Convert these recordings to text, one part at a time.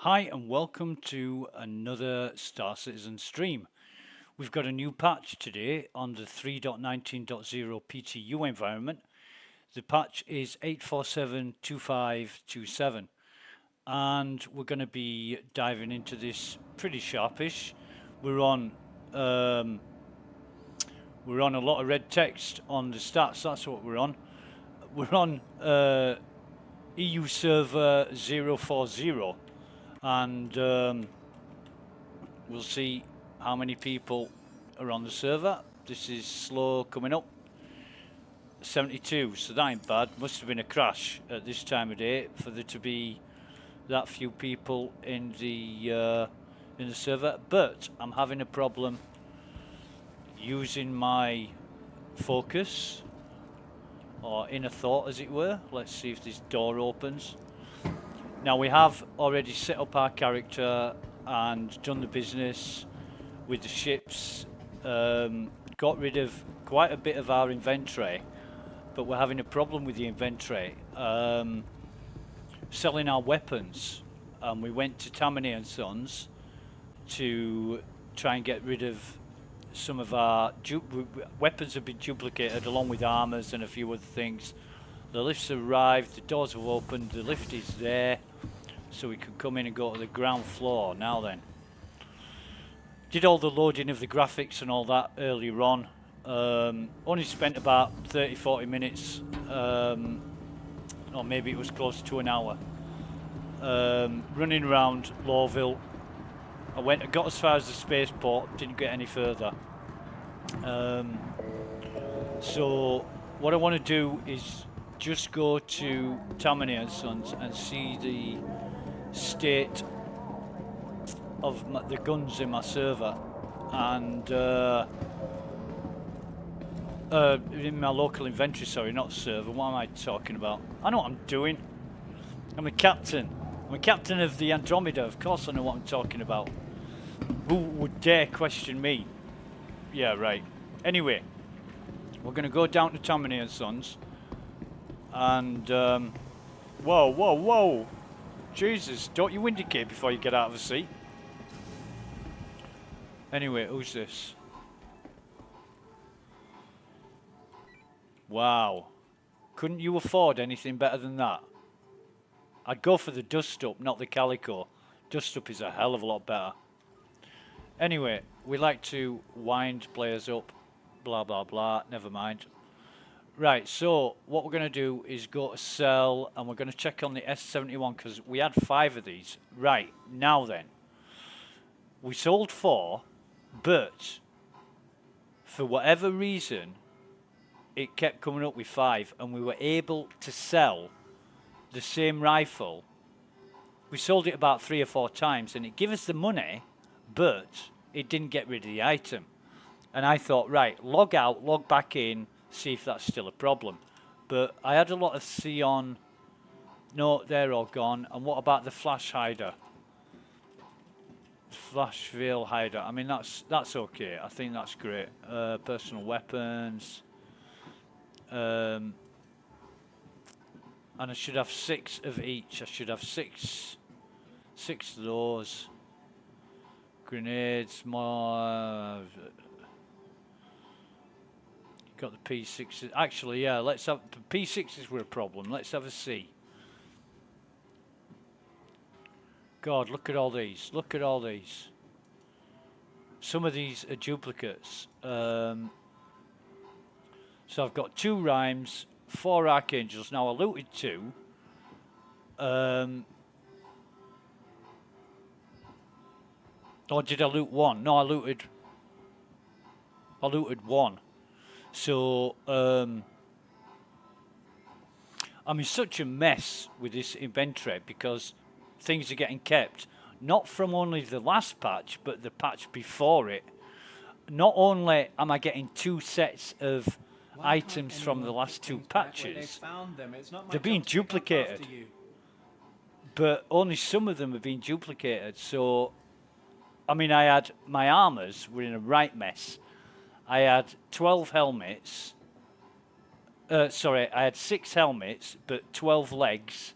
Hi and welcome to another Star Citizen stream. We've got a new patch today on the 3.19.0 PTU environment. The patch is 8472527 and we're going to be diving into this pretty sharpish. We're on a lot of red text on the stats, that's what we're on. We're on EU server 040 and we'll see how many people are on the server. This is slow coming up. 72, so that ain't bad. Must have been a crash at this time of day for there to be that few people in the server. But I'm having a problem using my focus or inner thought, as it were. Let's see if this door opens. Now we have already set up our character and done the business with the ships, got rid of quite a bit of our inventory, but we're having a problem with the inventory, selling our weapons, and we went to Tammany and Sons to try and get rid of some of our weapons have been duplicated along with armors and a few other things. The lifts have arrived, the doors have opened, the lift is there, so we can come in and go to the ground floor. Now then, did all the loading of the graphics and all that earlier on. Only spent about 30-40 minutes, or maybe it was close to an hour, running around Lawville. I got as far as the spaceport, didn't get any further. So what I want to do is just go to Tammany and Sons and see the state of the guns in my server and in my local inventory, sorry, not server. What am I talking about? I know what I'm doing. I'm a captain. I'm a captain of the Andromeda. Of course I know what I'm talking about. Who would dare question me? Yeah, right. Anyway, we're going to go down to Tammany and Sons and whoa, Jesus, don't you indicate before you get out of the seat. Anyway, who's this? Wow, couldn't you afford anything better than that? I'd go for the dust up, not the calico. Dust up is a hell of a lot better. Anyway, we like to wind players up, blah blah blah, never mind. Right, so what we're going to do is go to sell, and we're going to check on the S71 because we had 5 of these. Right, now then, we sold 4, but for whatever reason, it kept coming up with 5, and we were able to sell the same rifle. We sold it about 3 or 4 times, and it gave us the money, but it didn't get rid of the item. And I thought, right, log out, log back in, see if that's still a problem. But I had a lot of Xeon. No, they're all gone. And what about the flash hider? Flash veil hider. I mean, that's okay. I think that's great. Personal weapons. And I should have 6 of each. I should have 6 of those. Grenades, more. Got the P6s. Actually, yeah, let's have the P6s were a problem. Let's have a see. God, look at all these. Look at all these. Some of these are duplicates. So I've got 2 rhymes, 4 archangels. Now I looted 2. Or did I loot 1? No, I looted 1. So, I'm in such a mess with this inventory because things are getting kept, not from only the last patch, but the patch before it. Not only am I getting 2 sets of items from the last 2 patches, they're being duplicated. But only some of them have been duplicated. So, I mean, I had my armors were in a right mess. I had 12 helmets. Sorry, I had 6 helmets, but 12 legs,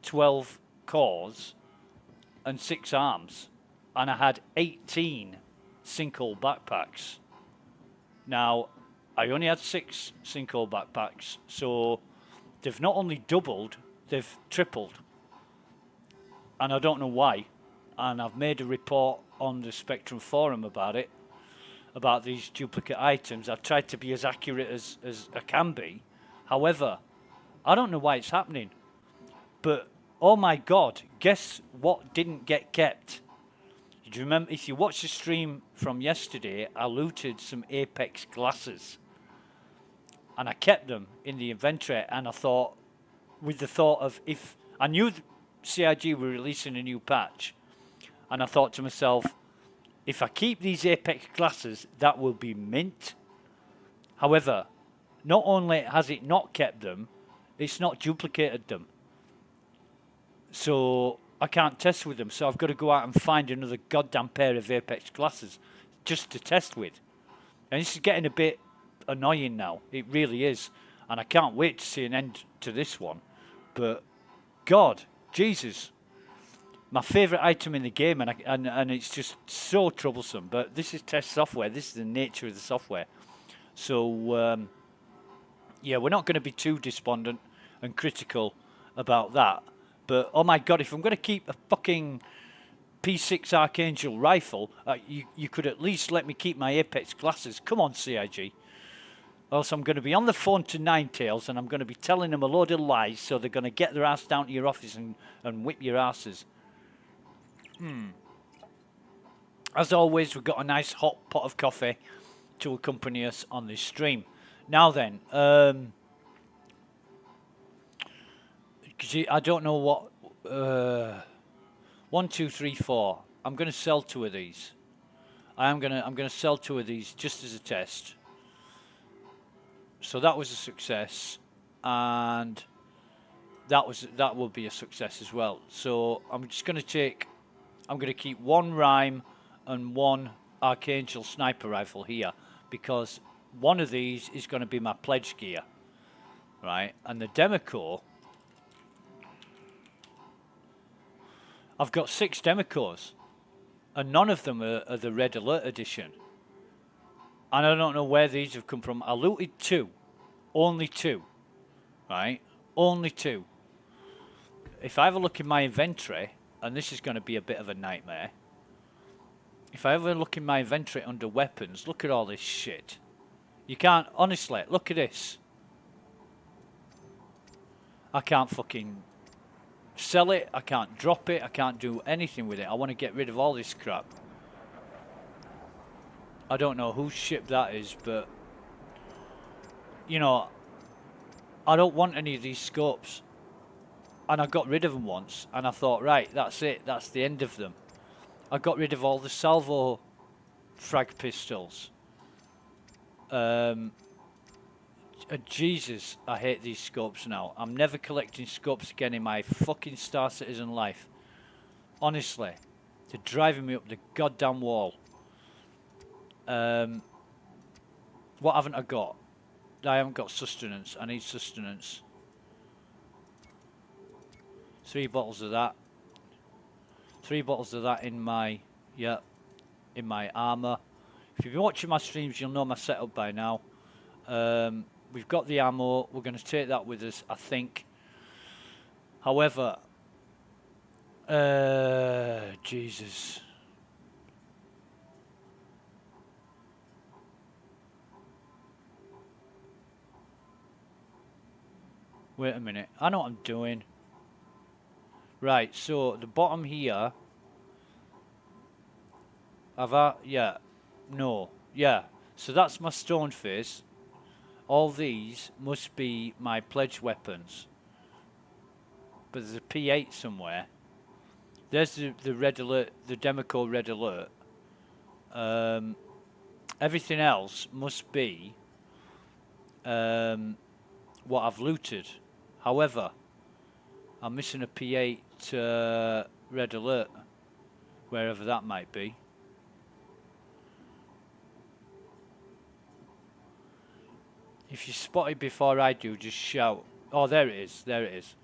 12 cores, and 6 arms, and I had 18 sinkhole backpacks. Now, I only had 6 sinkhole backpacks, so they've not only doubled, they've tripled. And I don't know why. And I've made a report on the Spectrum forum about it, about these duplicate items. I've tried to be as accurate as I can be. However, I don't know why it's happening. But, oh my God, guess what didn't get kept? Do you remember, if you watched the stream from yesterday, I looted some Apex glasses. And I kept them in the inventory, and I thought, with the thought of, if I knew CIG were releasing a new patch, and I thought to myself, if I keep these Apex glasses, that will be mint. However, not only has it not kept them, it's not duplicated them. So I can't test with them, so I've got to go out and find another goddamn pair of Apex glasses just to test with. And this is getting a bit annoying now. It really is. And I can't wait to see an end to this one. But, God, Jesus. My favourite item in the game, and it's just so troublesome. But this is test software. This is the nature of the software. So, yeah, we're not going to be too despondent and critical about that. But, oh my God, if I'm going to keep a fucking P6 Archangel rifle, you could at least let me keep my Apex glasses. Come on, CIG. Or else I'm going to be on the phone to Ninetales, and I'm going to be telling them a load of lies, so they're going to get their ass down to your office and whip your asses. As always, we've got a nice hot pot of coffee to accompany us on this stream. Now then, I don't know what 1, 2, 3, 4. I'm going to sell 2 of these. I'm going to sell 2 of these just as a test. So that was a success, and that will be a success as well. So I'm just going to keep 1 Rhyme and 1 Archangel sniper rifle here, because one of these is going to be my pledge gear, right? And the Democore, I've got 6 Democores, and none of them are the Red Alert edition. And I don't know where these have come from. I looted 2. Only 2. Right? Only 2. If I have a look in my inventory, and this is going to be a bit of a nightmare. If I have a look in my inventory under weapons, look at all this shit. You can't, honestly, look at this. I can't fucking sell it. I can't drop it. I can't do anything with it. I want to get rid of all this crap. I don't know whose ship that is, but, you know, I don't want any of these scopes. And I got rid of them once, and I thought, right, that's it. That's the end of them. I got rid of all the salvo frag pistols. Jesus, I hate these scopes now. I'm never collecting scopes again in my fucking Star Citizen life. Honestly, they're driving me up the goddamn wall. What haven't I got? I haven't got sustenance. I need sustenance. 3 bottles of that. 3 bottles of that in my, in my armor. If you've been watching my streams, you'll know my setup by now. We've got the ammo. We're going to take that with us, I think. However, Jesus. Wait a minute. I know what I'm doing. Right, so the bottom here. Have I? Yeah. No. Yeah. So that's my stone face. All these must be my pledge weapons. But there's a P8 somewhere. There's the red alert, the Democore red alert. Everything else must be what I've looted. However, I'm missing a P8 red alert, wherever that might be. If you spot it before I do, just shout. Oh, there it is. There it is.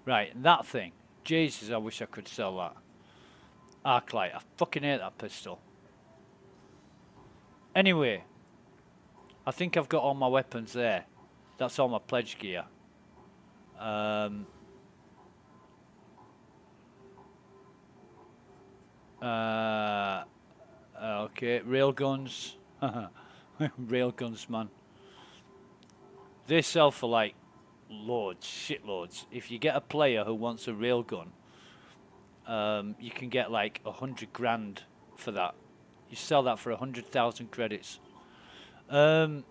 Right, and that thing. Jesus, I wish I could sell that. Arclight. I fucking hate that pistol. Anyway, I think I've got all my weapons there. That's all my pledge gear. Okay, railguns. Railguns, man. They sell for like loads, shitloads. If you get a player who wants a railgun, you can get like 100 grand for that. You sell that for 100,000 credits. Yeah.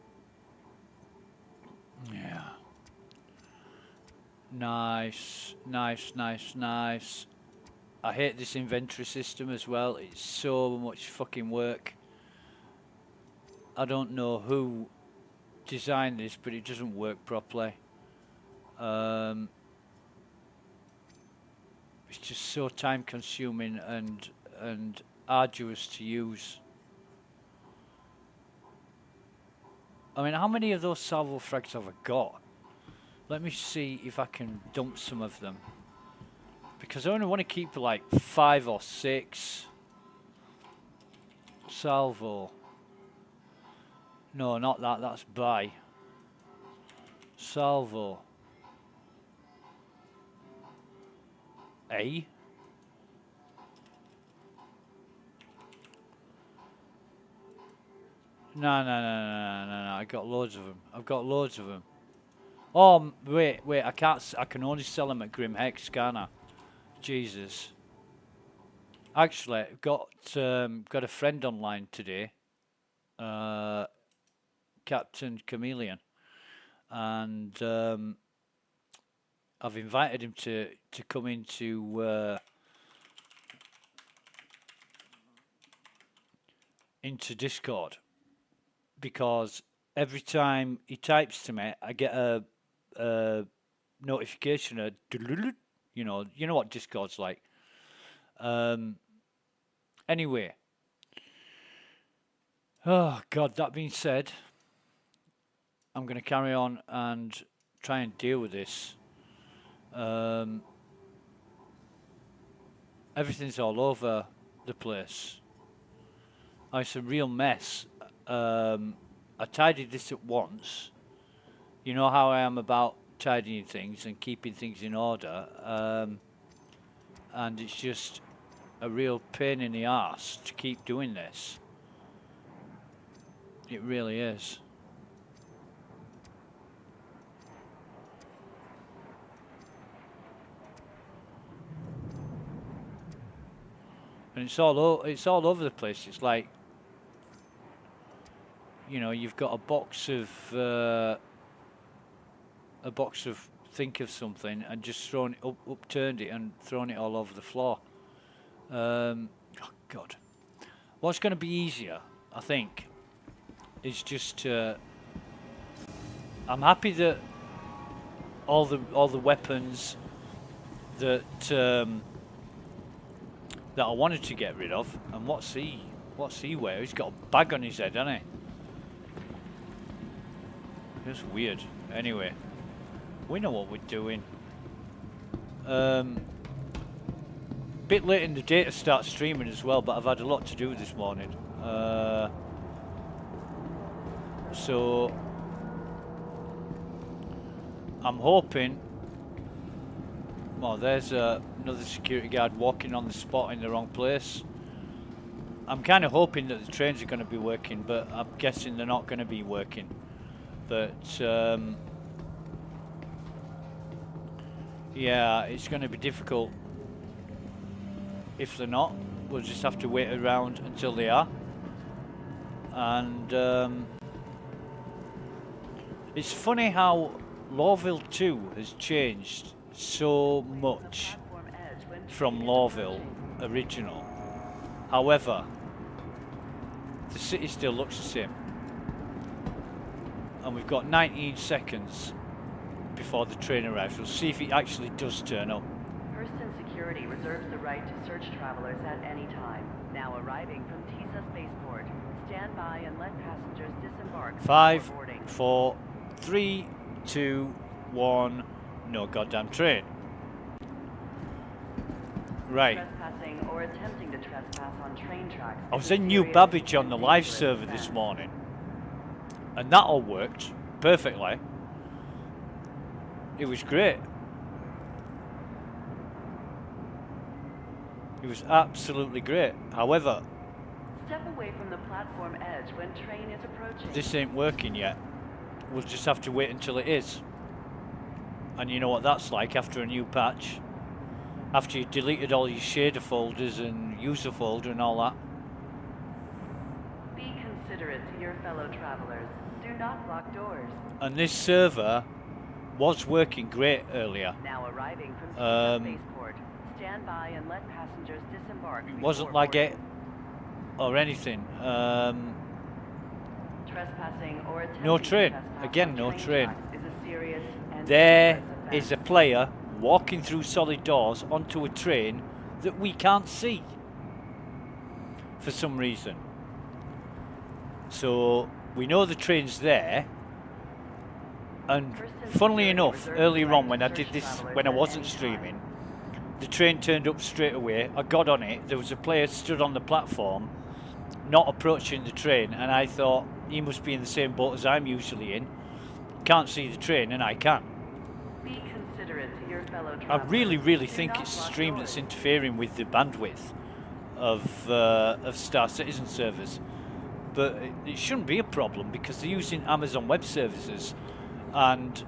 Nice, nice, nice, nice. I hate this inventory system as well. It's so much fucking work. I don't know who designed this, but it doesn't work properly. It's just so time consuming and arduous to use. I mean, how many of those salvo frags have I got? Let me see if I can dump some of them. Because I only want to keep like 5 or 6. Salvo. No, not that. That's buy. Salvo. A? No. I got loads of them. I've got loads of them. Oh, wait. I can't. I can only sell them at Grim Hex, can't I? Jesus. Actually, I've got a friend online today. Captain Chameleon. And I've invited him to come into Discord, because every time he types to me, I get a notification, you know what Discord's like. Anyway, oh God, that being said, I'm going to carry on and try and deal with this. Everything's all over the place. Oh, it's a real mess. I tidied this up once. You know how I am about tidying things and keeping things in order. And it's just a real pain in the arse to keep doing this. It really is. And it's all over the place. It's like, you know, you've got a box of think of something and just thrown it upturned it and thrown it all over the floor. Oh God. What's going to be easier, I think, is just I'm happy that all the weapons that that I wanted to get rid of. And what's he wearing? He's got a bag on his head, hasn't he? It's weird. Anyway, we know what we're doing. Bit late in the day to start streaming as well, but I've had a lot to do this morning. So I'm hoping. Oh, there's another security guard walking on the spot in the wrong place. I'm kind of hoping that the trains are going to be working, but I'm guessing they're not going to be working. But yeah, it's going to be difficult if they're not. We'll just have to wait around until they are. And it's funny how Lawville 2 has changed so much from Lawville original. However, the city still looks the same. And we've got 19 seconds before the train arrives. We'll see if it actually does turn up. Hurston Security reserves the right to search travelers at any time. Now arriving from Tisa Spaceport. Stand by and let passengers disembark. 5, 4, 3, 2, 1. No goddamn train. Right. Trespassing or attempting to trespass on train tracks. I was in New Babbage on the live server this morning, and that all worked perfectly. It was great. It was absolutely great. However, step away from the platform edge when train is approaching. this ain't working yet. We'll just have to wait until it is. And you know what that's like after a new patch. After you deleted all your shader folders and user folder and all that. Be considerate to your fellow travelers. Do not block doors. And this server was working great earlier. Now arriving from spaceport. Stand by and let passengers disembark. It wasn't like it or anything. Trespassing or No attempting train. to trespass Again, on no train train. tracks is a serious and There dangerous is a offense. player walking through solid doors onto a train that we can't see for some reason. So we know the train's there, and funnily enough, earlier on when I did this, when I wasn't streaming, the train turned up straight away. I got on it, there was a player stood on the platform not approaching the train, and I thought he must be in the same boat as I'm usually in, can't see the train, and I can. Be considerate to your fellow I travelers. really Do think not it's the block stream doors. that's interfering with the bandwidth of Star Citizen servers, but it shouldn't be a problem because they're using Amazon Web Services, and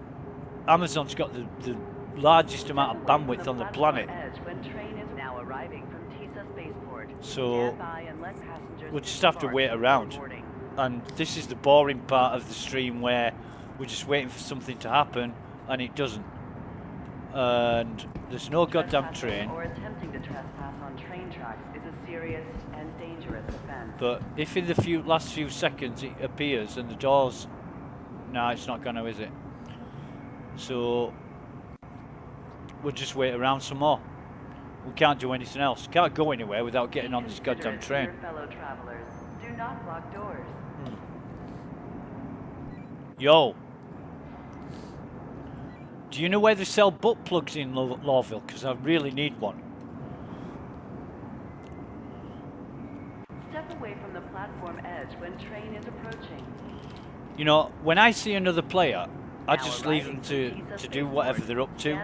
Amazon's got the largest amount of bandwidth on the planet. So we'll just have to wait around. And this is the boring part of the stream where we're just waiting for something to happen and it doesn't. And there's no goddamn train. Or attempting to trespass on train tracks is a serious and dangerous offense. But if in the last few seconds it appears and the doors, no, it's not gonna, is it? So we'll just wait around some more. We can't do anything else. Can't go anywhere without getting on this goddamn train. Your fellow travelers, do not block doors. Yo, do you know where they sell butt plugs in Lawville? Because I really need one. Step away from the platform edge when train is approaching. You know, when I see another player, I just leave them to do whatever they're up to.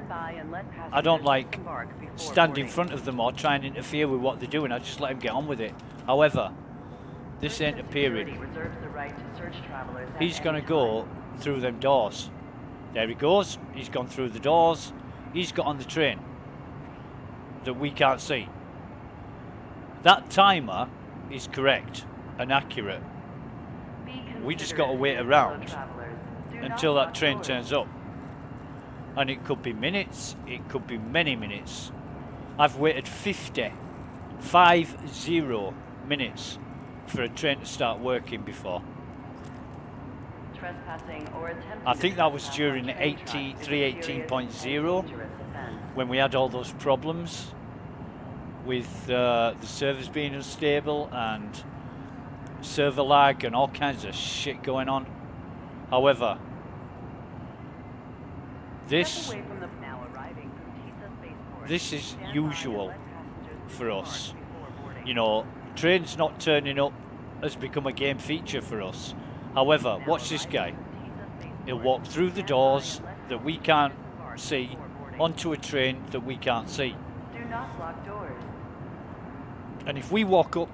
I don't like stand in front of them or try and interfere with what they're doing. I just let them get on with it. However, this ain't appearing. He's gonna go through them doors. There he goes. He's gone through the doors. He's got on the train that we can't see. That timer is correct and accurate. We just got to wait around until that train turns up. And it could be minutes, it could be many minutes. I've waited 50 minutes for a train to start working before. I think that was during 3.18.0 when we had all those problems with the servers being unstable and server lag and all kinds of shit going on. However, this is usual for us. You know, trains not turning up has become a game feature for us. However, watch this guy. He'll walk through the doors that we can't see onto a train that we can't see. Do not block doors. And if we walk up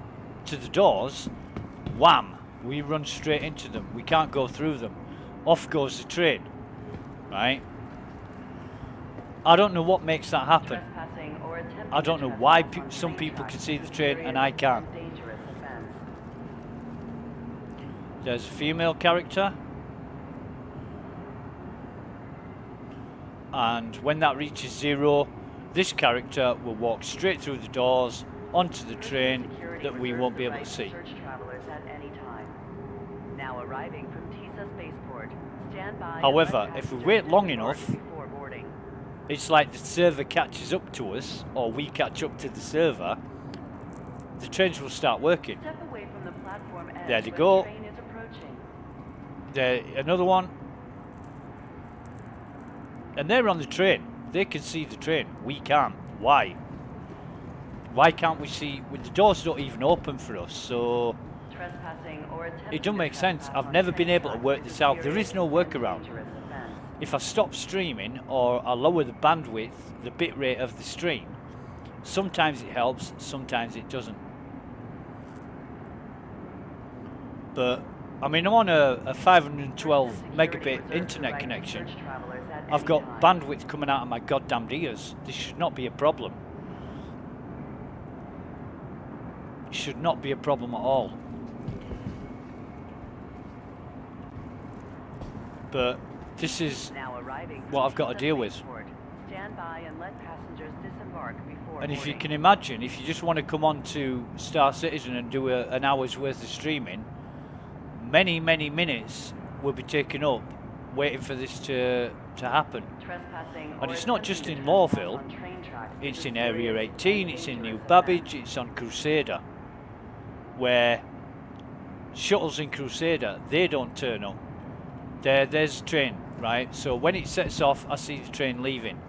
to the doors, wham, we run straight into them. We can't go through them. Off goes the train, right? I don't know what makes that happen. I don't know why some people can see the train and I can't. There's a female character. And when that reaches 0, this character will walk straight through the doors onto the train that we won't be able to see. However, if we wait long enough, it's like the server catches up to us, or we catch up to the server, the trains will start working. There they go. There, another one. And they're on the train. They can see the train. We can't. Why? Why can't we see? Well, the doors don't even open for us, so Trespassing or attempting it doesn't to make sense. trespass I've on never train been able to tracks work is this a out. There is no serious and workaround. dangerous offense. If I stop streaming or I lower the bandwidth, the bit rate of the stream, sometimes it helps, sometimes it doesn't. But I mean, I'm on a 512 megabit internet connection. I've got bandwidth coming out of my goddamn ears. This should not be a problem. It should not be a problem at all. But this is what I've got to deal with. Stand by and let passengers disembark before And if you boarding. can imagine, if you just want to come on to Star Citizen and do an hour's worth of streaming, many minutes will be taken up waiting for this to happen. And it's not just in Morville, it's in Area 18, it's in New Babbage, it's on Crusader, where shuttles in Crusader, they don't turn up. There's a train, right? So when it sets off, I see the train leaving.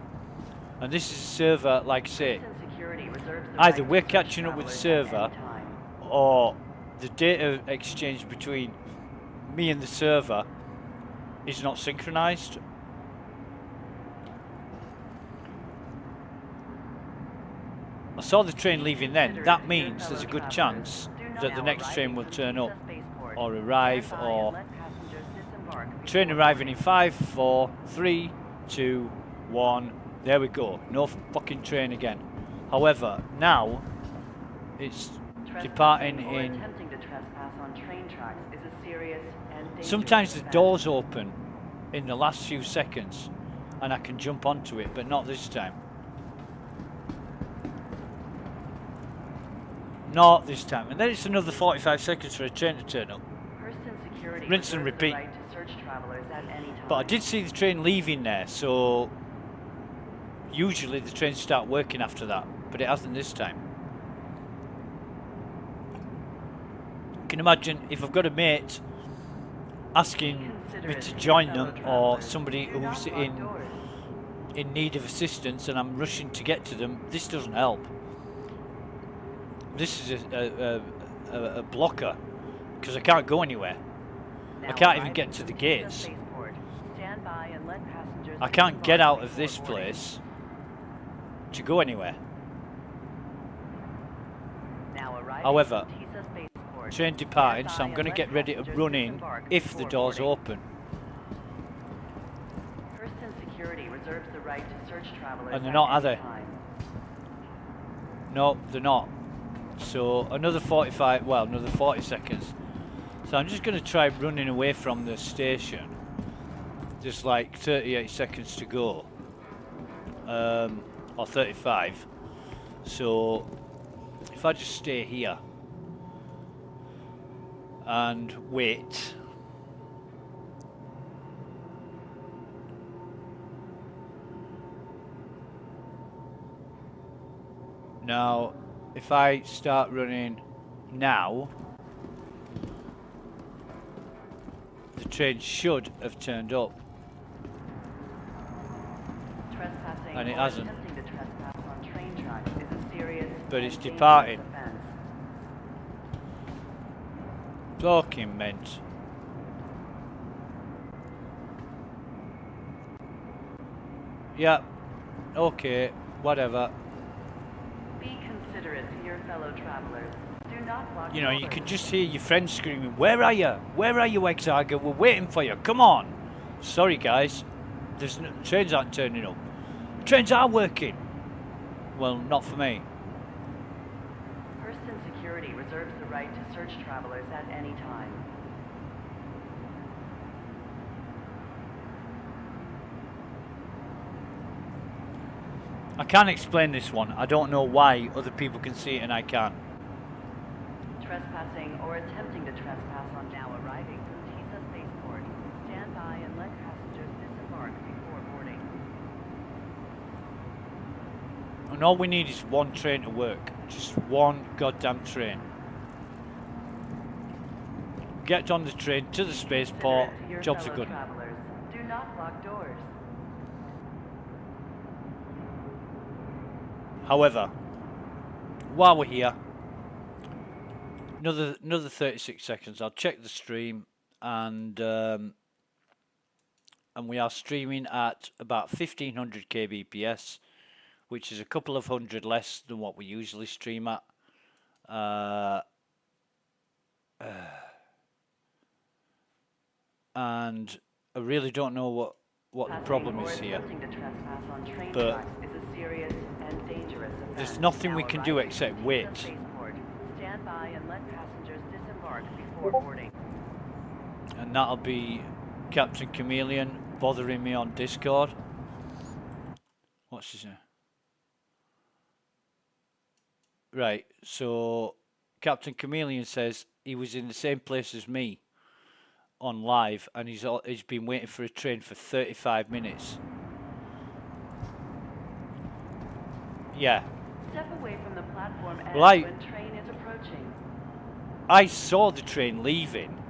And this is a server, like I say, either we're catching up with the server, or the data exchange between me and the server is not synchronized. I saw the train leaving then. That means there's a good chance that the next train will turn up or arrive, or train arriving in 5, 4, 3, 2, 1. There we go. No fucking train again. However, now it's departing in. Sometimes the doors open in the last few seconds and I can jump onto it, but not this time. Not this time. And then it's another 45 seconds for a train to turn up. Rinse and repeat. But I did see the train leaving there, so usually the trains start working after that, but it hasn't this time. You can imagine if I've got a mate asking me to join them, or somebody who's in need of assistance and I'm rushing to get to them, this doesn't help. This is a blocker, because I can't go anywhere. I can't even get to the gates. I can't get out of this place to go anywhere. However, train departing, so I'm going to get ready to run in if the doors open. And they're not, are they? No, they're not. So another 45, well, another 40 seconds. So I'm just going to try running away from the station. Just like 38 seconds to go. Or 35. So if I just stay here and wait. Now, if I start running now, the train should have turned up. And it hasn't. But it's departing. Talking meant. Yeah. Okay. Whatever. Be considerate to your fellow travelers. Do not block. You know, you can just hear your friends screaming, "Where are you? Where are you, Exarga? We're waiting for you. Come on." Sorry, guys. There's no, trains aren't turning up. Trains are working. Well, not for me. Person security reserves the right to search travelers at any time. I can't explain this one. I don't know why other people can see it and I can't. Trespassing or attempting to trespass on now arriving from TISA Spaceport. Stand by and let passengers disembark before boarding. And all we need is one train to work. Just one goddamn train. Get on the train to the spaceport. Jobs are good. Travelers. Do not block doors. However, while we're here, another 36 seconds. I'll check the stream, and we are streaming at about 1500 kbps, which is a couple of hundred less than what we usually stream at. And I really don't know what the problem is here, but there's nothing we can do except wait. Stand by and let passengers disembark before boarding. And that'll be Captain Chameleon bothering me on Discord. What's his name? Right, so Captain Chameleon says he was in the same place as me on live, and he's been waiting for a train for 35 minutes. Yeah. Step away from the platform edge when train is approaching. I saw the train leaving.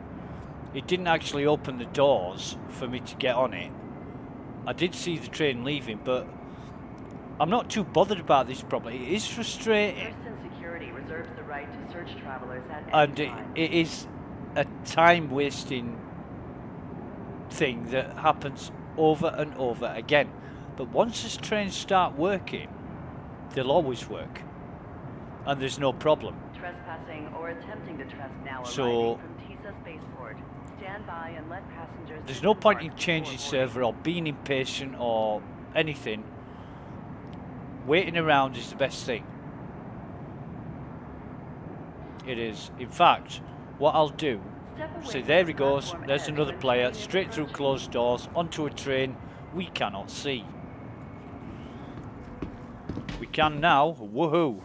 It didn't actually open the doors for me to get on it. I did see the train leaving, but I'm not too bothered about this problem. It is frustrating. First Security reserves the right to search travelers at any time. It is a time-wasting thing that happens over and over again. But once these trains start working, they'll always work, and there's no problem. Trespassing or attempting to trespass now So, arriving from TISA spaceport. Stand by and let passengers. There's no point in changing server or being impatient or anything. Waiting around is the best thing. It is. In fact, what I'll do, so there he goes, there's another player, straight through closed doors, onto a train we cannot see. We can now, woohoo.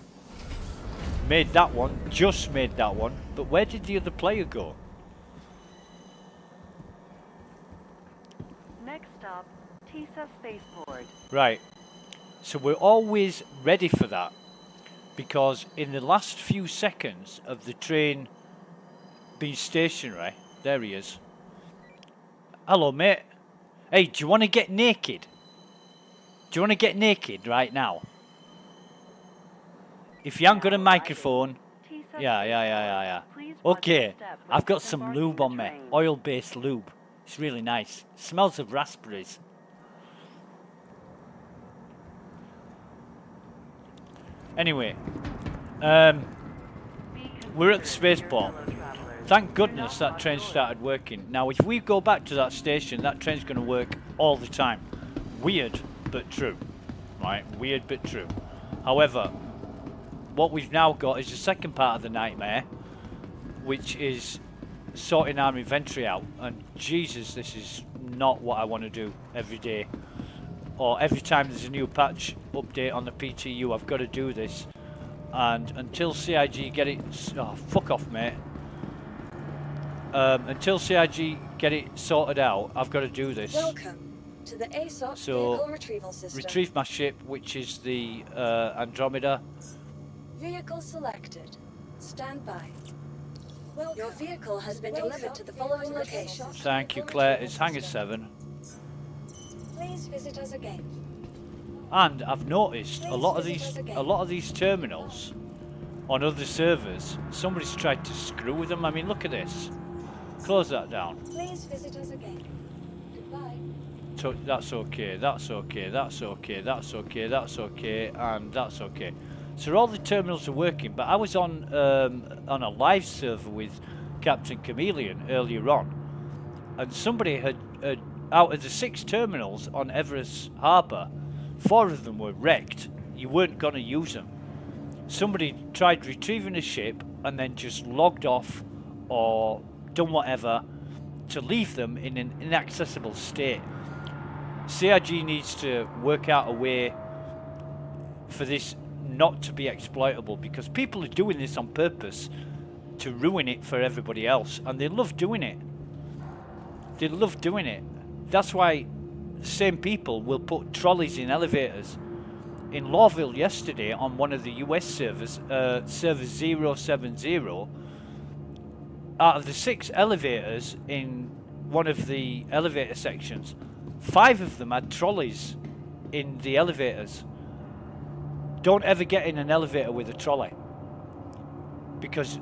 Made that one, just made that one, but where did the other player go? Next stop, TISA spaceport. Right, so we're always ready for that, because in the last few seconds of the train being stationary, there he is. Hello, mate. Hey, do you want to get naked? Do you want to get naked right now? If you haven't got a microphone, yeah. Okay, I've got some lube on me, oil-based lube. It's really nice. It smells of raspberries. Anyway, we're at the spaceport. Thank goodness that train started working. Now, if we go back to that station, that train's going to work all the time. Weird, but true. Right, weird, but true. However, what we've now got is the second part of the nightmare, which is sorting our inventory out. And Jesus, this is not what I want to do every day. Or every time there's a new patch update on the PTU, I've got to do this. And until CIG get it... Oh, fuck off, mate. Until CIG get it sorted out, I've got to do this. Welcome to the aSOC vehicle retrieval system. Retrieve my ship, which is the Andromeda. Vehicle selected. Stand by. Welcome. Your vehicle has been delivered to the following locations. Thank you, Claire. It's Hangar 7. Please visit us again. And I've noticed a lot of these terminals on other servers, somebody's tried to screw with them. I mean, look at this. Close that down. Please visit us again. Goodbye. So that's okay, that's okay, that's okay, that's okay, that's okay, and that's okay. So all the terminals are working, but I was on a live server with Captain Chameleon earlier on, and somebody had out of the 6 terminals on Everest Harbour, 4 of them were wrecked. You weren't going to use them. Somebody tried retrieving a ship and then just logged off or done whatever to leave them in an inaccessible state. CIG needs to work out a way for this not to be exploitable, because people are doing this on purpose to ruin it for everybody else, and they love doing it. They love doing it. That's why the same people will put trolleys in elevators. In Lawville yesterday, on one of the US servers, server 070, out of the 6 elevators in one of the elevator sections, 5 of them had trolleys in the elevators. Don't ever get in an elevator with a trolley. because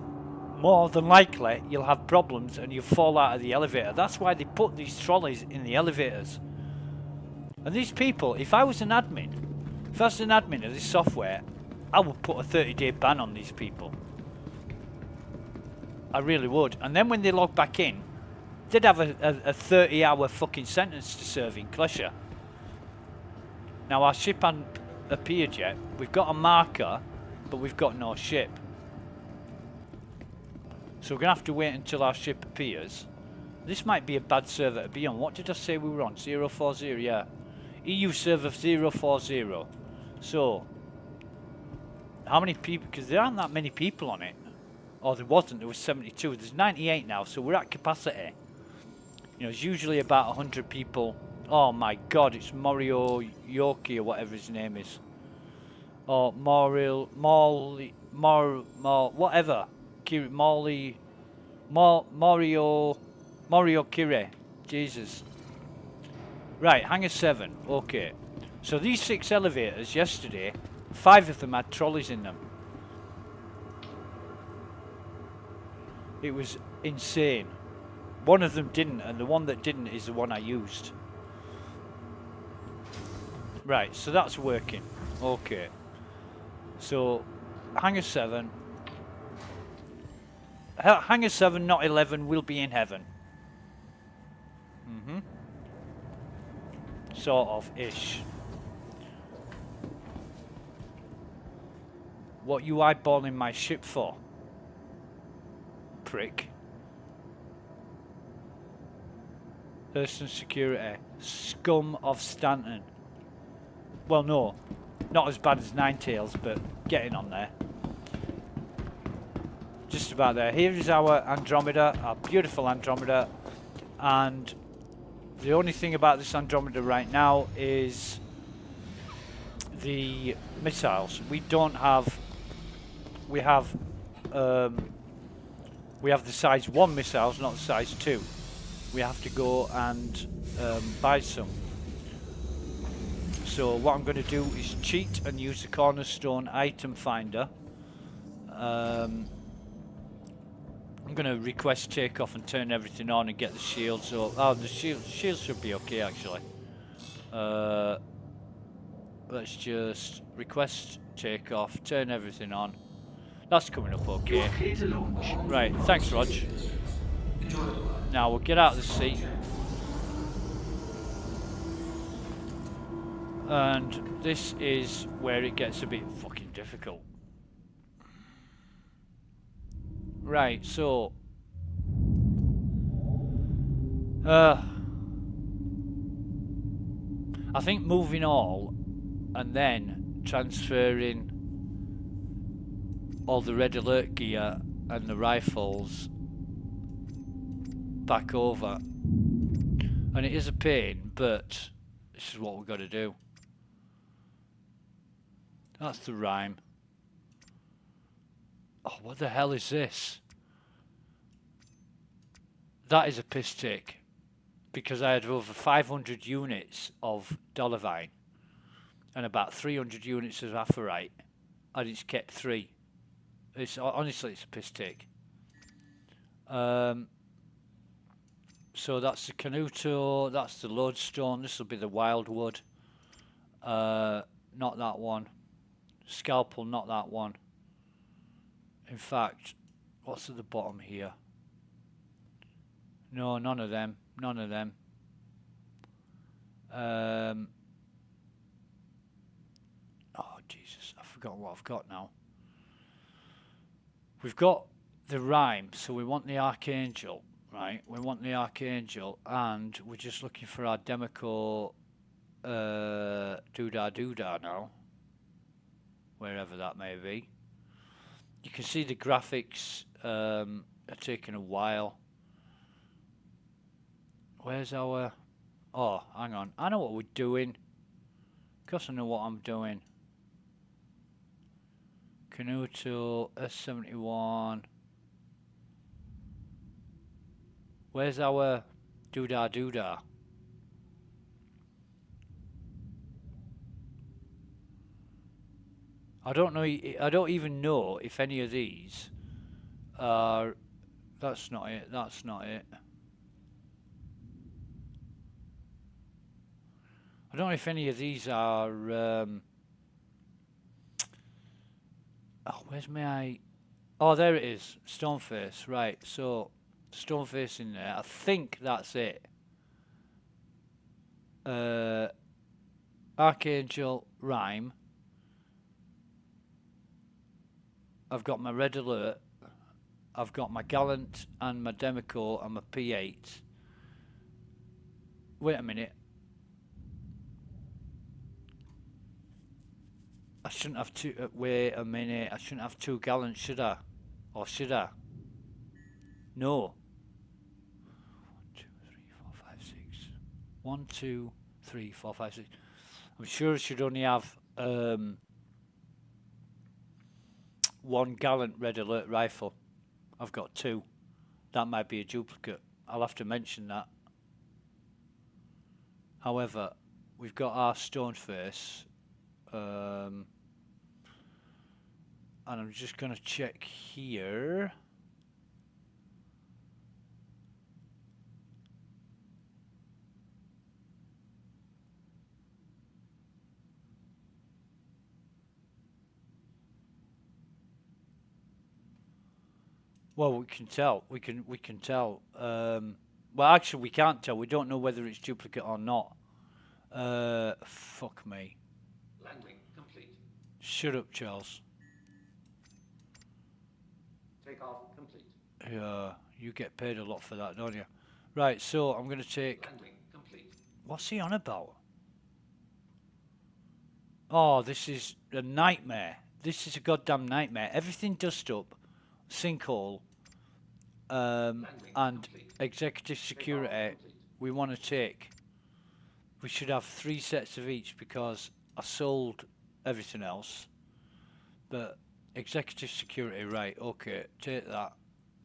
more than likely you'll have problems and you'll fall out of the elevator. That's why they put these trolleys in the elevators. And these people, if I was an admin of this software, I would put a 30-day ban on these people. I really would. And then when they log back in, they'd have a 30-hour fucking sentence to serve in Klesha. Now our ship hasn't appeared yet. We've got a marker, but we've got no ship. So we're going to have to wait until our ship appears. This might be a bad server to be on. What did I say we were on? 040, yeah. EU server 040. So, how many people? Because there aren't that many people on it. Or there wasn't, there was 72. There's 98 now, so we're at capacity. You know, it's usually about 100 people. Oh my god, it's Mario Yorkie or whatever his name is. Or Mario, whatever. Mario Kire. Jesus. Right, Hangar 7. Okay. So these 6 elevators yesterday, 5 of them had trolleys in them. It was insane. One of them didn't, and the one that didn't is the one I used. Right, so that's working. Okay. So, Hangar 7. Hangar 7, not 11, will be in heaven. Sort of, ish. What you eyeballing my ship for? Prick. Thurston Security. Scum of Stanton. Well, no. Not as bad as Ninetails, but getting on there. Just about there. Here is our Andromeda, our beautiful Andromeda. And the only thing about this Andromeda right now is the missiles. We don't have... We have the size 1 missiles, not the size 2. We have to go and buy some. So what I'm going to do is cheat and use the Cornerstone item finder. I'm going to request takeoff and turn everything on and get the shields up. Oh, the shields should be okay actually. Let's just request takeoff, turn everything on. That's coming up okay. Right, thanks Rog. Now we'll get out of the seat. And this is where it gets a bit fucking difficult. Right, so I think moving all and then transferring all the red alert gear and the rifles back over, and it is a pain, but this is what we've got to do. That's the rhyme. Oh, what the hell is this? That is a piss take, because I had over 500 units of Dollarvine and about 300 units of Aphorite, and it's kept 3. It's honestly, it's a piss take. So that's the Canuto, that's the Lodestone, this will be the Wildwood. Not that one. Scalpel, not that one. In fact, what's at the bottom here? No, none of them. None of them. Oh, Jesus, I've forgotten what I've got now. We've got the rhyme, so we want the Archangel, right? We want the Archangel, and we're just looking for our Demico doodah now, wherever that may be. You can see the graphics are taking a while. Where's our... Oh, hang on. I know what we're doing. Of course I know what I'm doing. Canuto, S71. Where's our doodah? I don't know. I don't even know if any of these are... That's not it, that's not it. I don't know if any of these are... oh, where's my... Oh, there it is. Stoneface. Right, so... Stoneface in there. I think that's it. Archangel Rhyme. I've got my Red Alert. I've got my Gallant and my Demico and my P8. Wait a minute. I shouldn't have two... wait a minute. I shouldn't have two Gallants, should I? Or should I? No. 1, 2, 3, 4, 5, 6. I'm sure I should only have one Gallant Red Alert rifle. I've got two. That might be a duplicate. I'll have to mention that. However, we've got our Stoneface. And I'm just going to check here. Well, we can tell. We can tell. Well, actually, we can't tell. We don't know whether it's duplicate or not. Fuck me. Landing complete. Shut up, Charles. Takeoff complete. Yeah, you get paid a lot for that, don't you? Right, so I'm going to take... Landing complete. What's he on about? Oh, this is a nightmare. This is a goddamn nightmare. Everything dust up, sinkhole, and complete. executive security we want to take. We should have 3 sets of each because I sold everything else. But executive security, right, okay, take that.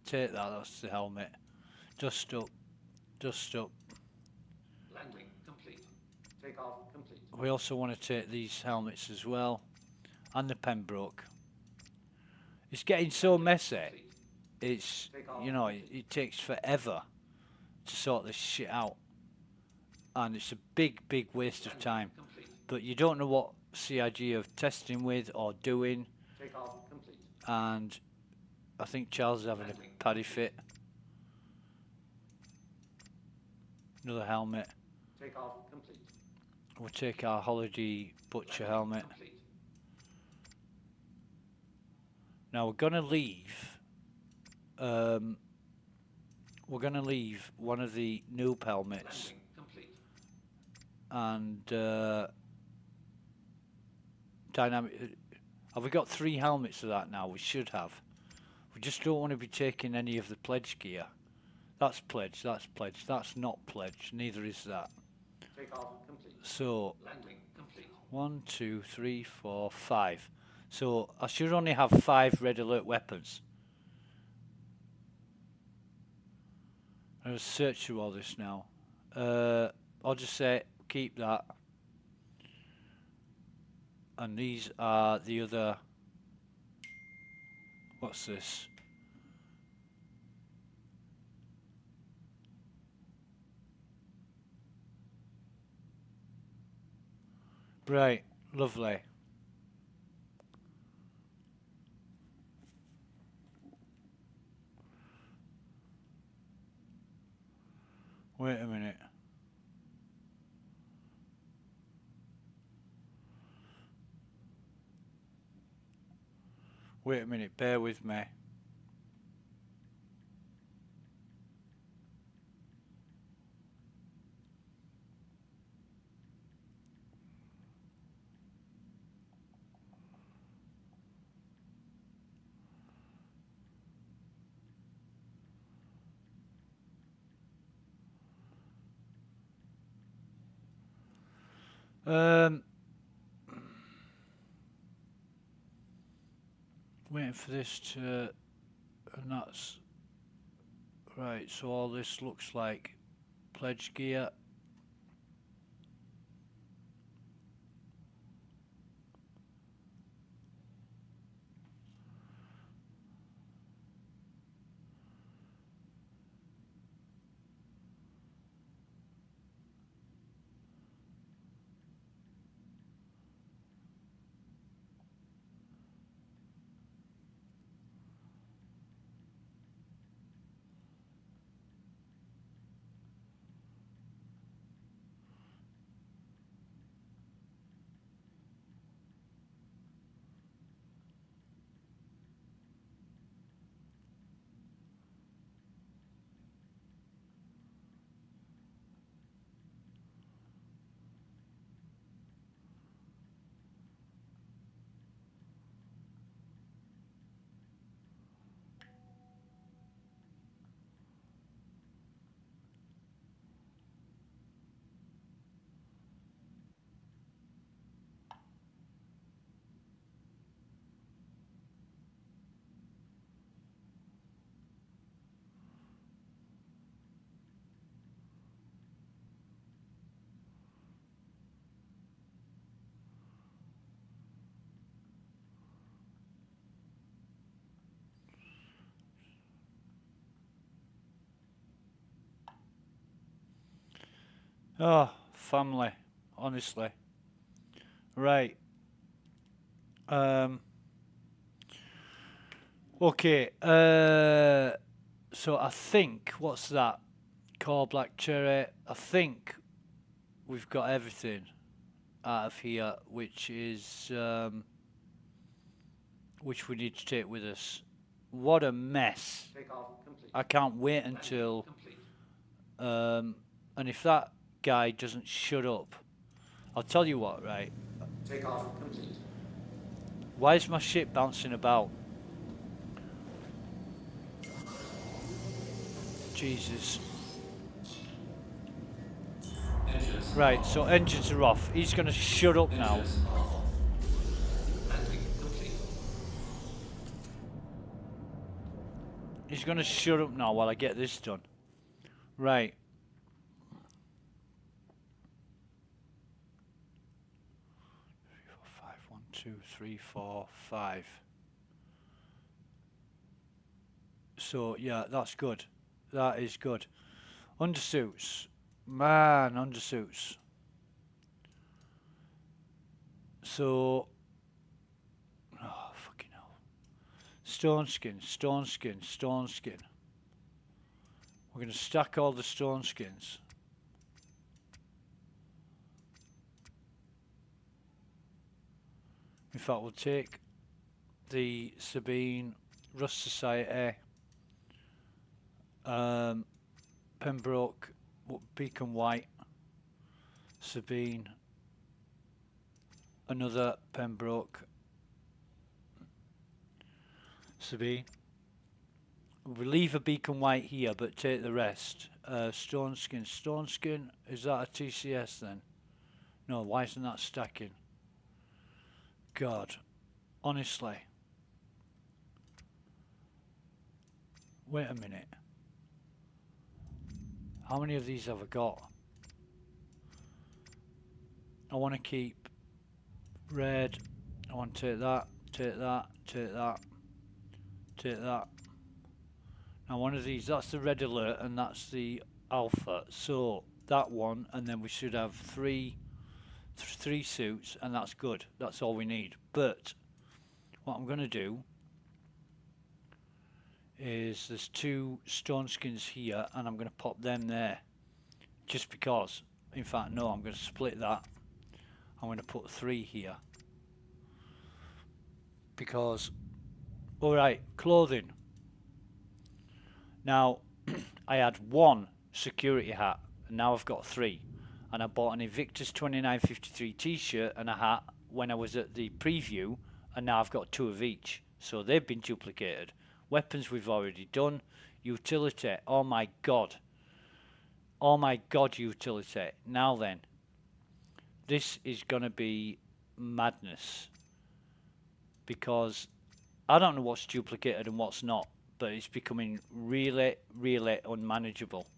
Take that, that's the helmet. Dust up. Dust up. Landing complete. Takeoff complete. We also want to take these helmets as well. And the Pembroke. It's getting so messy. It's, you know, it takes forever to sort this shit out. And it's a big, big waste of time. But you don't know what CIG are testing with or doing. Takeoff complete. And I think Charles is having a paddy fit. Another helmet. Takeoff complete. We'll take our Holiday Butcher helmet. Complete. Now we're gonna leave. We're gonna leave one of the noob helmets. And dynamic. Have we got 3 helmets of that now? We should have. We just don't want to be taking any of the pledge gear. That's pledge. That's pledge. That's not pledge. Neither is that. Takeoff complete. So Landing complete. 1, 2, 3, 4, 5. So I should only have 5 Red Alert weapons. I'll search through all this now. I'll just say keep that. And these are the other... What's this? Right, lovely. Wait a minute. Wait a minute, bear with me. Waiting for this to, and that's right. So all this looks like pledge gear. Oh, family, honestly. Right. Okay. So I think what's that? Core black cherry. I think we've got everything out of here, which is which we need to take with us. What a mess! Takeoff complete. I can't wait Landing until complete. and if that guy doesn't shut up, I'll tell you what. Right? Takeoff complete. Why is my ship bouncing about? Jesus. Engines Right, off. so engines are off. He's gonna shut up now. Engines off. Landing complete. He's gonna shut up now while I get this done. Right. Five, 1, 2, 3, 4, 5. So yeah, that's good. That is good. Undersuits. Man, undersuits. So oh fucking hell. Stone skin, stone skin, stone skin. We're gonna stack all the stone skins. In fact, we'll take the Sabine, Rust Society, Pembroke, Beacon White, Sabine, another Pembroke, Sabine. We'll leave a Beacon White here, but take the rest. Stone Skin. Stone Skin, is that a TCS then? No, why isn't that stacking? God, honestly. Wait a minute. How many of these have I got? I want to keep red. I want to take that, take that, take that, take that. Now one of these, that's the red alert and that's the alpha. So that one, and then we should have three suits, and that's good. That's all we need. But what I'm going to do is there's 2 stone skins here, and I'm going to pop them there. Just because. In fact, no, I'm going to split that. I'm going to put 3 here. Because, alright, clothing. Now, I had 1 security hat, and now I've got 3. And I bought an Invictus 2953 t-shirt and a hat when I was at the preview, and now I've got 2 of each. So they've been duplicated. Weapons we've already done. Utility, oh my god. Oh my god, utility. Now then, this is going to be madness. Because I don't know what's duplicated and what's not, but it's becoming really, really unmanageable.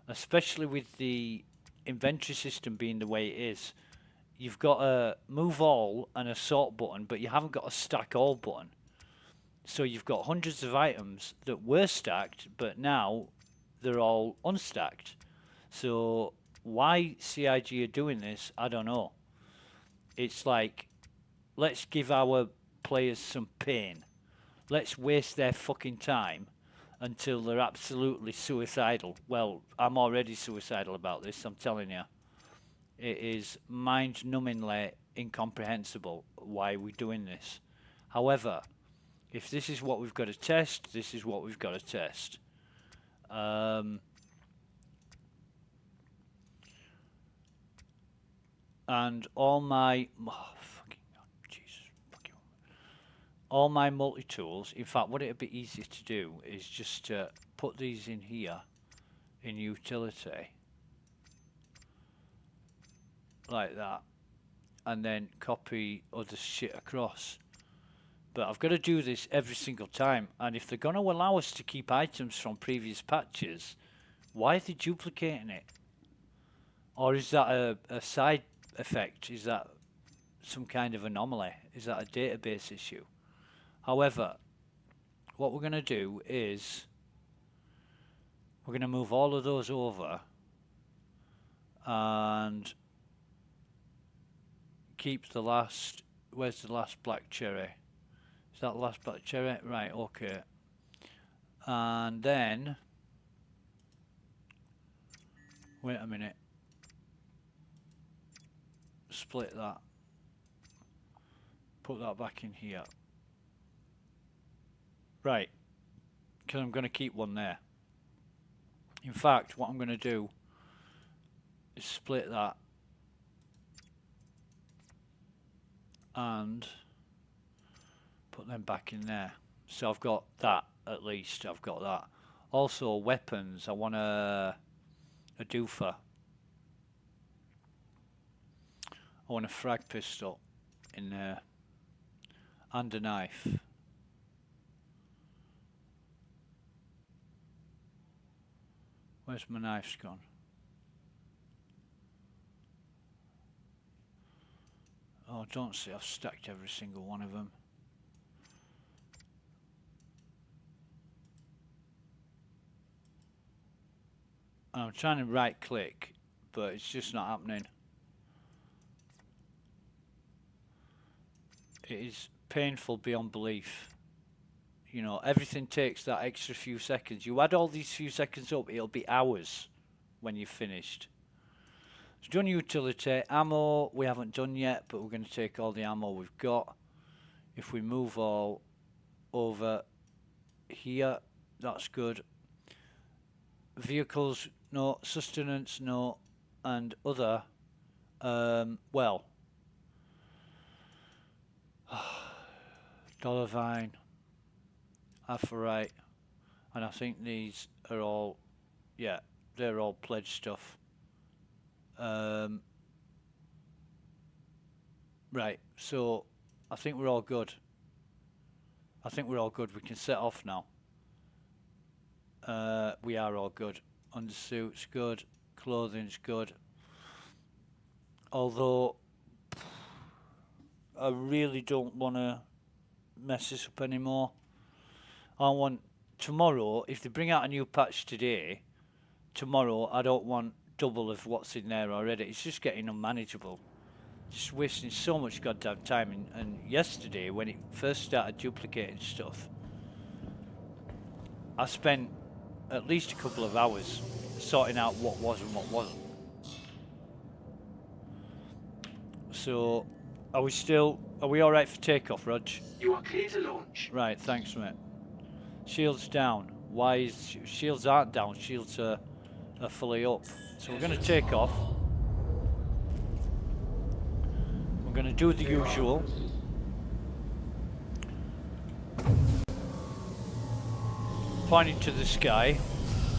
Especially with the inventory system being the way it is. You've got a move all and a sort button, but you haven't got a stack all button. So you've got hundreds of items that were stacked, but now they're all unstacked. So why CIG are doing this, I don't know. It's like, let's give our players some pain. Let's waste their fucking time until they're absolutely suicidal. Well, I'm already suicidal about this, I'm telling you. It is mind-numbingly incomprehensible why we're doing this. However, if this is what we've got to test, this is what we've got to test. And all my all my multi-tools, in fact, what it'd be easier to do is just put these in here in utility like that, and then copy other shit across. But I've got to do this every single time, and if they're going to allow us to keep items from previous patches, why are they duplicating it? Or is that a side effect? Is that some kind of anomaly? Is that a database issue? However, what we're going to do is we're going to move all of those over, and keep the last. Where's the last black cherry? Is that the last black cherry? Right, okay. And then, wait a minute. Split that. Put that back in here. Right. Because I'm going to keep one there. In fact, what I'm going to do is split that and put them back in there. So I've got that, at least. I've got that. Also, weapons. I want a doofer. I want a frag pistol in there. And a knife. Where's my knives gone? Oh, don't see. I've stacked every single one of them. And I'm trying to right click, but it's just not happening. It is painful beyond belief. You know, everything takes that extra few seconds. You add all these few seconds up, it'll be hours when you've finished. So done utility. Ammo, we haven't done yet, but we're going to take all the ammo we've got. If we move all over here, that's good. Vehicles, no. Sustenance, no. And other, well, dollar vine, Aphorite, and I think these are all, yeah, they're all pledge stuff. Right, so I think we're all good. I think we're all good. We can set off now. We are all good. Undersuit's good. Clothing's good. Although I really don't want to mess this up anymore. I want tomorrow, if they bring out a new patch today, tomorrow I don't want double of what's in there already. It's just getting unmanageable. Just wasting so much goddamn time. And yesterday, when it first started duplicating stuff, I spent at least a couple of hours sorting out what was and what wasn't. So, are we alright for takeoff, Rog? You are clear to launch. Right, thanks, mate. Shields down. Why is shields aren't down? Shields are fully up. So we're going to take off. We're going to do the usual. Pointing to the sky.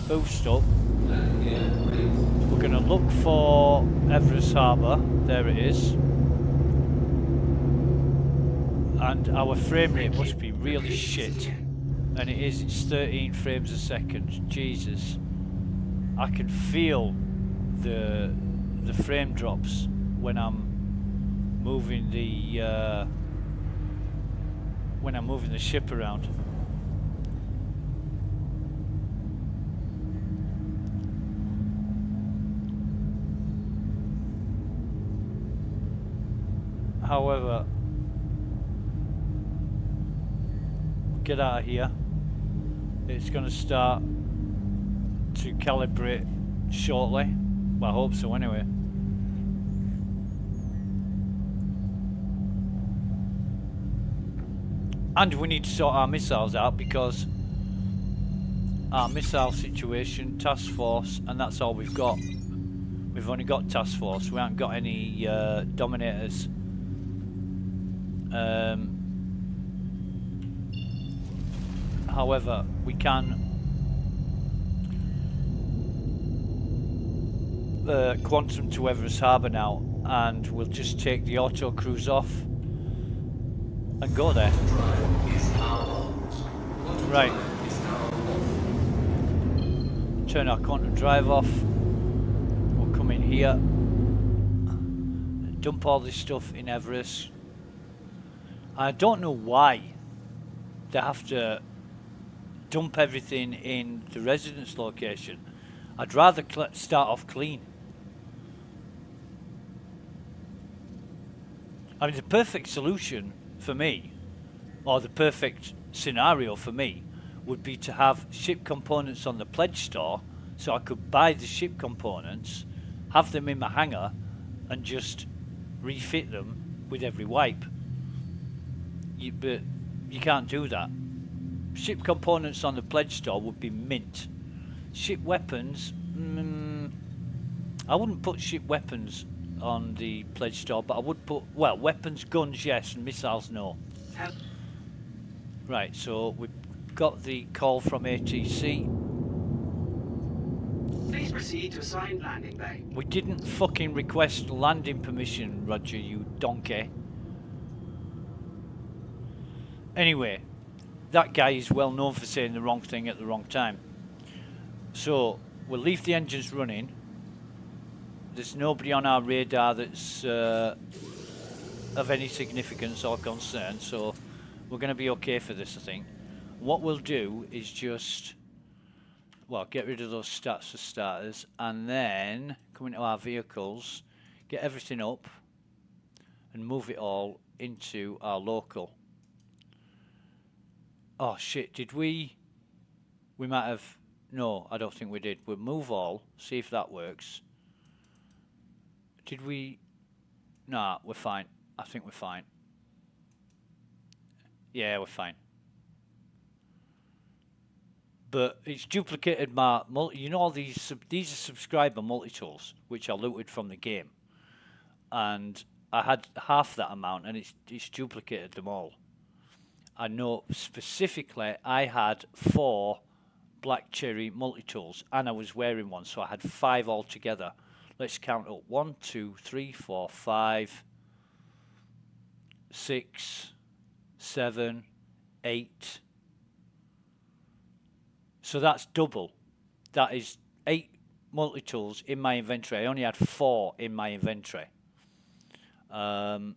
Boost up. We're going to look for Everest Harbour. There it is. And our frame rate must be really shit. And it is, it's 13 frames a second. Jesus. I can feel the frame drops when I'm moving the ship around. However, get out of here. It's going to start to calibrate shortly. Well, I hope so anyway. And we need to sort our missiles out because our missile situation, task force, and that's all we've got. We've only got task force. We haven't got any dominators. However, we can quantum to Everest Harbour now, and we'll just take the auto cruise off and go there. Right. Turn our quantum drive off. We'll come in here. Dump all this stuff in Everest. I don't know why they have to dump everything in the residence location. I'd rather start off clean. I mean, the perfect solution for me, or the perfect scenario for me, would be to have ship components on the pledge store, so I could buy the ship components, have them in my hangar, and just refit them with every wipe. But you can't do that. Ship components on the pledge store would be mint. Ship weapons, I wouldn't put ship weapons on the pledge store, but I would put, well, weapons, guns, yes, and missiles, no. Right, so we've got the call from ATC. Please proceed to assigned landing bay. We didn't fucking request landing permission, Roger, you donkey. Anyway, that guy is well known for saying the wrong thing at the wrong time. So, we'll leave the engines running. There's nobody on our radar that's of any significance or concern, so we're going to be okay for this, I think. What we'll do is just, well, get rid of those stats for starters, and then come into our vehicles, get everything up, and move it all into our local. Oh shit, did we might have, no, I don't think we did. We'll move all, see if that works. Did we, nah, we're fine. I think we're fine. Yeah, we're fine. But it's duplicated my, you know, all these are subscriber multi-tools, which I looted from the game. And I had half that amount, and it's duplicated them all. I know specifically I had 4 black cherry multi-tools, and I was wearing one, so I had 5 altogether. Let's count up. 1, 2, 3, 4, 5, 6, 7, 8. So that's double. That is 8 multi-tools in my inventory. I only had 4 in my inventory. And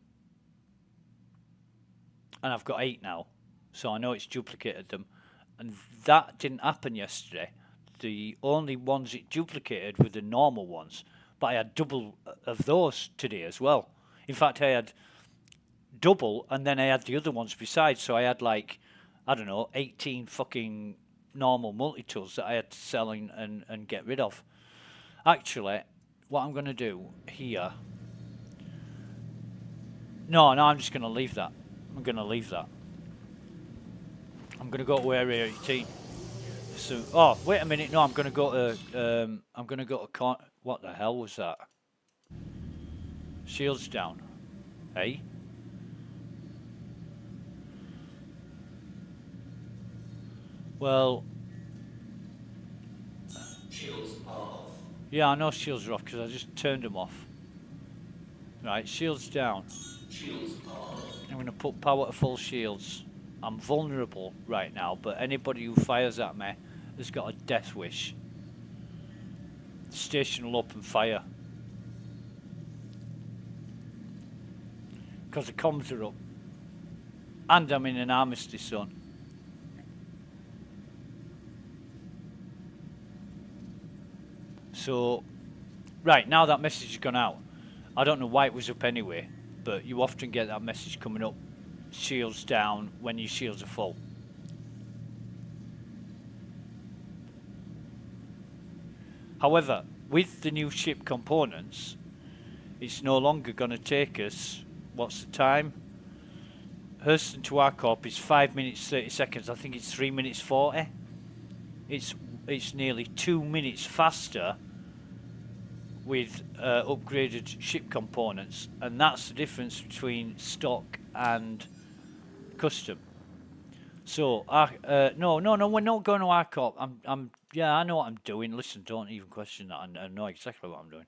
I've got 8 now. So I know it's duplicated them. And that didn't happen yesterday. The only ones it duplicated were the normal ones. But I had double of those today as well. In fact, I had double, and then I had the other ones besides. So I had like, I don't know, 18 fucking normal multi-tools that I had to sell and get rid of. Actually, what I'm going to do here... No, I'm just going to leave that. I'm going to leave that. I'm going to go to Area 18. So, oh, wait a minute. No, I'm going to go to... What the hell was that? Shields down. Hey? Well... Shields are off. Yeah, I know shields are off because I just turned them off. Right, shields down. Shields are on. I'm going to put power to full shields. I'm vulnerable right now, but anybody who fires at me has got a death wish. Station will open fire. Because the comms are up. And I'm in an armistice zone. So, right, now that message has gone out. I don't know why it was up anyway, but you often get that message coming up. Shields down when your shields are full. However, with the new ship components, it's no longer going to take us, what's the time? Hurston to Arcorp is 5 minutes 30 seconds. I think it's 3 minutes 40. It's nearly 2 minutes faster with upgraded ship components, and that's the difference between stock and custom. So, no, we're not going to Arcorp. Yeah, I know what I'm doing. Listen, don't even question that. I know exactly what I'm doing.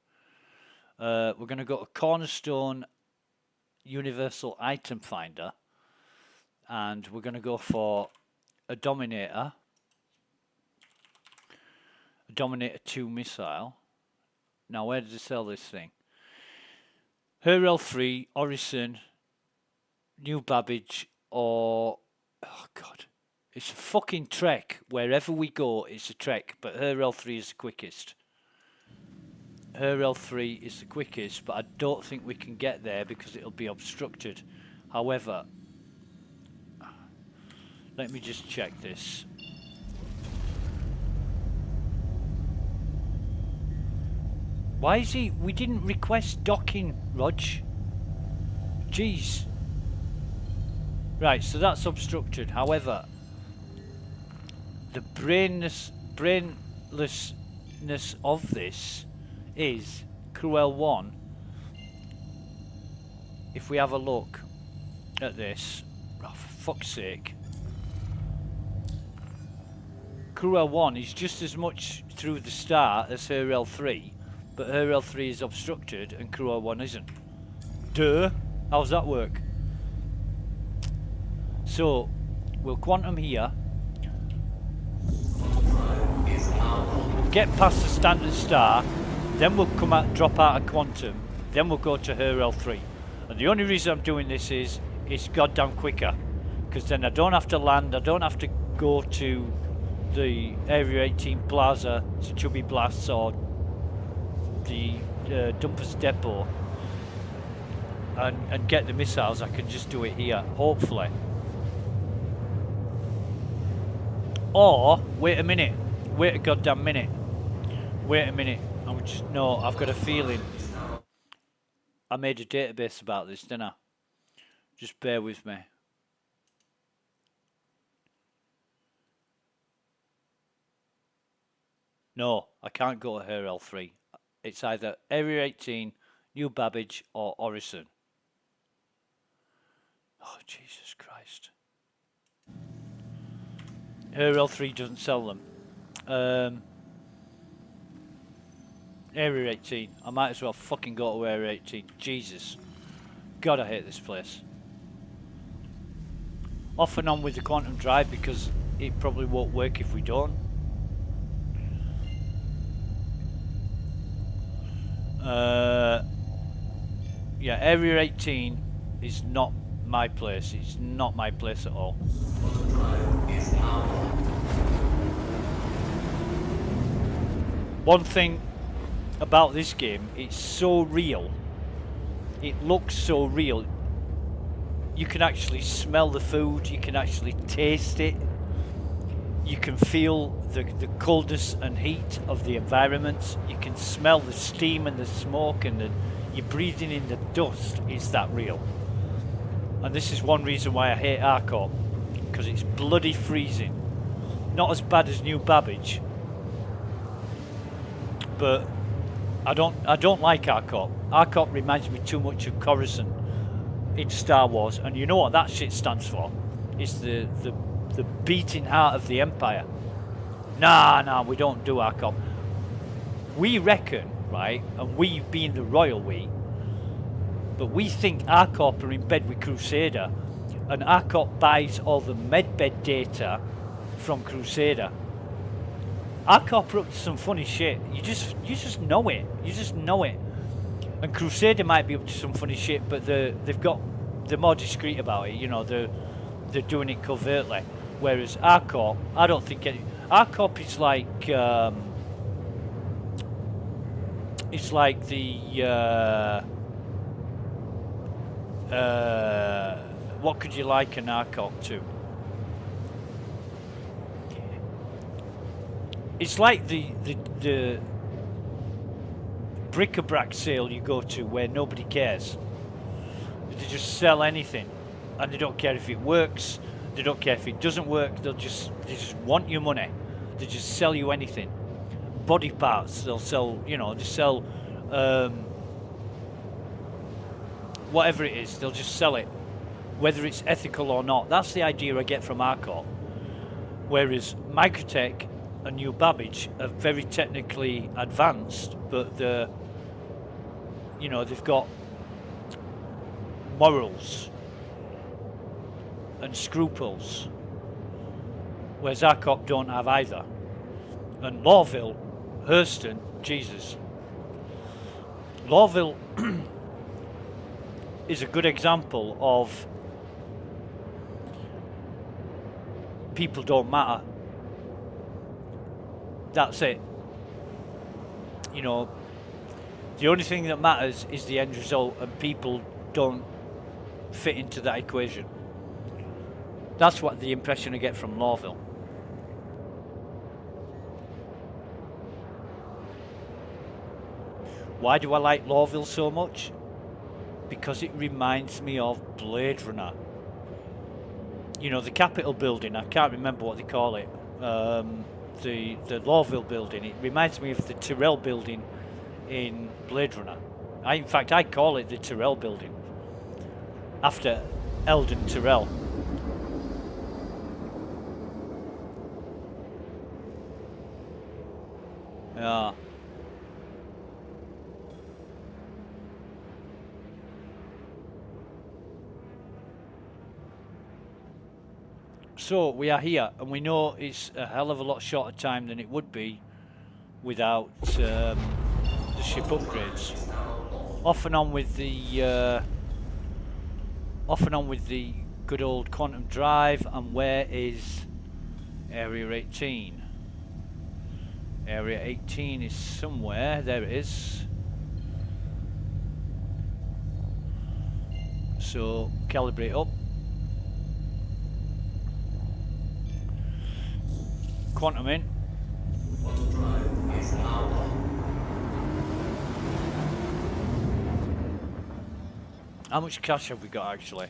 We're going to go to Cornerstone Universal Item Finder, and we're going to go for a Dominator 2 missile. Now, where does it sell this thing? Referral 3, Orison, New Babbage, or... Oh, God. It's a fucking trek. Wherever we go, it's a trek. But Referral 3 is the quickest. L3 is the quickest, but I don't think we can get there because it'll be obstructed. However, let me just check this. Why is he... We didn't request docking, Rog. Jeez. Right, so that's obstructed. However, the brainlessness of this is Crew L1. If we have a look at this, oh, for fuck's sake. Crew L1 is just as much through the star as her L3, but her L3 is obstructed and Crew L1 isn't. Duh! How's that work? So, we'll quantum here. Get past the standard star, then we'll come out, drop out of quantum, then we'll go to her L3. And the only reason I'm doing this is it's goddamn quicker, because then I don't have to land, I don't have to go to the Area 18 Plaza, Chubby Blasts, or the Dumpers Depot and get the missiles. I can just do it here, hopefully. Or, wait a minute, wait a goddamn minute, wait a minute, I'm just, no, I've got a feeling. I made a database about this, didn't I? Just bear with me. No, I can't go to her L3. It's either Area 18, New Babbage, or Orison. Oh, Jesus Christ. Her L3 doesn't sell them. Area 18. I might as well fucking go to Area 18. Jesus. God, I hate this place. Off and on with the quantum drive because it probably won't work if we don't. Yeah, Area 18 is not my place. It's not my place at all. One thing about this game, it's so real. It looks so real. You can actually smell the food, you can actually taste it. You can feel the coldness and heat of the environment. You can smell the steam and the smoke, and you're breathing in the dust. It's that real. And this is one reason why I hate Arcot, because it's bloody freezing. Not as bad as New Babbage, but I don't like Arcot. Arcot reminds me too much of Coruscant in Star Wars, and you know what that shit stands for? It's the beating heart of the Empire. Nah, we don't do Arcot. We reckon, right, and we being the royal we, but we think Arcot are in bed with Crusader, and Arcot buys all the medbed data from Crusader. Arcot are up to some funny shit. You just know it. You just know it. And Crusader might be up to some funny shit, but they're more discreet about it. You know, they're doing it covertly. Whereas Arcot, I don't think any. Arcot is like it's like the what could you like an Arcot to? It's like the bric-a-brac sale you go to where nobody cares. They just sell anything, and they don't care if it works. They don't care if it doesn't work. They just want your money. They just sell you anything. Body parts, they'll sell. You know, they sell whatever it is. They'll just sell it, whether it's ethical or not. That's the idea I get from Arcot. Whereas Microtech and New Babbage are very technically advanced, but they've got morals and scruples, whereas Arcot don't have either. And Lawville, Hurston, Jesus. Lawville is a good example of people don't matter. That's it. You know, The only thing that matters is the end result, and people don't fit into that equation. That's what the impression I get from Lawville. Why do I like Lawville so much? Because it reminds me of Blade Runner. You know, the Capitol building, I can't remember what they call it. The Lawville building, it reminds me of the Tyrell building in Blade Runner. In fact, I call it the Tyrell building, after Eldon Tyrell. Yeah. So we are here, and we know it's a hell of a lot shorter time than it would be without the ship upgrades. Off and on with the good old quantum drive. And where is Area 18? Area 18 is somewhere. There it is. So calibrate up. Quantum in. Quantum drive is now on. How much cash have we got actually?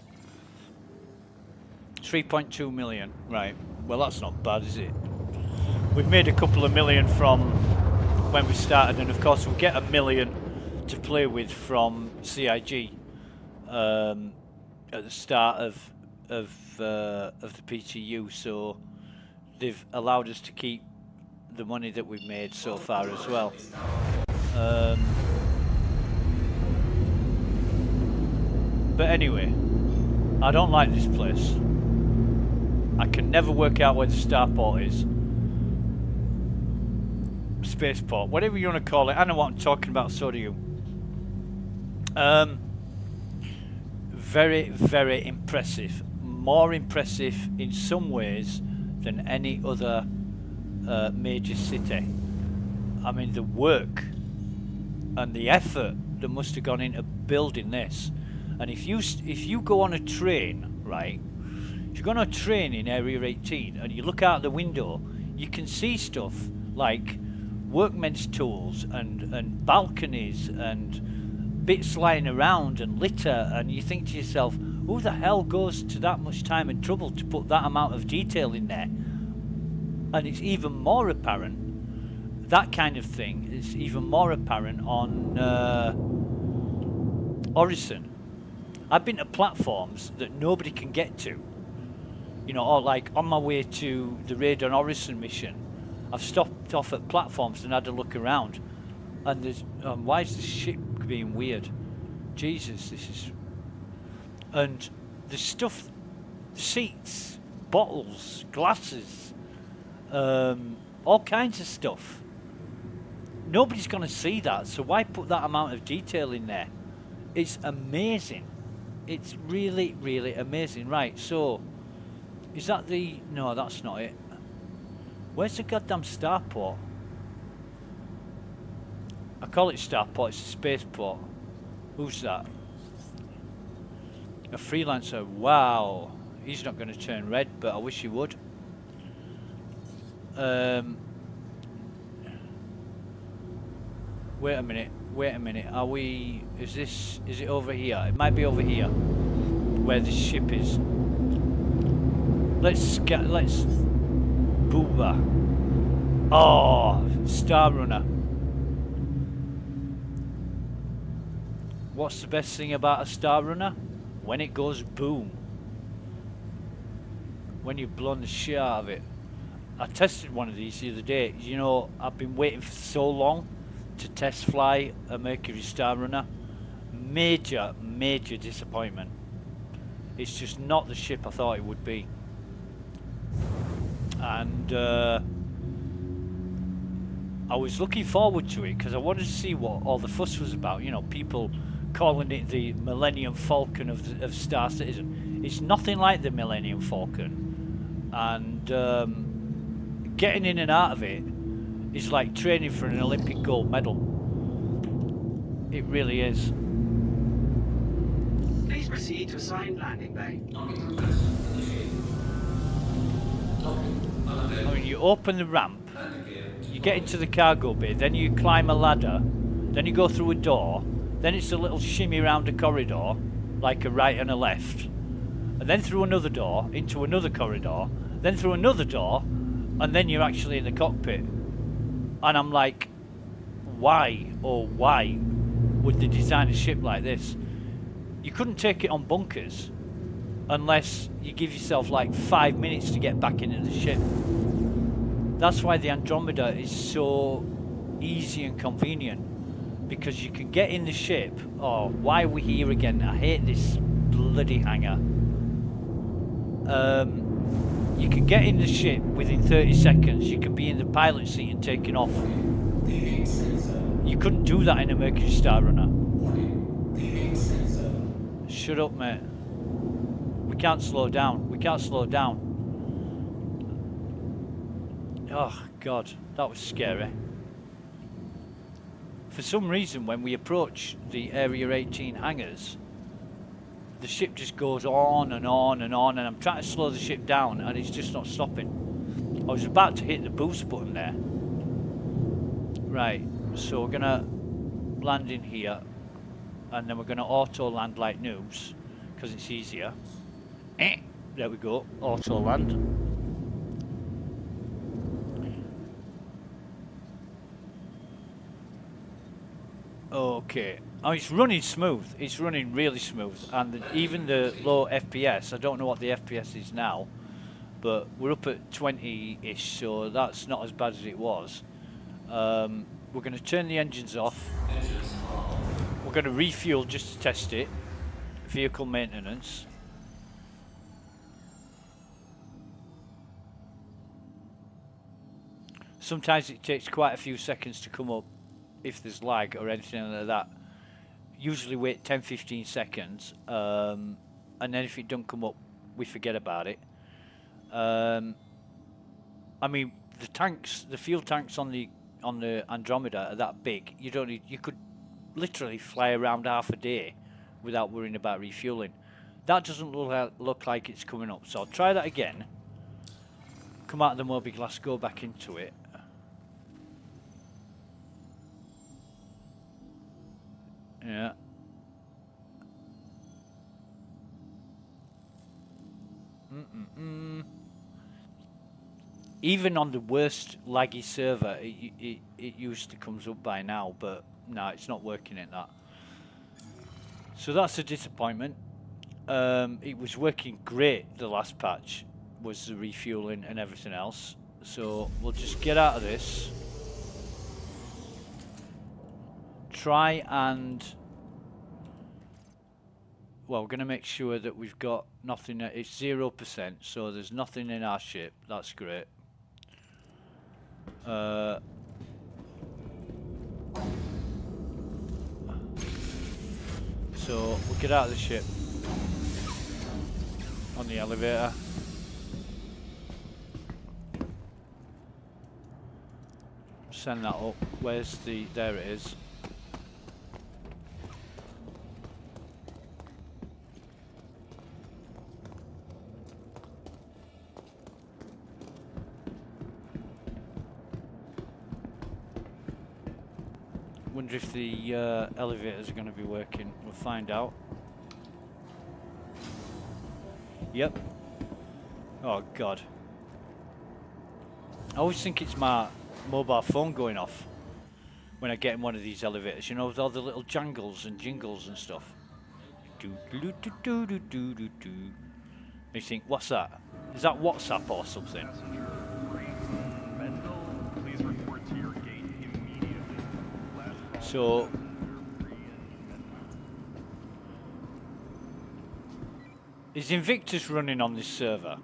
3.2 million. Right. Well, that's not bad, is it? We've made a couple of million from when we started, and of course we'll get $1 million to play with from CIG at the start of the PTU. So they've allowed us to keep the money that we've made so far as well. But anyway, I don't like this place. I can never work out where the starport is. Spaceport, whatever you want to call it. I know what I'm talking about, so do you. Very, very impressive. More impressive in some ways than any other major city. I mean, the work and the effort that must have gone into building this. And if you go on a train, right? If you go on a train in Area 18 and you look out the window, you can see stuff like workmen's tools and balconies and bits lying around and litter, and you think to yourself, who the hell goes to that much time and trouble to put that amount of detail in there? And it's even more apparent, that kind of thing is even more apparent on Orison. I've been to platforms that nobody can get to. You know, or like on my way to the raid on Orison mission, I've stopped off at platforms and had a look around. And there's, why is this ship being weird? Jesus, this is... And there's stuff, seats, bottles, glasses, all kinds of stuff. Nobody's going to see that, so why put that amount of detail in there? It's amazing. It's really, really amazing. Right, so, is that the... No, that's not it. Where's the goddamn starport? I call it starport, it's a spaceport. Who's that? A freelancer. Wow. He's not going to turn red, but I wish he would. Wait a minute. Wait a minute. Are we... Is it over here? It might be over here. Where this ship is. Let's... Booba. Oh! Star Runner. What's the best thing about a Star Runner? When it goes boom. When you've blown the shit out of it. I tested one of these the other day. You know, I've been waiting for so long to test fly a Mercury Star Runner. Major, major disappointment. It's just not the ship I thought it would be. And I was looking forward to it because I wanted to see what all the fuss was about. You know, people calling it the Millennium Falcon of Star Citizen. It's nothing like the Millennium Falcon. And getting in and out of it is like training for an Olympic gold medal. It really is. Please proceed to assigned landing bay. Docking request initiated. Docking I unavailable. mean, you open the ramp, Landing gear. you get into the cargo bay, then you climb a ladder, then you go through a door, then it's a little shimmy round a corridor, like a right and a left, and then through another door, into another corridor, then through another door, and then you're actually in the cockpit. And I'm like, why, oh why, would they design a ship like this? You couldn't take it on bunkers unless you give yourself like 5 minutes to get back into the ship. That's why the Andromeda is so easy and convenient, because you can get in the ship. Oh, why are we here again? I hate this bloody hangar. You can get in the ship within 30 seconds. You can be in the pilot seat and taking off. Deviate sensor. You couldn't do that in a Mercury Star Runner. Warning. Deviate sensor. Shut up, mate. We can't slow down. We can't slow down. Oh, God. That was scary. For some reason, when we approach the Area 18 hangars, the ship just goes on and on and on, and I'm trying to slow the ship down, and it's just not stopping. I was about to hit the boost button there. Right, so we're going to land in here, and then we're going to auto land like noobs, because it's easier. There we go, auto land. Okay, oh, it's running smooth. It's running really smooth, and even the low FPS. I don't know what the FPS is now, but we're up at 20-ish, so that's not as bad as it was. We're going to turn the engines off. Engines off. We're going to refuel just to test it. Vehicle maintenance. Sometimes it takes quite a few seconds to come up if there's lag or anything like that. Usually wait 10-15 seconds, and then if it don't come up, we forget about it. I mean, the tanks, the fuel tanks on the Andromeda are that big. You don't need, you could literally fly around half a day without worrying about refueling. That doesn't look like it's coming up, so I'll try that again. Come out of the mobiGlas, go back into it. Yeah. Even on the worst laggy server, it usually comes up by now, but no, it's not working at that. So that's a disappointment. It was working great, the last patch, was the refueling and everything else. So we'll just get out of this. Try and... Well, we're going to make sure that we've got nothing, it's 0%, so there's nothing in our ship. That's great. So we'll get out of the ship on the elevator. Send that up. Where's the... There it is. Wonder if the elevators are going to be working. We'll find out. Yep. Oh God. I always think it's my mobile phone going off when I get in one of these elevators. You know, with all the little jangles and jingles and stuff. Do do do do do do do do. You think, what's that? Is that WhatsApp or something? So, is Invictus running on this server?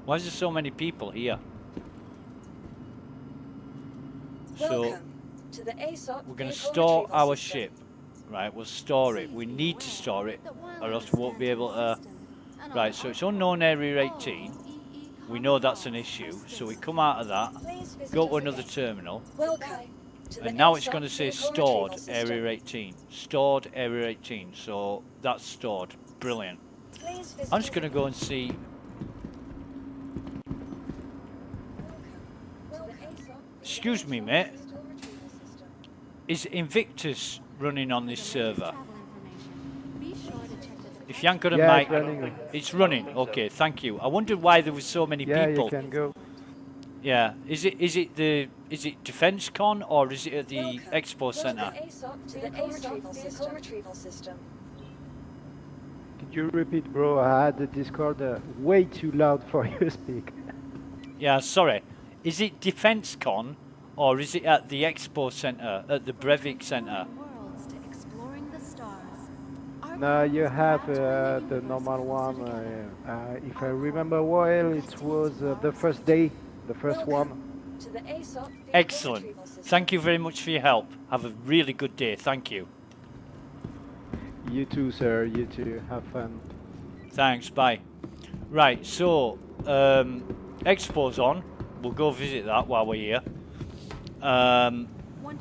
Why is there so many people here? So, to the ASOP we're going to vehicle store retrieval our system. ship. Right, we'll store it. We need to store it, or else we won't be able to... Right, so it's unknown area 18. We know that's an issue, so we come out of that, Please visit go to us another again. terminal, Welcome to the and now it's ASOP going to say vehicle stored retrieval system. area 18. Stored area 18, so that's stored. Brilliant. Please visit I'm us just going to again. go and see. Welcome to the ASOP Excuse me, vehicle mate. retrieval system. Is Invictus running on this server? Be sure to check the If you ain't got a Yeah, mic, it's running. it's running. Okay, thank you. I wondered why there was so many Yeah, you people. can go. Yeah, is it Defence Con or is it at the Welcome. Expo Centre? To the ASOP vehicle retrieval system. Could you repeat, bro? I had the Discord way too loud for you to speak. Yeah, sorry. Is it Defence Con or is it at the Expo Centre, at the Brevik Centre? worlds to exploring the stars. Our No, you goal is have now to bring the the universe normal closer one. together. If I remember well, it was the first day, the first one. Welcome to the ASOP vehicle Excellent. retrieval system. Thank you very much for your help. Have a really good day. Thank you. You too, sir. You too. Have fun. Thanks. Bye. Right, so Expo's on. We'll go visit that while we're here. Want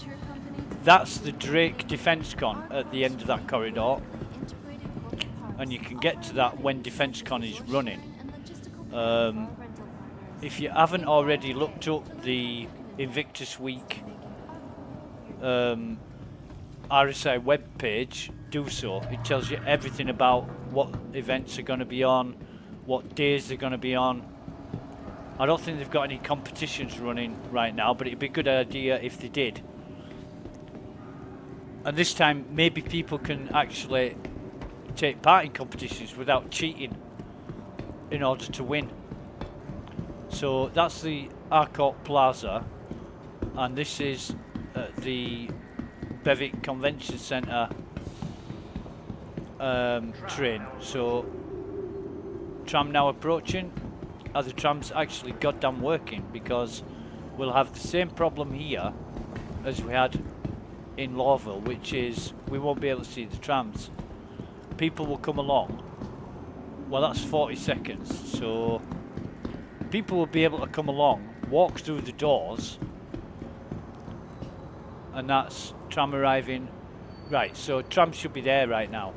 your company to That's the Drake Defence Con at the end of that corridor, integrated corporate parks, and you can get to that when Defence Con is running. and logistical planning for Um, our rental partners. If you haven't already looked up the Invictus Week RSI webpage, do so. It tells you everything about what events are going to be on, what days they're going to be on. I don't think they've got any competitions running right now, but it'd be a good idea if they did. And this time, maybe people can actually take part in competitions without cheating in order to win. So that's the Arcot Plaza, and this is the Brevik Convention Centre train. So tram now approaching. Are the trams actually goddamn working? Because we'll have the same problem here as we had in Lawville, which is we won't be able to see the trams. People will come along. Well, that's 40 seconds, so people will be able to come along, walk through the doors, and that's tram arriving. Right, so tram should be there right now.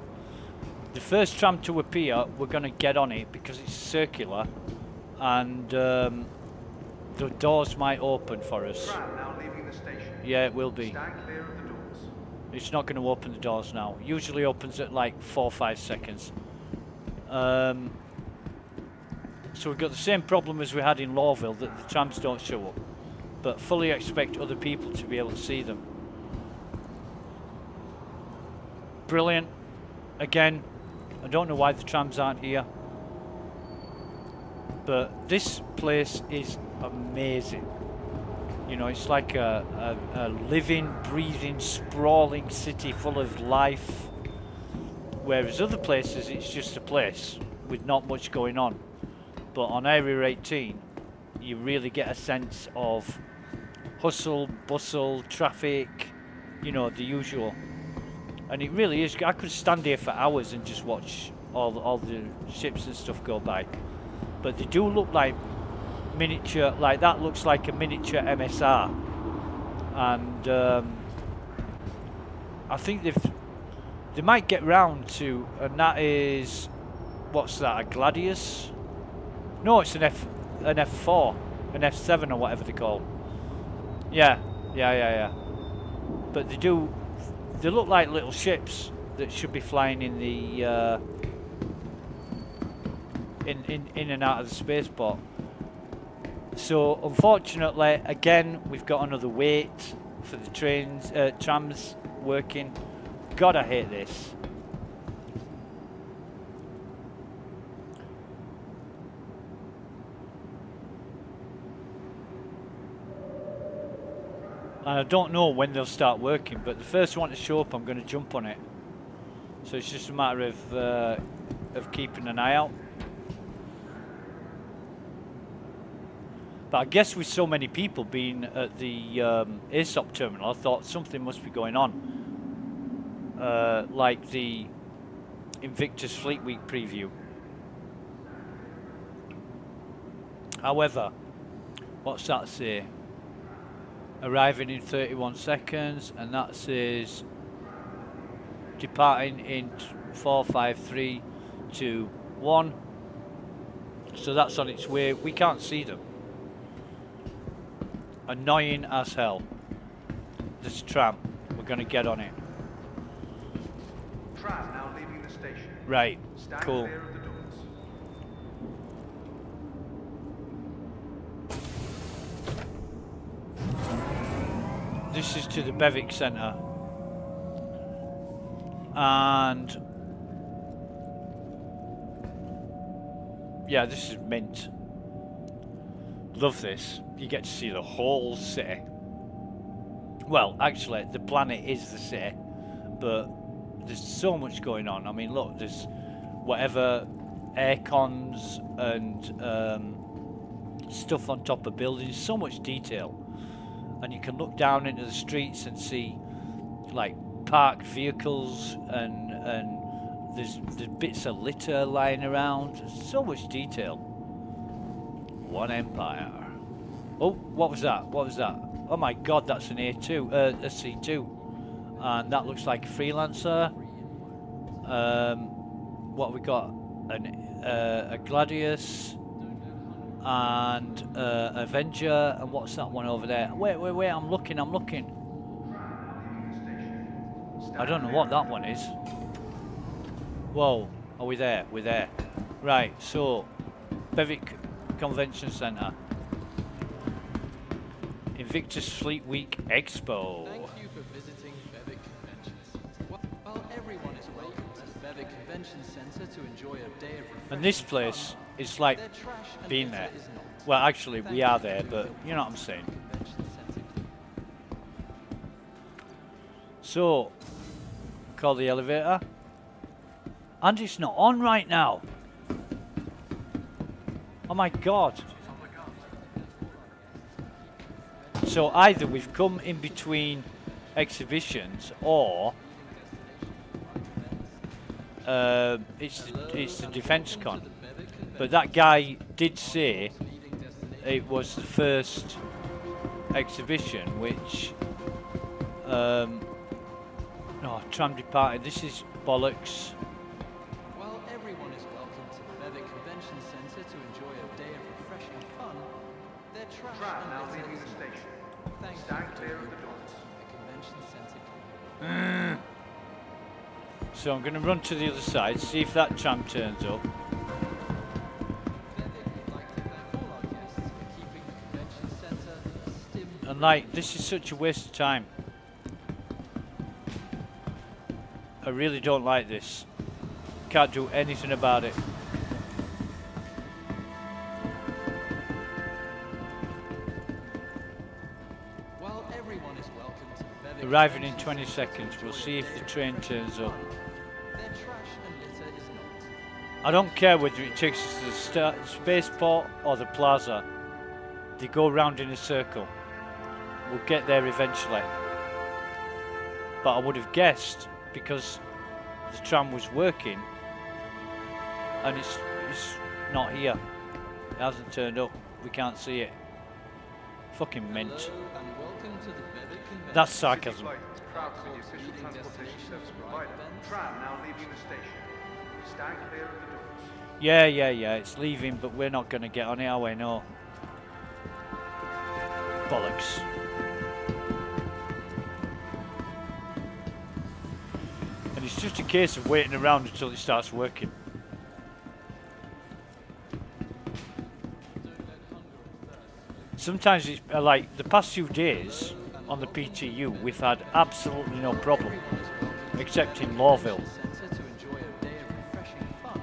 The first tram to appear, we're going to get on it because it's circular, and the doors might open for us. Tram now leaving the station. Yeah, it will be. Stand clear of the doors. It's not going to open the doors now. Usually opens at like 4 or 5 seconds. So we've got the same problem as we had in Lawville, that the trams don't show up. But fully expect other people to be able to see them. Brilliant. Again, I don't know why the trams aren't here. But this place is amazing. You know, it's like a living, breathing, sprawling city full of life. Whereas other places, it's just a place with not much going on. But on Area 18, you really get a sense of hustle, bustle, traffic, you know, the usual. And it really is. I could stand here for hours and just watch all the ships and stuff go by. But they do look like miniature, like that looks like a miniature MSR. And I think they might get round to, and that is, what's that, a Gladius? No, it's an F4, an F7 or whatever they call. Yeah. But they look like little ships that should be flying in the in and out of the spaceport. So unfortunately, again, we've got another wait for the trams working. God, I hate this. And I don't know when they'll start working, but the first one to show up, I'm going to jump on it. So it's just a matter of keeping an eye out. But I guess with so many people being at the ASOP terminal, I thought something must be going on. Like the Invictus Fleet Week preview. However, what's that say? Arriving in 31 seconds, and that says departing in 4, 5, 3, 2, 1. So that's on its way. We can't see them. Annoying as hell. This tram. We're going to get on it. Tram now leaving the station. Right. Stand Cool. clear of the doors. This is to the Bevic Centre. And yeah, this is mint. Love this. You get to see the whole city. Well, actually, the planet is the city, but there's so much going on. I mean, look, there's whatever air cons and stuff on top of buildings, so much detail. And you can look down into the streets and see like parked vehicles and there's bits of litter lying around. There's so much detail. One empire. Oh, what was that? What was that? Oh my god, that's an A2, a C2. And that looks like a freelancer. What we got? A Gladius and Avenger, and what's that one over there? Wait, I'm looking. I don't know what that one is. Whoa, are we there? We're there. Right, so Bevic Convention Centre. Invictus Fleet Week Expo. Thank you for visiting Bevic Convention Centre. Well, everyone is welcome to Bevic Convention Centre to enjoy a day of refreshing And this place is like Their trash and being litter there. is not. Well, actually, Thank we are you there, to but you know what I'm saying. Convention Centre. So, call the elevator. And it's not on right now. Oh my god. So either we've come in between exhibitions, or it's the defence con. But that guy did say it was the first exhibition, which no, tram departed. This is bollocks. Well, everyone is welcome to the Bevic Convention Centre to enjoy a day of refreshing fun. Their trash Tram and now litter leaving is the not. station. Thank Stand you clear for of the doors. the Convention Centre. So I'm going to run to the other side, see if that tram turns up. Bevic would like to thank all our guests for keeping the Convention Centre a stim. And like, this is such a waste of time. I really don't like this. Can't do anything about it. Well, everyone is welcome to the Bevic Arriving in Convention 20 Centre to seconds. We'll enjoy see a if day the of train refreshing turns up. fun. Their trash and litter is not. I don't care whether it takes us to the spaceport or the plaza. They go round in a circle. We'll get there eventually. But I would have guessed, because the tram was working and it's not here. It hasn't turned up. We can't see it. Fucking mint. Hello and welcome to the Bevic Convention. That's City sarcasm. flight is proud to be the official Leading transportation destinations, service right provider. events. Tram now leaving the station. Stand clear of the doors. Yeah, it's leaving, but we're not going to get on it, are we? No. Bollocks. And it's just a case of waiting around until it starts working. Sometimes it's like the past few days on the PTU, we've had absolutely no problem, except in Lawville, Centre to enjoy a day of refreshing fun.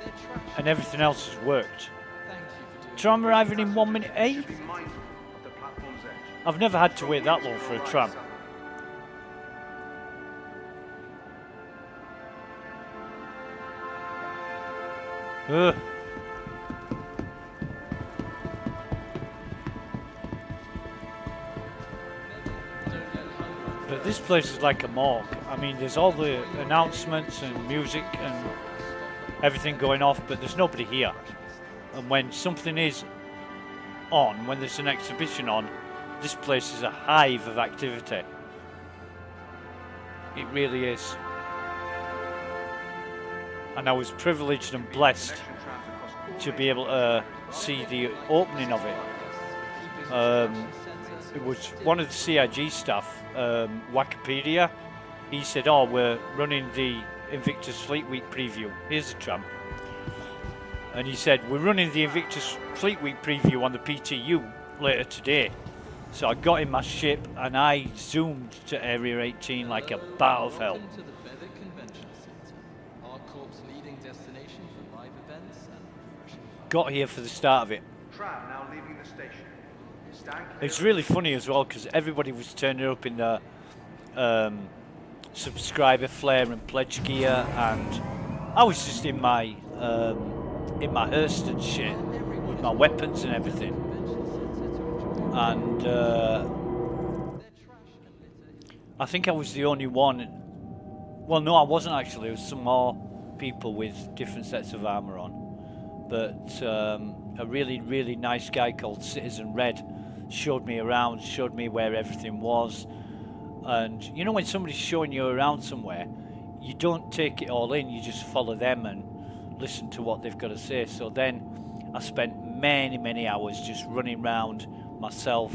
Their trash and everything else has worked. Thank you for doing Tram arriving in 1 minute 8? Be mindful of the platform's edge. I've never had to wait that long for a tram. Ugh. But this place is like a morgue. I mean, there's all the announcements and music and everything going off, but there's nobody here. And when something is on, when there's an exhibition on, this place is a hive of activity. It really is. And I was privileged and blessed to be able to see the opening of it. It was one of the CIG staff, Wikipedia. He said, "Oh, we're running the Invictus Fleet Week preview." Here's the tramp. And he said, "We're running the Invictus Fleet Week preview on the PTU later today." So I got in my ship and I zoomed to Area 18 like a bat of hell. Welcome to the Bevic Convention Center, our corp's leading destination for live events and refreshing fun. Got here for the start of it. Tram now leaving the station. Stand clear. It's really funny as well because everybody was turning up in their subscriber flare and pledge gear, and I was just in my hearse and shit with my weapons and everything. And I think I was the only one. Well, no, I wasn't actually. There was some more people with different sets of armor on. But a really, really nice guy called Citizen Red showed me around, showed me where everything was. And you know when somebody's showing you around somewhere, you don't take it all in, you just follow them and listen to what they've got to say. So then I spent many, many hours just running around myself,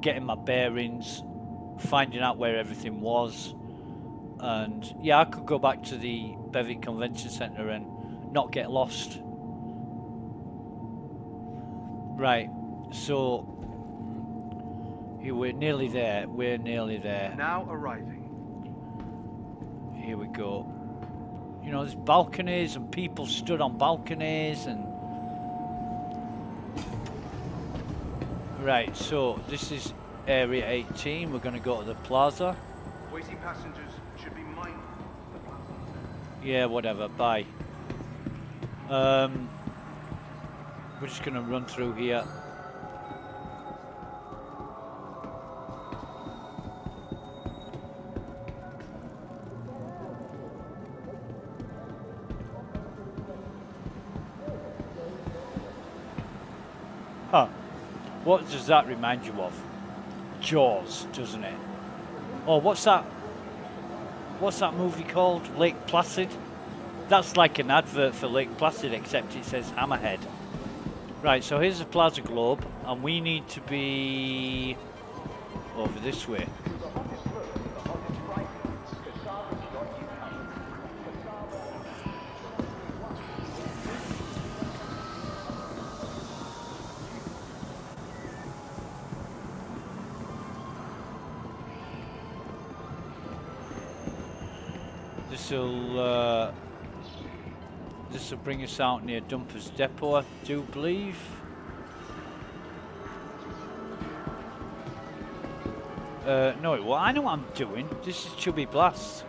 getting my bearings, finding out where everything was. And yeah, I could go back to the Bevic Convention Center and not get lost. Right, so we're nearly there. We're nearly there. Now arriving. Here we go. You know, there's balconies and people stood on balconies and... Right, so this is Area 18. We're going to go to the plaza. Waiting passengers should be mindful of the plaza. Yeah, whatever. Bye. We're just going to run through here. Huh. What does that remind you of? Jaws, doesn't it? Oh, what's that? What's that movie called? Lake Placid? That's like an advert for Lake Placid, except it says Hammerhead. Right, so here's the Plaza Globe, and we need to be over this way. This will bring us out near Dumpers Depot, I do believe. No, well, I know what I'm doing. This is Chubby Blast.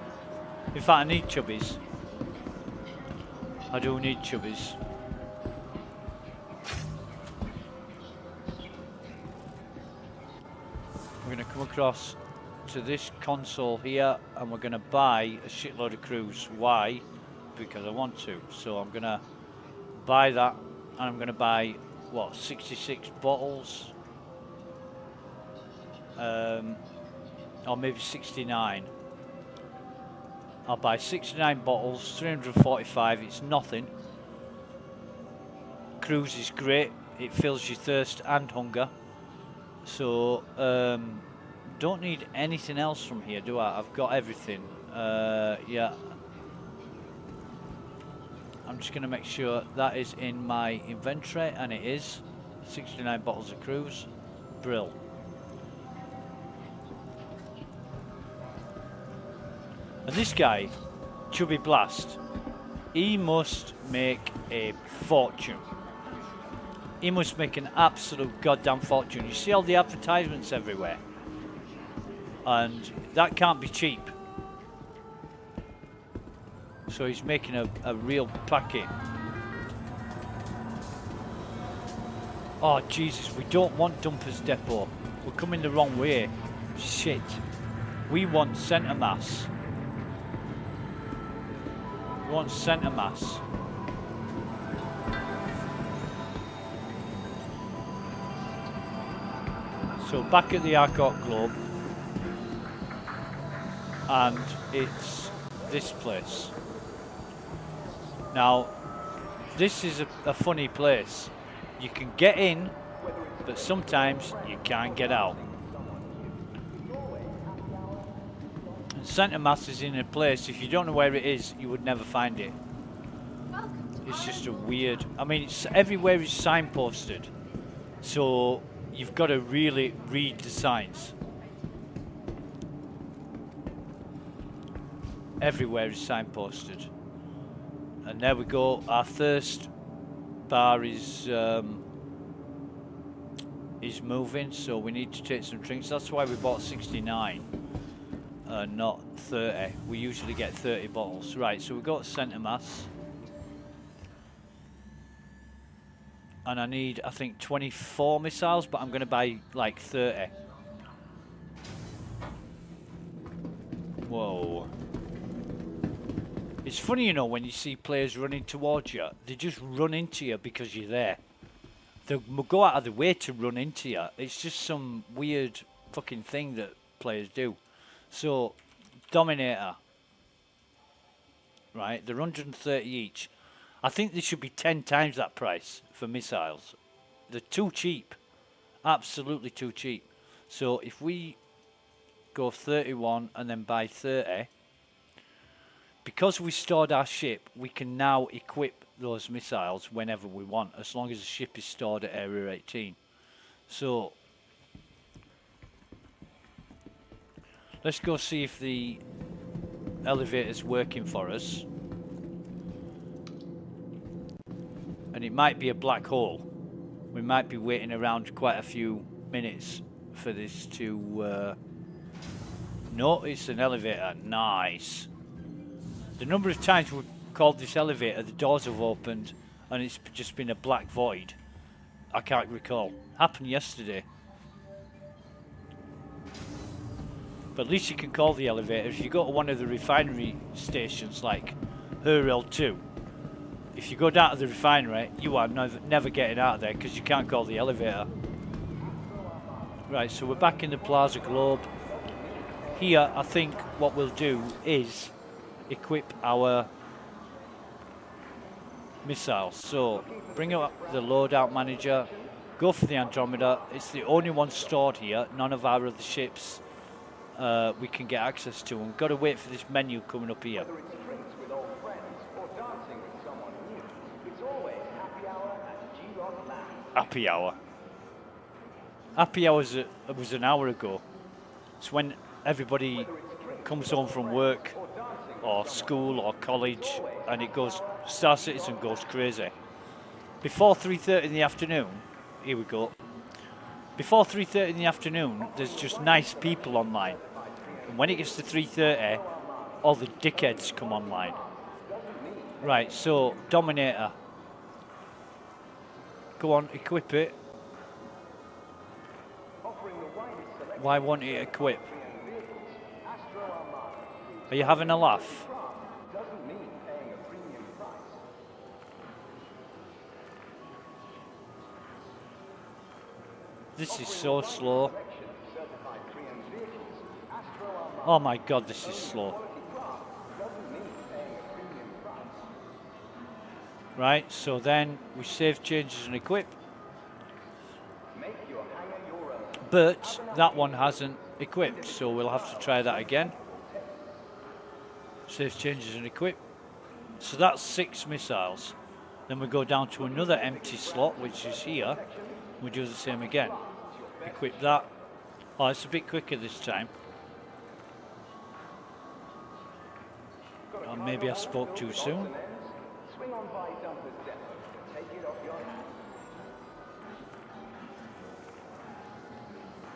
In fact, I need chubbies. I do need chubbies. We're going to come across to this console here and we're going to buy a shitload of crews. Why? Because I want to. So I'm going to buy that and I'm going to buy, what, 66 bottles? Or maybe 69. I'll buy 69 bottles, 345, it's nothing. Cruise is great, it fills your thirst and hunger. So, don't need anything else from here, do I? I've got everything. Yeah. I'm just going to make sure that is in my inventory, and it is. 69 bottles of cruise. Brill. And this guy, Chubby Blast, he must make a fortune. He must make an absolute goddamn fortune. You see all the advertisements everywhere. And that can't be cheap. So he's making a real packet. Oh Jesus, we don't want Dumpers Depot. We're coming the wrong way. Shit. We want centre mass. We want centre mass. So back at the Arcot Globe, and it's this place. Now, this is a funny place. You can get in, but sometimes you can't get out. And Centre Mass is in a place, if you don't know where it is, you would never find it. It's just a weird, I mean, it's everywhere is signposted. So you've got to really read the signs. Everywhere is signposted. And there we go, our thirst bar is moving, so we need to take some drinks. That's why we bought 69, not 30. We usually get 30 bottles. Right, so we got Centre Mass. And I need, I think, 24 missiles, but I'm going to buy like 30. Whoa. It's funny, you know, when you see players running towards you, they just run into you because you're there. They'll go out of the way to run into you. It's just some weird fucking thing that players do. So, Dominator. Right, they're 130 each. I think they should be 10 times that price for missiles. They're too cheap. Absolutely too cheap. So if we go 31 and then buy 30, because we stored our ship, we can now equip those missiles whenever we want, as long as the ship is stored at Area 18. So let's go see if the elevator's working for us. And it might be a black hole. We might be waiting around quite a few minutes for this to... No, it's an elevator. Nice. The number of times we've called this elevator, the doors have opened and it's just been a black void, I can't recall. Happened yesterday. But at least you can call the elevator. If you go to one of the refinery stations like Referral 2, if you go down to the refinery, you are never getting out of there because you can't call the elevator. Right, so we're back in the Plaza Globe. Here, I think what we'll do is equip our missiles. So, bring up the loadout manager, go for the Andromeda. It's the only one stored here. None of our other ships we can get access to. And we've got to wait for this menu coming up here. Happy hour. Happy hour was an hour ago. It's when everybody comes home from work or school or college and it goes, Star Citizen goes crazy. Before 3:30 in the afternoon, here we go. Before 3:30 in the afternoon, there's just nice people online. And when it gets to 3:30, all the dickheads come online. Right, so Dominator. Go on, equip it. Why won't it equip? Are you having a laugh? This is so slow. Oh my god, this is slow. Right, so then we save changes and equip. But that one hasn't equipped, so we'll have to try that again. Save changes and equip. So that's 6 missiles. Then we go down to another empty slot, which is here. We do the same again. Equip that. Oh, it's a bit quicker this time. Or maybe I spoke too soon.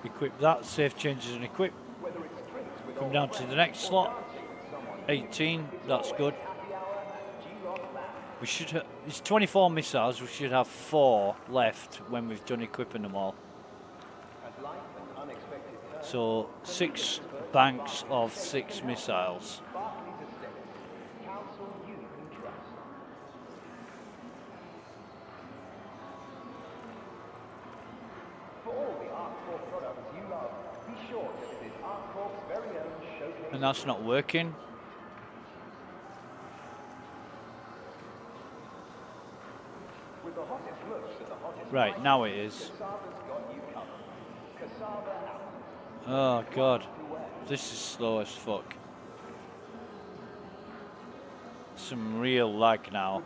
Equip that, save changes and equip. Come down to the next slot. 18, that's good. We should have, it's 24 missiles, we should have 4 left when we've done equipping them all. So 6 banks of 6 missiles. And that's not working. Right, now it is. Oh god. This is slow as fuck. Some real lag now.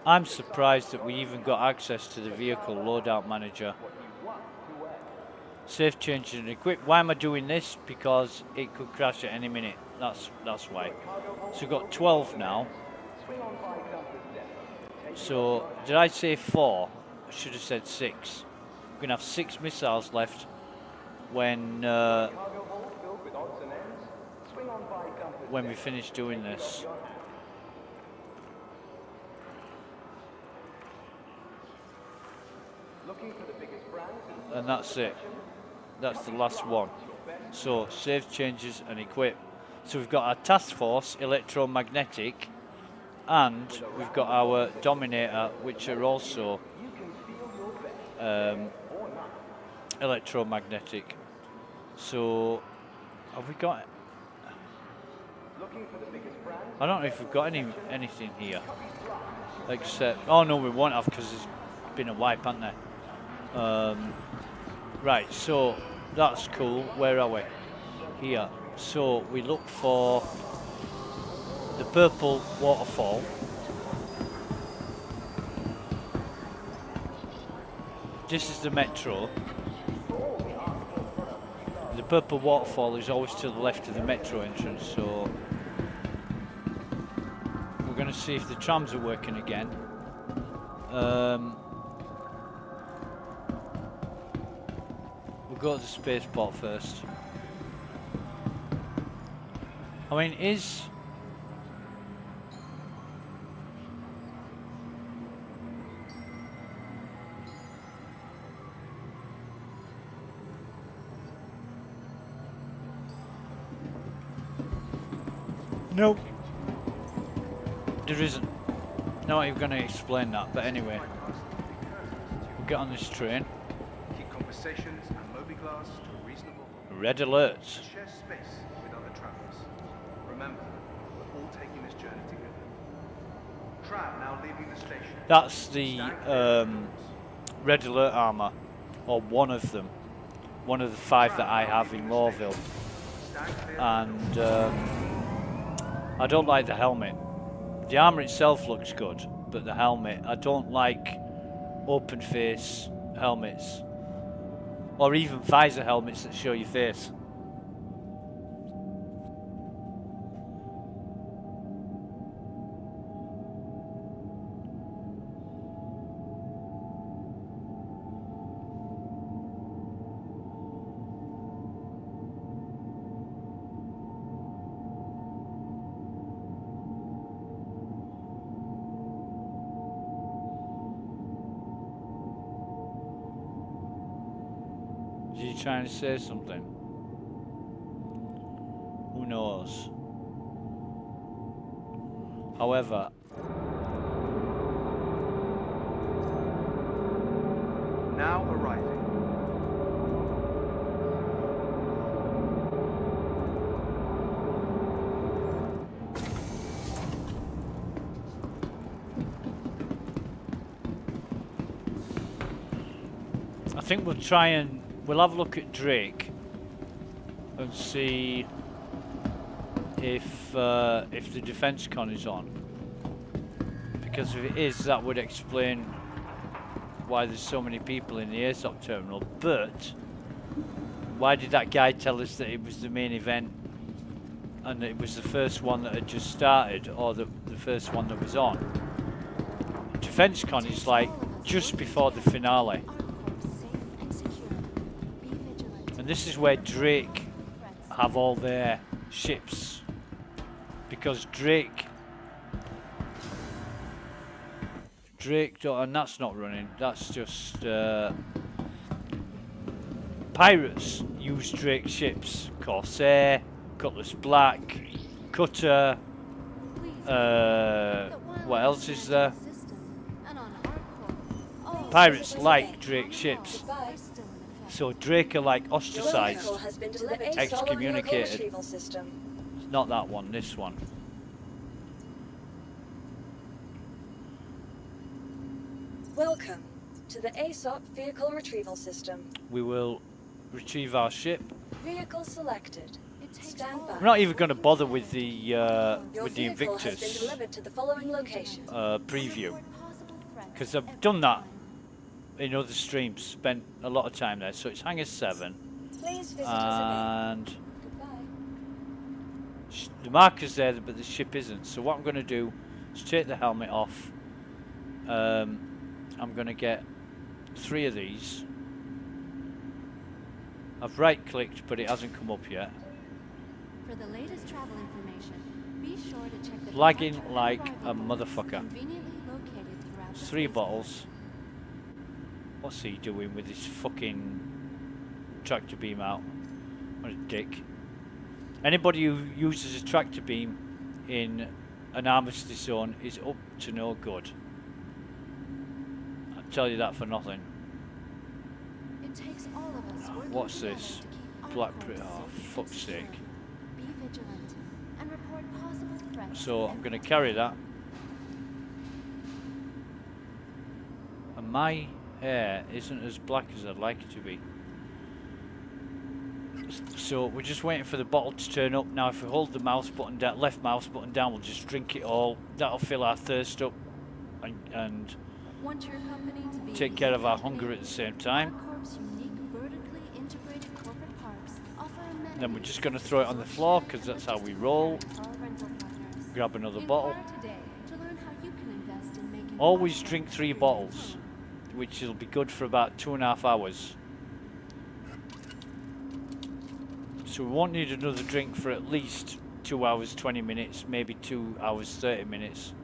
I'm surprised that we even got access to the vehicle loadout manager. Save changes and equip. Why am I doing this? Because it could crash at any minute. That's why. So we've got 12 now. So did I say 4? I should have said 6. We're gonna have 6 missiles left when we finish doing this. And that's it. That's the last one. So save changes and equip. So we've got our task force electromagnetic, and we've got our dominator, which are also electromagnetic. So have we got? I don't know if we've got anything here, except no, we won't have because there's been a wipe, hasn't there? Right, so that's cool. Where are we? Here. So we look for the purple waterfall. This is the metro. The purple waterfall is always to the left of the metro entrance, so we're going to see if the trams are working again. We'll go to the spaceport first. I mean, is... Nope. There isn't. Not even going to explain that, but anyway. We'll get on this train. Keep conversations and mobiglass to a reasonable Red alerts. share space with other travelers. Remember, we're all taking this journey together. Tram now leaving the station. That's the red alert armor, or one of them. One of the 5 that I have in Lawville. And I don't like the helmet. The armor itself looks good, but the helmet, I don't like open face helmets. Or even visor helmets that show your face. Is he trying to say something? Who knows? However, Now arriving. I think we'll have a look at Drake and see if the defense con is on. Because if it is, that would explain why there's so many people in the ASOP terminal. But why did that guy tell us that it was the main event and it was the first one that had just started, or the first one that was on? Defense con is like just before the finale. And this is where Drake have all their ships. Because Drake, and that's not running, that's just pirates use Drake ships. Corsair, Cutlass Black, Cutter, what else is there? Pirates like Drake ships. So Drake are like Your ostracized. vehicle has been delivered to the Excommunicated. vehicle retrieval system. It's not that one, this one. Welcome to the ASOP vehicle retrieval system. We will retrieve our ship. Vehicle selected. It takes Stand all by. We're not even going to bother with the Your vehicle has been Invictus delivered to the following location. preview, report possible threats because I've every done that time. in other streams. Spent a lot of time there. So it's Hangar 7, Please visit us and again. Goodbye. the marker's there, but the ship isn't. So what I'm going to do is take the helmet off. I'm going to get 3 of these. I've right-clicked, but it hasn't come up yet. For the latest travel information, be sure to check the Lagging departure and like arrival a points motherfucker. conveniently located throughout the 3 space bottles. What's he doing with his fucking tractor beam out? What a dick. Anybody who uses a tractor beam in an armistice zone is up to no good. I'll tell you that for nothing. It takes all of us working What's together this? to keep our Black course Brit. Oh, safe and fuck's secure. sake. Be vigilant and report possible threats. So I'm every going to time. carry that. And my hair isn't as black as I'd like it to be. So we're just waiting for the bottle to turn up. Now if we hold the mouse button down, left mouse button down, we'll just drink it all. That'll fill our thirst up and Want your company to be take a care of our company? hunger at the same time. Our Corp's unique vertically integrated corporate parks offer amenities Then we're just going to throw it on the floor because that's how we roll. for our rental partners. Grab another bottle. Inquire today to learn how you can invest in making Always Wi-Fi drink 3 your bottles, home. which will be good for about 2.5 hours. So we won't need another drink for at least 2 hours 20 minutes, maybe 2 hours 30 minutes.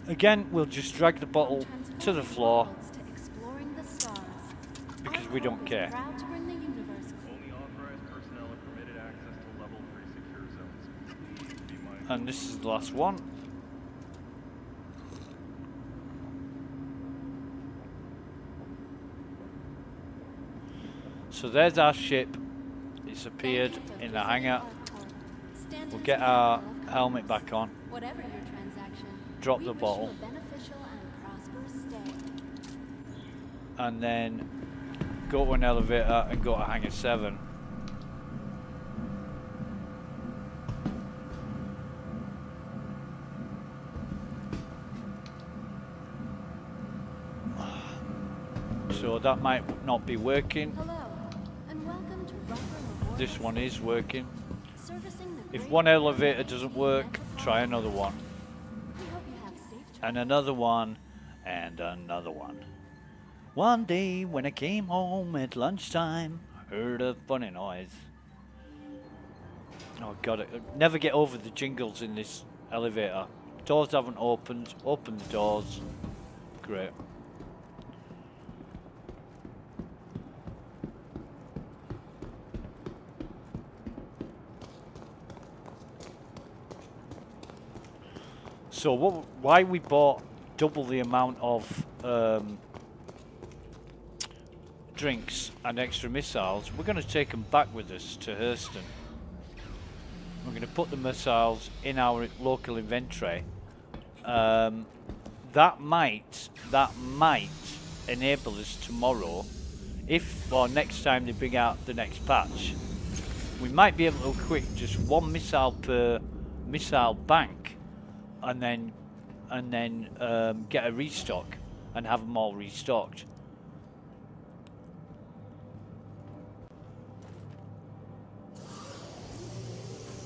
Again, we'll just drag the bottle to the floor Worlds to exploring the stars. because Our we don't Corp is care. proud to bring the universe Only authorized personnel are permitted access to level 3 secure zones. Please be mindful. And this is the last one. So there's our ship. It's appeared Thank you for in the visiting hangar. our Corp. Stand We'll in get spirit our of helmet kindness. back on. Whatever your transaction, Drop we the wish bottle. you a beneficial and prosperous stay. And then go to an elevator and go to Hangar 7. So that might not be working. Hello, and welcome to Referral This one is working. Servicing the If great one elevator information doesn't work, metropolitan try another one. We hope you have safe And another one. And another one. One day when I came home at lunchtime, I heard a funny noise. Oh god, I never get over the jingles in this elevator. Doors haven't opened. Open the doors. Great. So why we bought double the amount of drinks and extra missiles, we're going to take them back with us to Hurston. We're going to put the missiles in our local inventory. That might enable us tomorrow, or next time they bring out the next patch, we might be able to equip just 1 missile per missile bank, and then get a restock and have them all restocked.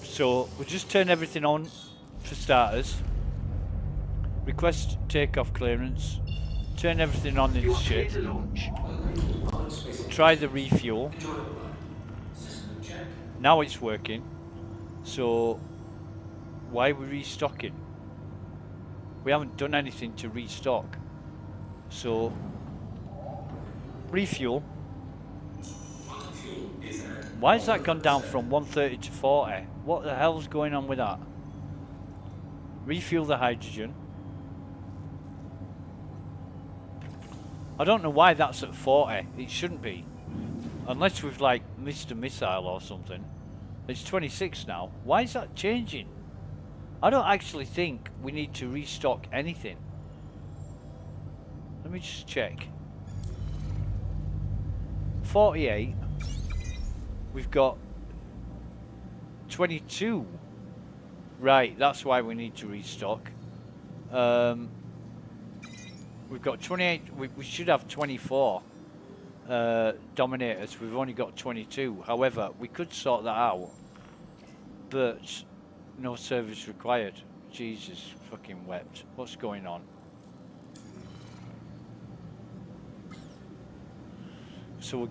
So we'll just turn everything on for starters. Request takeoff clearance. Turn everything on in the ship. To launch. Try the refuel. System check. Now it's working. So why are we restocking? We haven't done anything to restock. So refuel. Fuel is at Why has that gone down from 130 to 40? What the hell's going on with that? Refuel the hydrogen. I don't know why that's at 40. It shouldn't be. Unless we've like missed a missile or something. It's 26 now. Why is that changing? I don't actually think we need to restock anything. Let me just check. 48. We've got 22. Right, that's why we need to restock. We've got 28. We should have 24 Dominators. We've only got 22. However, we could sort that out. But no service required. Jesus fucking wept. What's going on? So we'll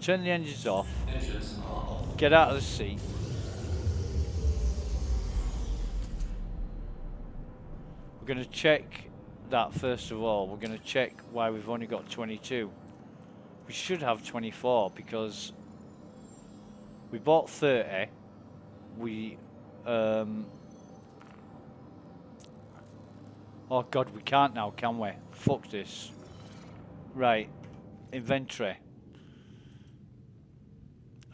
turn the engines off. Engines are off. Get out of the seat. We're going to check that first of all. We're going to check why we've only got 22. We should have 24 because we bought 30. We oh god, we can't now, can we? Fuck this. Right, inventory.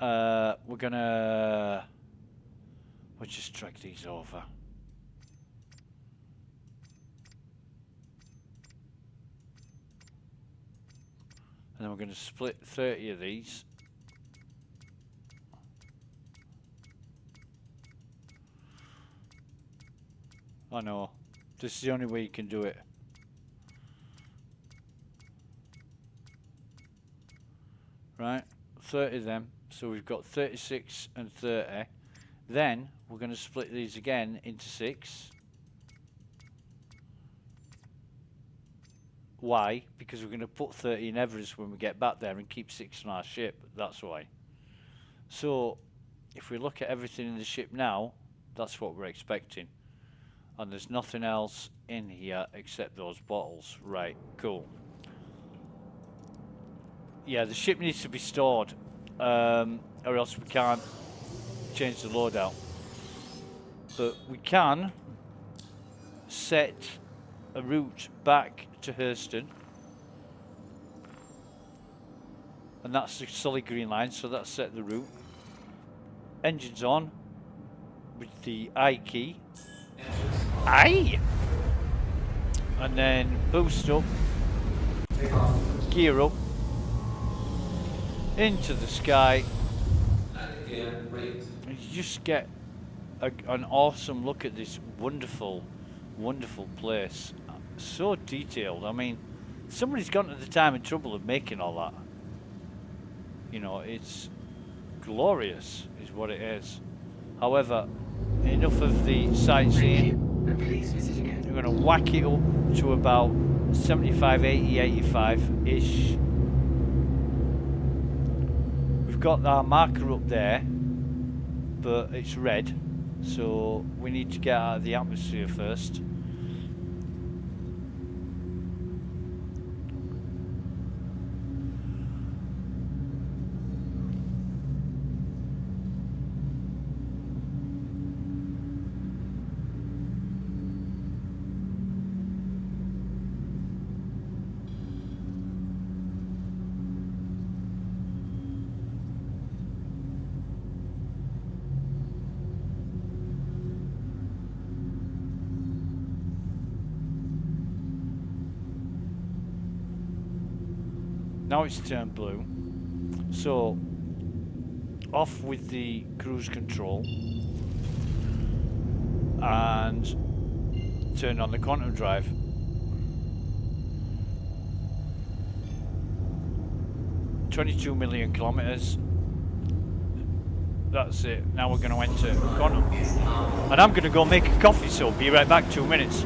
We'll just drag these over. And then we're going to split 30 of these. I know. This is the only way you can do it. Right, 30 of them. So we've got 36 and 30. Then we're going to split these again into 6. Why? Because we're going to put 30 in Everest when we get back there and keep 6 on our ship. That's why. So if we look at everything in the ship now, that's what we're expecting. And there's nothing else in here except those bottles. Right, cool. Yeah, the ship needs to be stored, or else we can't change the loadout. But we can set a route back to Hurston. And that's the solid green line, so that's set the route. Engines on with the I key. Aye! And then boost up, gear up, into the sky, and you just get an awesome look at this wonderful, wonderful place. So detailed. I mean, somebody's gone to the time and trouble of making all that. You know, it's glorious, is what it is. However, enough of the sightseeing. We're going to whack it up to about 75, 80, 85-ish. We've got our marker up there, but it's red, so we need to get out of the atmosphere first. Now it's turned blue, so off with the cruise control and turn on the quantum drive. $22 million kilometers. That's it. Now we're going to enter quantum, and I'm going to go make a coffee. So be right back. 2 minutes.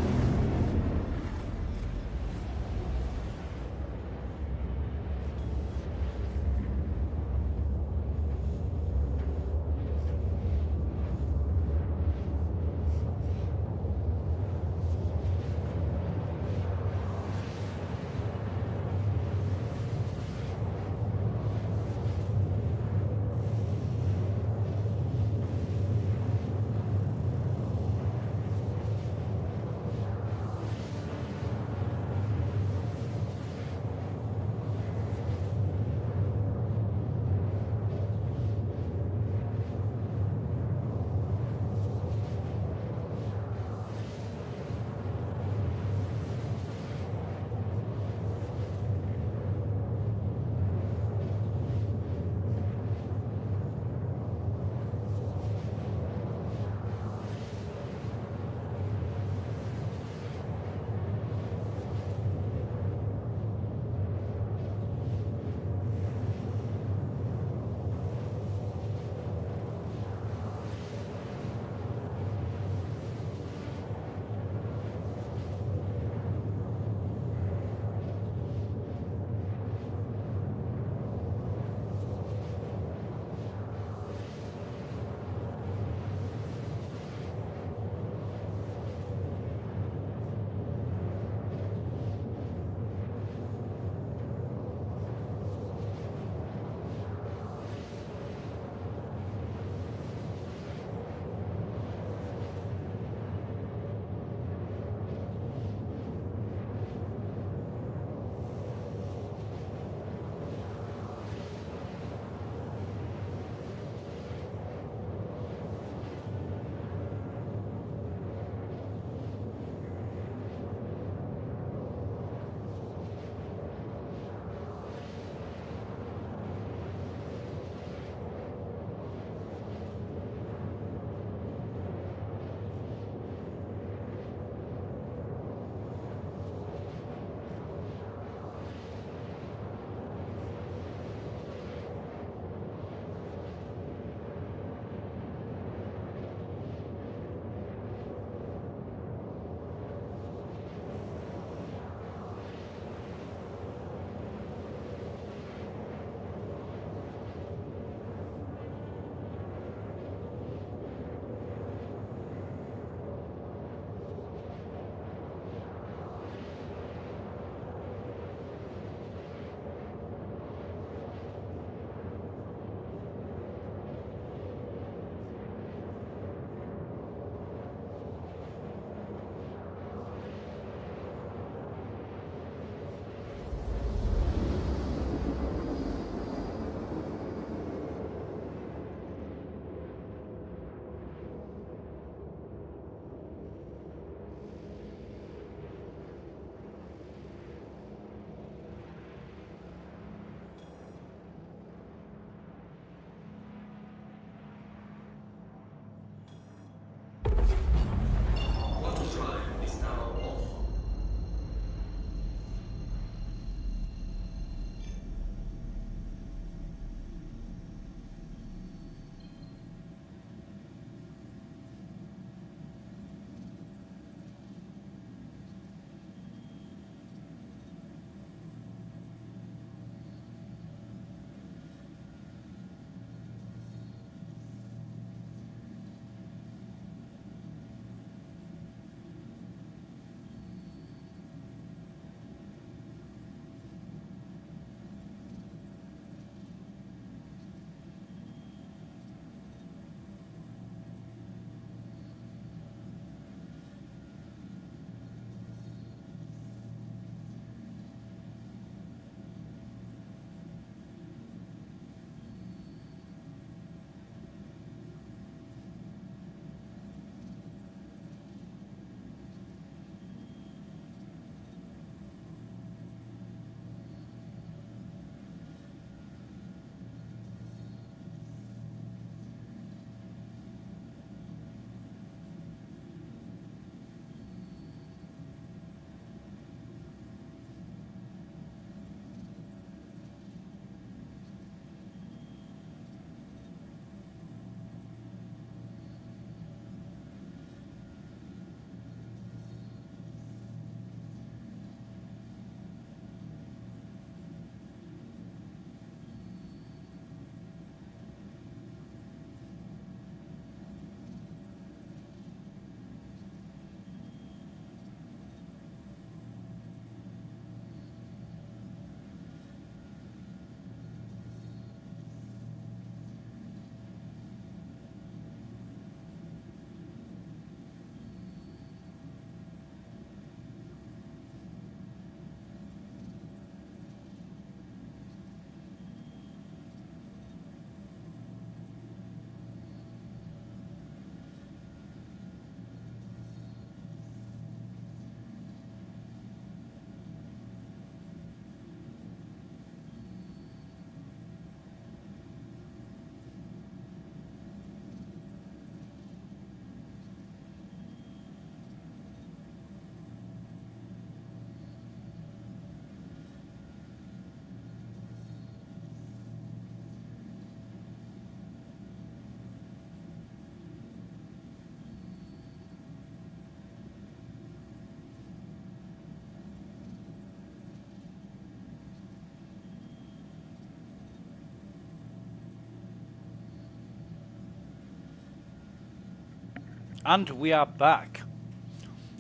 And we are back.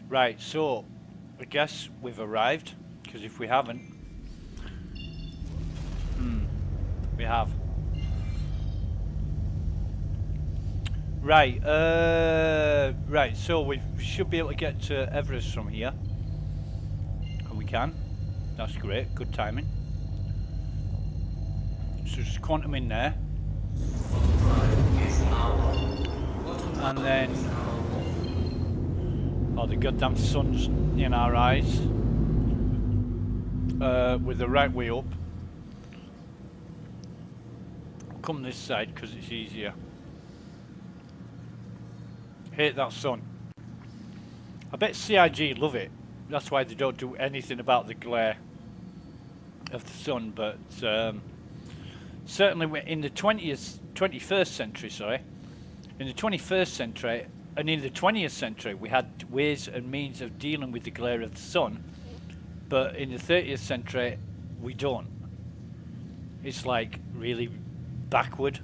Right, so I guess we've arrived, because if we haven't, we have. Right, right, so we should be able to get to Everest from here. And we can. That's great, good timing. So just quantum in there. And then, oh, the goddamn sun's in our eyes. With the right way up. Come this side because it's easier. Hate that sun. I bet CIG love it. That's why they don't do anything about the glare of the sun. But certainly in the 21st century, sorry. In the 21st century and in the 20th century, we had ways and means of dealing with the glare of the sun. But in the 30th century, we don't. It's like really backward.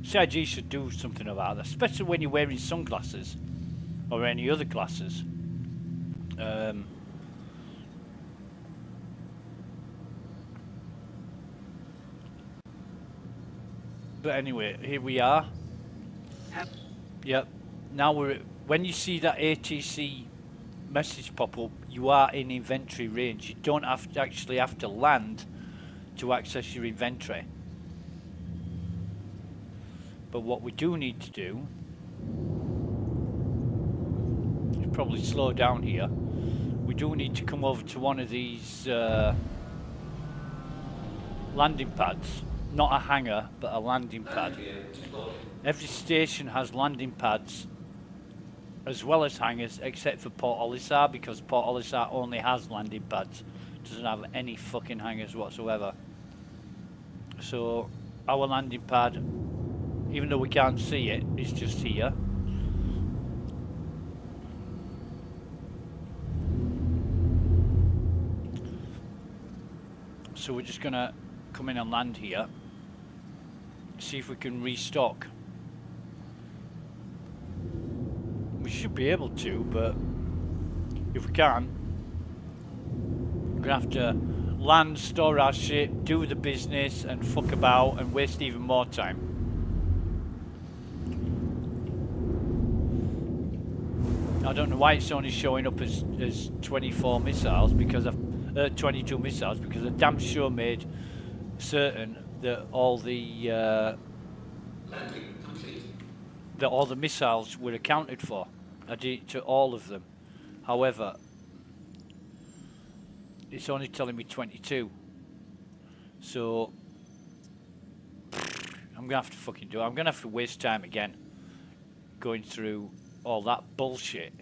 CIG should do something about that, especially when you're wearing sunglasses or any other glasses. But anyway, here we are. Yep. Now when you see that ATC message pop up, you are in inventory range. You don't actually have to land to access your inventory. But what we do need to do is probably slow down here. We do need to come over to one of these landing pads. Not a hangar, but a landing pad. Every station has landing pads as well as hangars, except for Port Olisar, because Port Olisar only has landing pads. Doesn't have any fucking hangars whatsoever. So our landing pad, even though we can't see it, is just here. So we're just gonna come in and land here. See if we can restock. We should be able to, but if we can't, we're gonna have to land, store our shit, do the business, and fuck about and waste even more time. I don't know why it's only showing up as 24 missiles because of 22 missiles, because the damn sure made certain that all the missiles were accounted for. I did it to all of them. However, it's only telling me 22. So I'm gonna have to fucking do it. I'm gonna have to waste time again going through all that bullshit,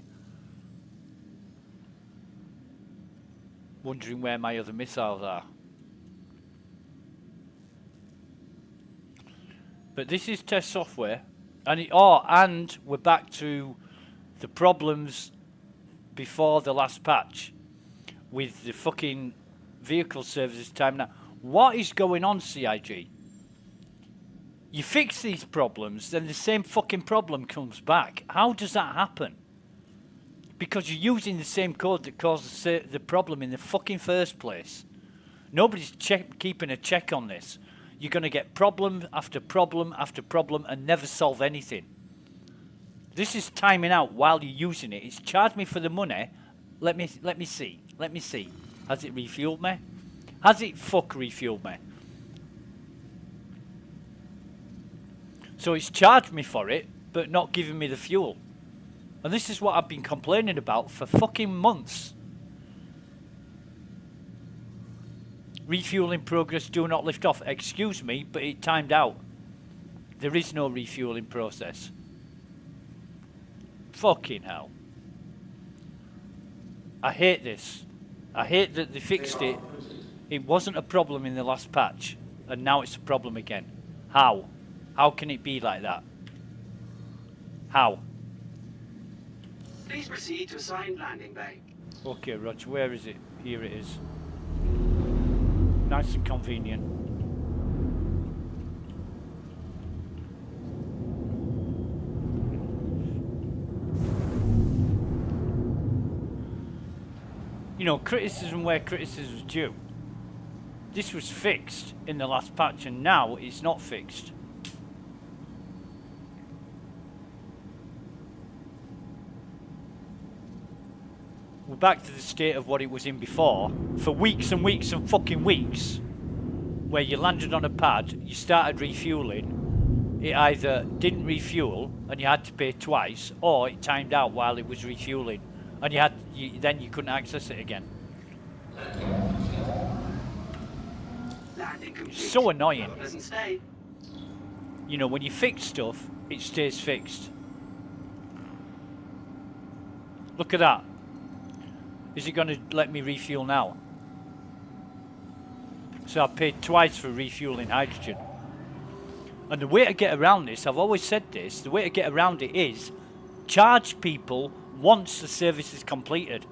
wondering where my other missiles are. But this is test software, and and we're back to the problems before the last patch with the fucking vehicle services time now. What is going on, CIG? You fix these problems, then the same fucking problem comes back. How does that happen? Because you're using the same code that caused the problem in the fucking first place. Nobody's keeping a check on this. You're going to get problem after problem after problem and never solve anything. This is timing out while you're using it. It's charged me for the money. Let me see. Let me see. Has it refueled me? Has it refueled me? So it's charged me for it, but not giving me the fuel. And this is what I've been complaining about for fucking months. Refuel in progress, do not lift off. Excuse me, but it timed out. There is no refueling process. Fucking hell. I hate this. I hate that they fixed it. It wasn't a problem in the last patch, and now it's a problem again. How? How can it be like that? How? Please proceed to assigned landing bay. Okay, Roger, where is it? Here it is. Nice and convenient. know, criticism where criticism is due. This was fixed in the last patch, and now it's not fixed. We're back to the state of what it was in before, for weeks and weeks and fucking weeks, where you landed on a pad, you started refueling, it either didn't refuel and you had to pay twice, or it timed out while it was refueling, and then you couldn't access it again. Landing complete. It's so annoying. Pleasant stay. You know, when you fix stuff, it stays fixed. Look at that. Is it going to let me refuel now? So I paid twice for refueling hydrogen. And the way to get around this, I've always said this, the way to get around it is charge people once the service is completed.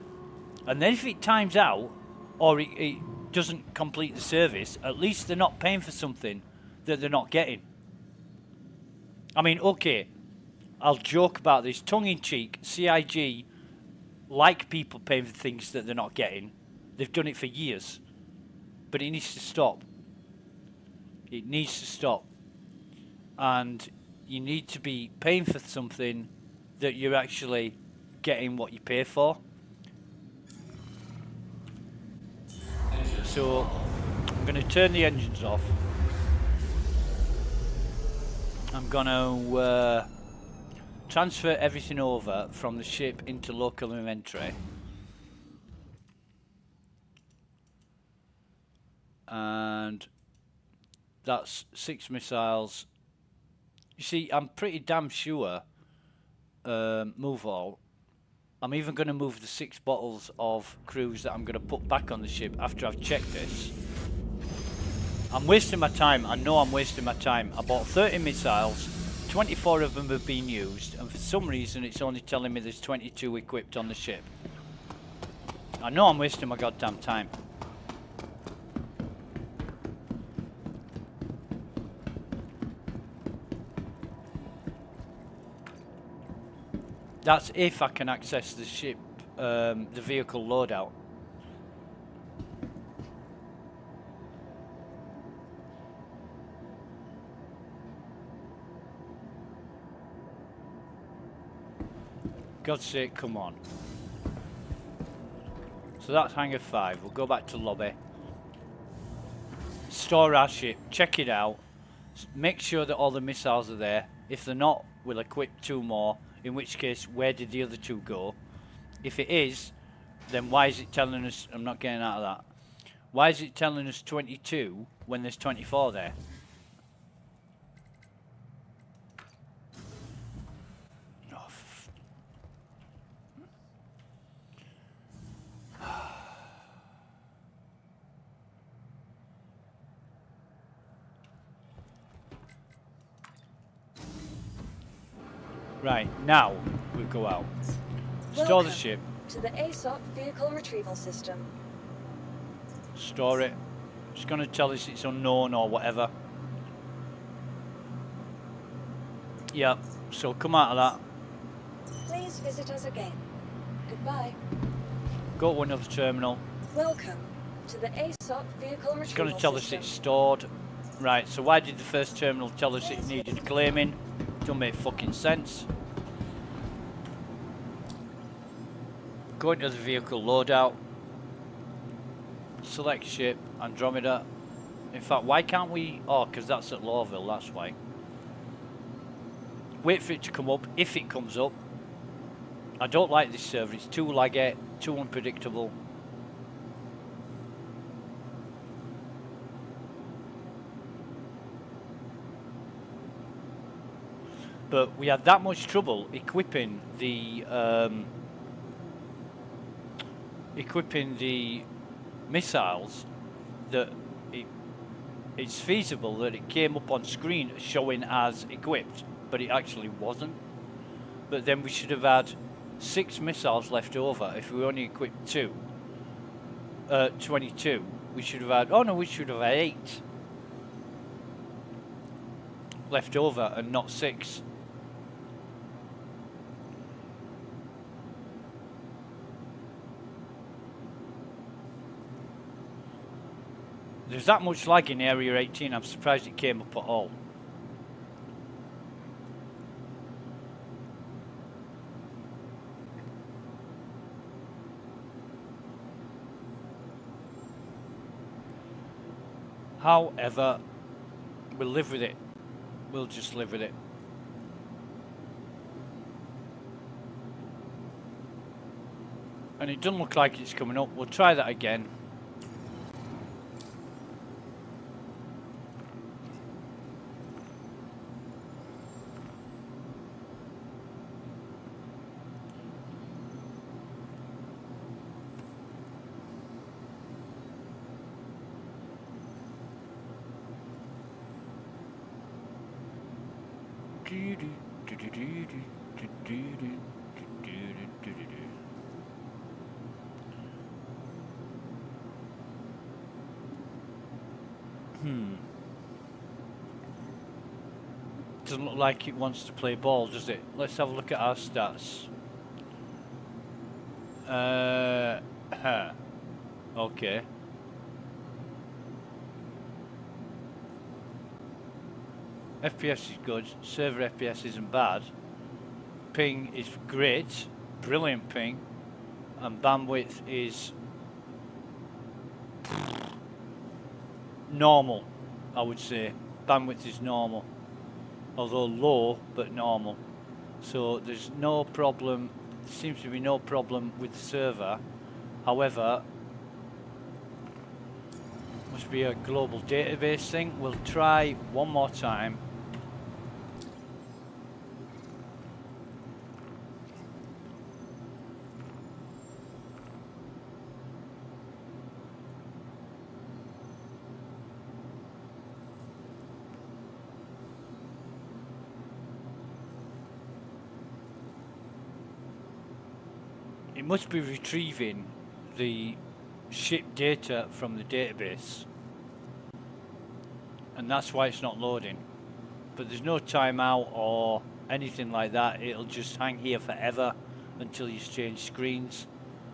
And then if it times out, or it doesn't complete the service, at least they're not paying for something that they're not getting. I mean, okay, I'll joke about this, tongue-in-cheek, CIG like people paying for things that they're not getting. They've done it for years. But it needs to stop. It needs to stop. And you need to be paying for something that you're actually getting what you pay for. So I'm going to turn the engines off. I'm going to transfer everything over from the ship into local inventory. And that's 6 missiles. You see, I'm pretty damn sure, move all. I'm even going to move the 6 bottles of cruise that I'm going to put back on the ship after I've checked this. I'm wasting my time. I know I'm wasting my time. I bought 30 missiles. 24 of them have been used, and for some reason it's only telling me there's 22 equipped on the ship. I know I'm wasting my goddamn time. That's if I can access the ship, the vehicle loadout. God's sake, come on. So that's hangar 5. We'll go back to lobby. Store our ship. Check it out. Make sure that all the missiles are there. If they're not, we'll equip 2 more. In which case, where did the other 2 go? If it is, then why is it telling us... I'm not getting out of that. Why is it telling us 22 when there's 24 there? Right, now we go out. Store the ship. To the aUEC vehicle retrieval system. Store it. It's going to tell us it's unknown or whatever. Yep, so come out of that. Please visit us again. Goodbye. Go to another terminal. Welcome to the aUEC vehicle retrieval system. It's going to tell us it's stored. Right, so why did the first terminal tell us it needed claiming? Don't make fucking sense. Go into the vehicle loadout. Select ship, Andromeda. In fact, why can't we... Oh, because that's at Lawville, that's why. Wait for it to come up, if it comes up. I don't like this server, it's too laggy, too unpredictable. But we had that much trouble equipping the missiles that it's feasible that it came up on screen showing as equipped, but it actually wasn't. But then we should have had 6 missiles left over if we only equipped 22. We should have had, oh no, we should have had 8 left over and not 6. There's that much lag in Area 18, I'm surprised it came up at all. However, we'll live with it. We'll just live with it. And it doesn't look like it's coming up. We'll try that again. Doesn't look like it wants to play ball, does it? Let's have a look at our stats. Okay. FPS is good. Server FPS isn't bad. Ping is great. Brilliant ping. And bandwidth is normal, I would say. Bandwidth is normal. Although low, but normal. So there's no problem. There seems to be no problem with the server. However, must be a global database thing. We'll try one more time. It must be retrieving the ship data from the database, and that's why it's not loading. But there's no timeout or anything like that. It'll just hang here forever until you change screens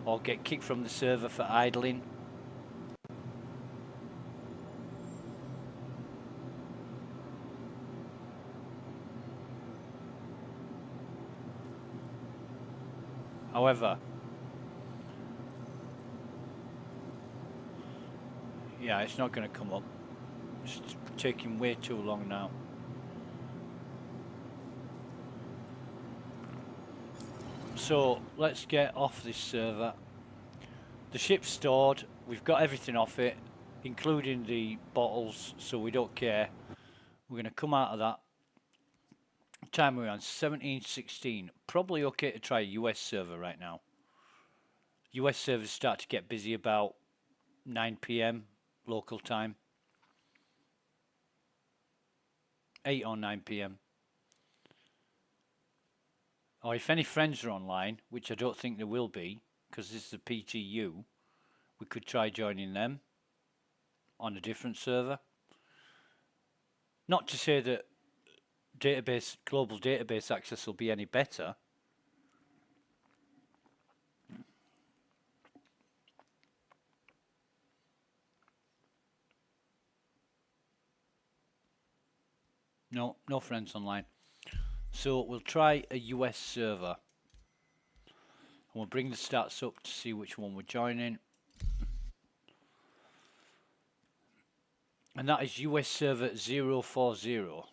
or get kicked from the server for idling. However, yeah, it's not going to come up. It's taking way too long now. So let's get off this server. The ship's stored. We've got everything off it, including the bottles, so we don't care. We're going to come out of that. Time we're on 17:16. Probably okay to try a US server right now. US servers start to get busy about 9 p.m. local time. 8 or 9 p.m. Or if any friends are online, which I don't think there will be, because this is a PTU, we could try joining them on a different server. Not to say that global database access will be any better. No friends online. So we'll try a US server. And we'll bring the stats up to see which one we're joining. And that is US server 040.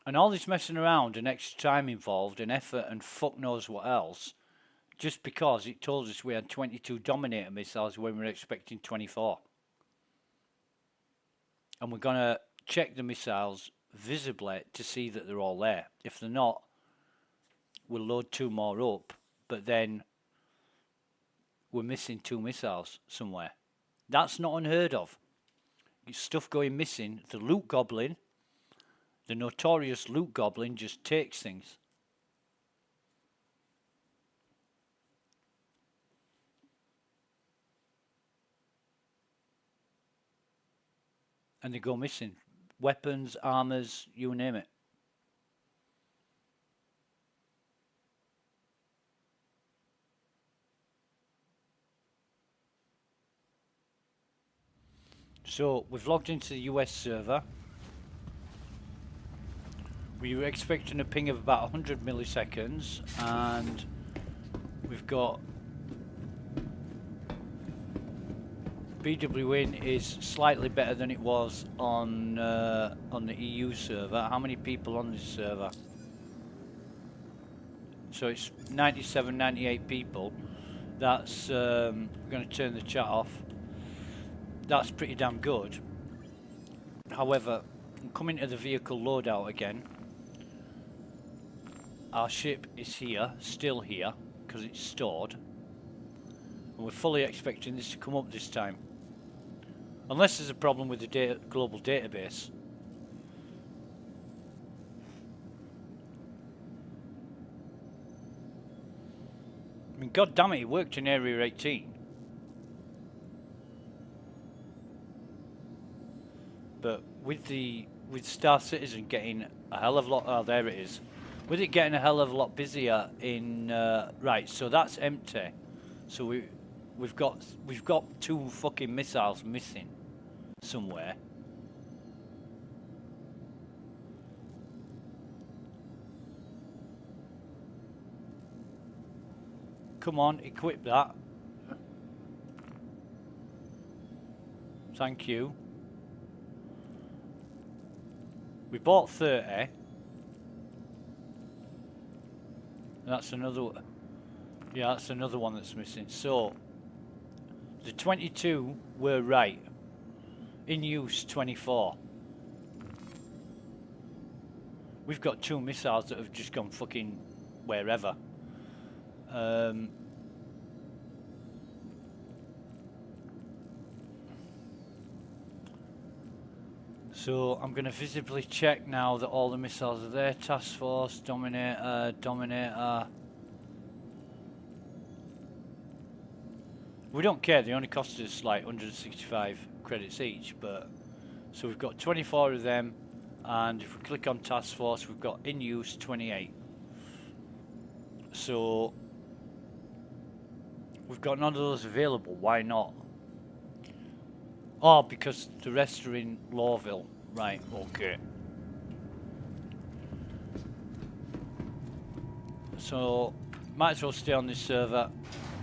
And all this messing around and extra time involved and effort and fuck knows what else, just because it told us we had 22 Dominator missiles when we were expecting 24. And we're going to check the missiles visibly to see that they're all there. If they're not, we'll load 2 more up, but then we're missing 2 missiles somewhere. That's not unheard of. Stuff going missing. The loot goblin, the notorious loot goblin, just takes things. And they go missing. Weapons, armors, you name it. So we've logged into the US server. We were expecting a ping of about 100 milliseconds, and we've got BWin is slightly better than it was on the EU server. How many people on this server? So it's 97, 98 people. That's we're going to turn the chat off. That's pretty damn good. However, I'm coming to the vehicle loadout again. Our ship is here, still here, because it's stored. And we're fully expecting this to come up this time. Unless there's a problem with the global database. I mean, god damn it, it worked in Area 18. But with Star Citizen getting a hell of a lot, oh there it is. With it getting a hell of a lot busier in right, so that's empty. So we've got 2 fucking missiles missing somewhere. Come on, equip that. Thank you. We bought 30. That's another. Yeah, that's another one that's missing. So the 22 were right. In use 24. We've got 2 missiles that have just gone fucking wherever. So I'm going to visibly check now that all the missiles are there. Task Force, Dominator, Dominator. We don't care, they only cost us like 165 credits each, but so we've got 24 of them, and if we click on Task Force, we've got in use 28. So we've got none of those available. Why not? Oh, because the rest are in Lawville. Right, okay. So might as well stay on this server.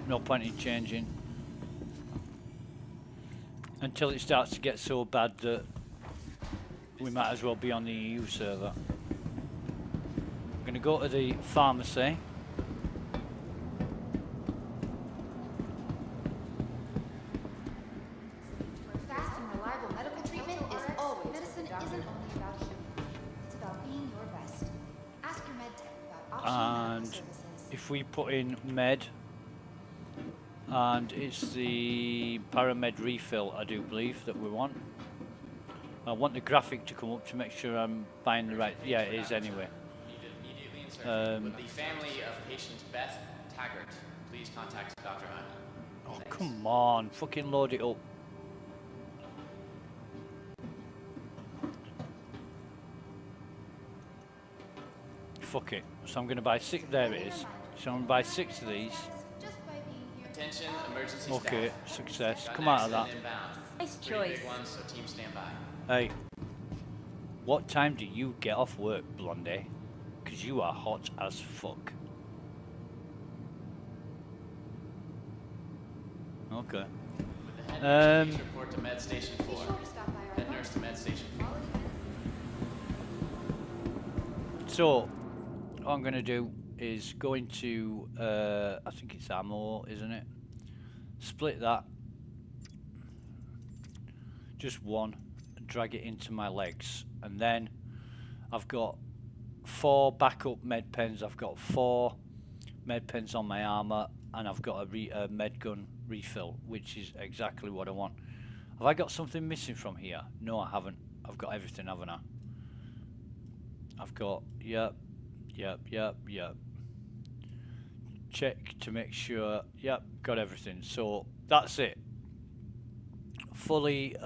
No point in changing until it starts to get so bad that we might as well be on the EU server. I'm going to go to the pharmacy. Fast and reliable medical treatment is always medicine isn't only about you. It's about being your best. Ask your med tech about optional medical services. If we put in med, and it's the paramed refill, I do believe, that we want. I want the graphic to come up to make sure I'm buying the right. Yeah, it is anyway. The family of patient Beth Taggart, please contact Dr. Hunt. Oh, come on, fucking load it up. Fuck it. So I'm going to buy 6. There it is. So I'm going to buy 6 of these. Attention, emergency Okay, staff. success. Got Come an out of that. accident inbound. Nice 3 choice. big ones, so team stand by. Hey, what time do you get off work, Blondie? Because you are hot as fuck. Okay. With the head nurse, please report to Med Station 4. Be sure to stop by our Head nurse to Med Station 4. So, what I'm going to do is go into, I think it's ammo, isn't it? Split that. Just one. And drag it into my legs. And then I've got 4 backup med pens. I've got 4 med pens on my armor. And I've got a med gun refill, which is exactly what I want. Have I got something missing from here? No, I haven't. I've got everything, haven't I? I've got, yep. Check to make sure, yep, got everything. So that's it. Fully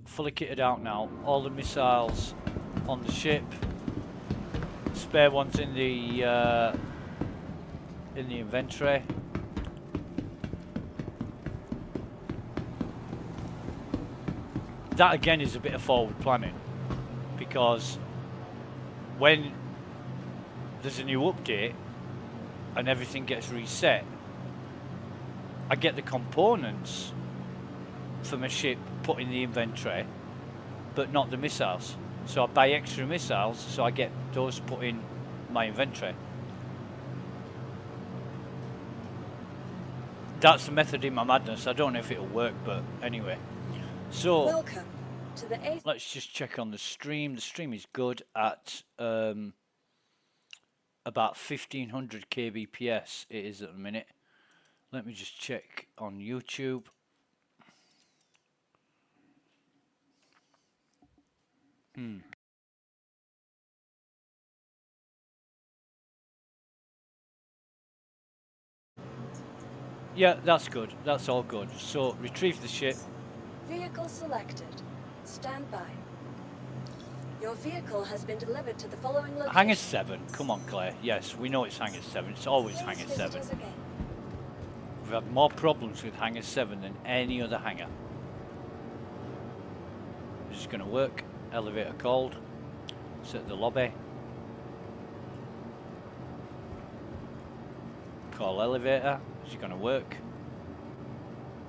kitted out now. All the missiles on the ship. Spare ones in the inventory. that again is a bit of forward planning, because when there's a new update and everything gets reset, I get the components for my ship put in the inventory, but not the missiles. So I buy extra missiles, so I get those put in my inventory. That's the method in my madness. I don't know if it'll work, but anyway. So Welcome to the let's just check on the stream. The stream is good at about 1500 kbps. It is at the minute. Let me just check on YouTube. Yeah, that's good. That's all good. So retrieve the ship. vehicle selected. Stand by. Your vehicle has been delivered to the following location. Hangar 7. Come on, Claire. Yes, we know it's Hangar 7. It's always Please Hangar visit 7. us again. We've had more problems with Hangar 7 than any other hangar. This is going to work. Elevator called. Set the lobby. Call elevator. Is it going to work?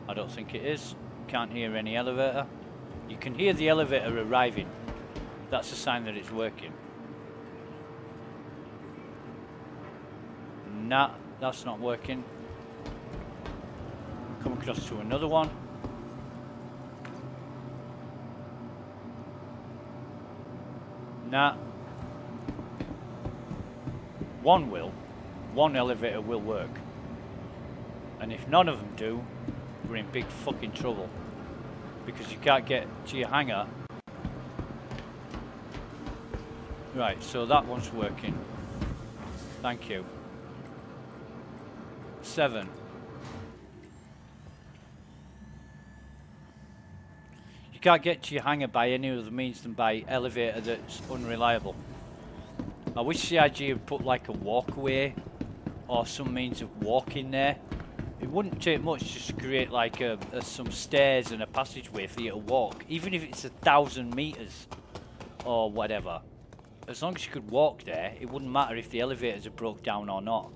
I don't think it is. Can't hear any elevator. You can hear the elevator arriving. That's a sign that it's working. Nah, that's not working. Come across to another one. Nah. One elevator will work. And if none of them do, we're in big fucking trouble. Because you can't get to your hangar. Right, so that one's working. Thank you. 7. You can't get to your hangar by any other means than by elevator that's unreliable. I wish CIG had put like a walkway or some means of walking there. It wouldn't take much just to create like some stairs and a passageway for you to walk, even if it's 1,000 meters or whatever. As long as you could walk there, it wouldn't matter if the elevators are broke down or not,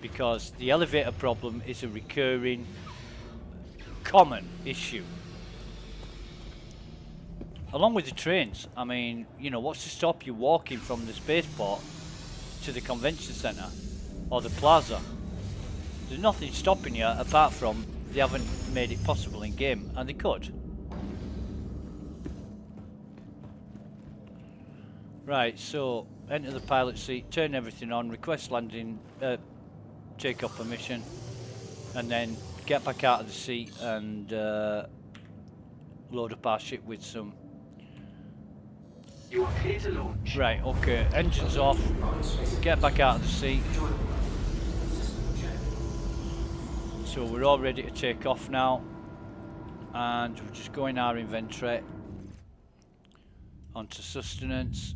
because the elevator problem is a recurring, common issue. Along with the trains. I mean, you know, what's to stop you walking from the spaceport to the convention centre or the plaza? There's nothing stopping you apart from they haven't made it possible in game, and they could. Right, so enter the pilot seat, turn everything on, request landing, take off permission, and then get back out of the seat and load up our ship with some. You are clear to launch. Right, okay, engines off, get back out of the seat. So we're all ready to take off now, and we're just going our inventory onto sustenance,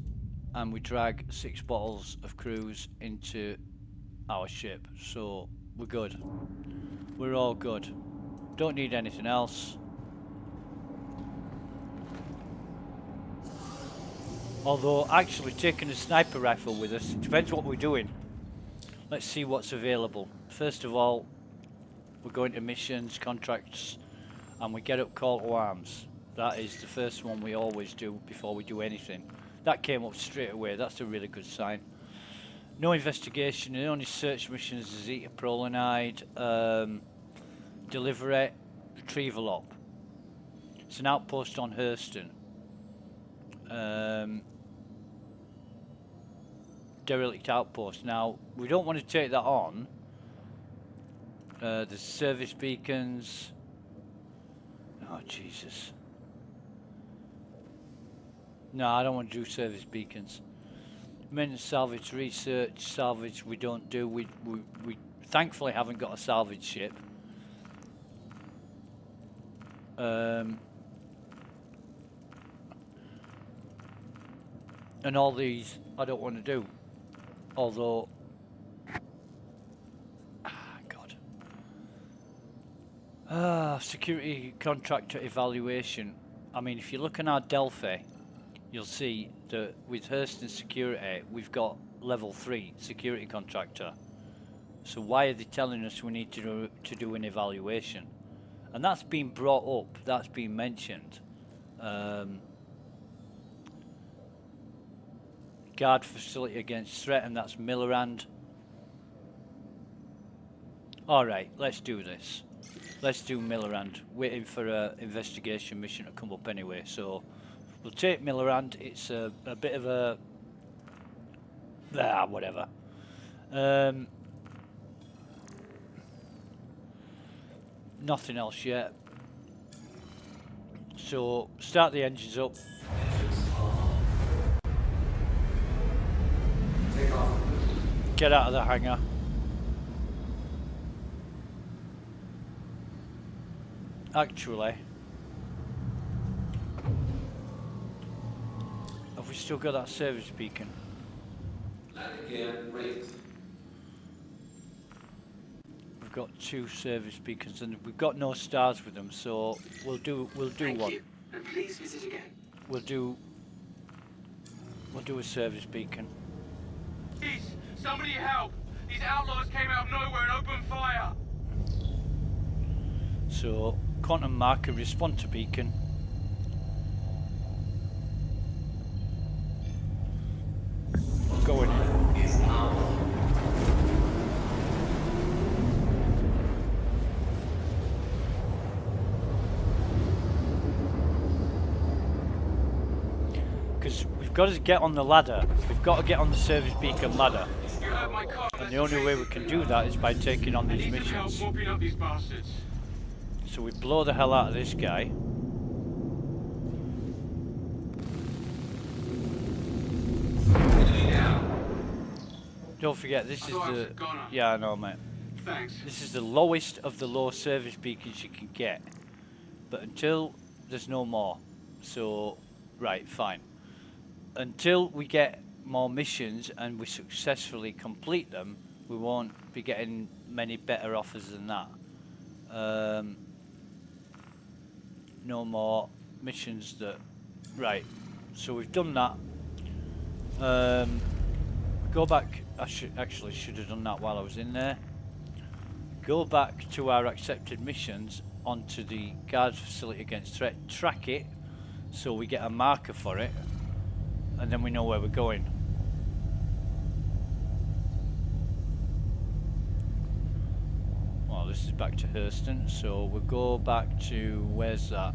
and we drag 6 bottles of cruise into our ship. So we're good. We're all good. Don't need anything else. Although actually taking a sniper rifle with us, it depends what we're doing. Let's see what's available. First of all, we're going to missions, contracts, and we get up call to arms. That is the first one we always do before we do anything. That came up straight away. That's a really good sign. No investigation. The only search missions is Zeta Prolinide, delivery, retrieval op. It's an outpost on Hurston. Derelict outpost. Now, we don't want to take that on. There's service beacons. Oh, Jesus. No, I don't want to do service beacons. Maintenance, salvage, research, salvage we don't do. We thankfully haven't got a salvage ship. And all these I don't want to do. Although, security contractor evaluation. I mean, if you look in our Delphi, you'll see that with Hurston Security, we've got level 3 security contractor. So why are they telling us we need to do an evaluation? And that's been brought up, that's been mentioned. Guard facility against threat, and that's Millerand. Alright, let's do this. Let's do Millerand. Waiting for an investigation mission to come up anyway, so we'll take Millerand. It's a bit of a... whatever. Nothing else yet. So, start the engines up. Take off. Get out of the hangar. Actually, have we still got that service beacon? Landing gear raised. We've got 2 service beacons, and we've got no stars with them, so we'll do Thank one. you, and please visit again. We'll do a service beacon. Please, somebody help! These outlaws came out of nowhere and opened fire! So, quantum marker, respond to beacon. Going in. Because we've got to get on the ladder. We've got to get on the service beacon ladder. You heard my car. And the only way we can do that is by taking on these missions. Help mopping up these bastards. So we blow the hell out of this guy. Don't forget, this is the... Yeah, I know, mate. Thanks. This is the lowest of the low service beacons you can get. But until there's no more. So, right, fine. Until we get more missions and we successfully complete them, we won't be getting many better offers than that. No more missions that... Right, so we've done that. Go back... I should have done that while I was in there. Go back to our accepted missions onto the guard facility against threat. Track it so we get a marker for it, and then we know where we're going. Well, this is back to Hurston, so we'll go back to, where's that?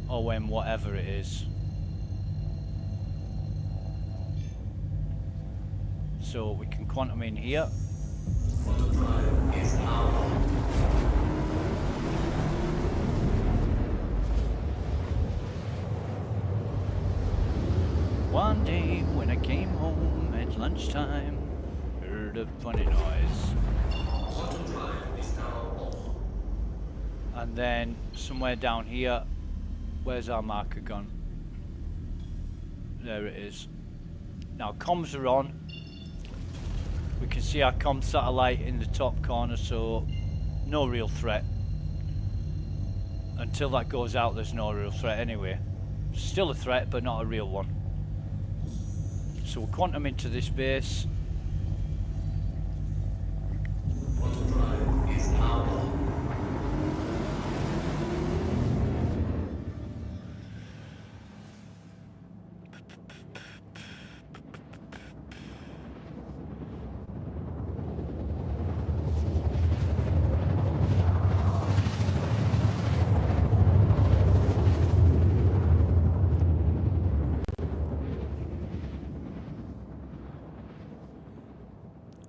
OM whatever it is. So we can quantum in here. One day when I came home at lunchtime, heard a funny noise. And then somewhere down here, where's our marker gone? There it is. Now comms are on. We can see our comm satellite in the top corner, so no real threat. Until that goes out, there's no real threat anyway. Still a threat, but not a real one. So we'll quantum into this base.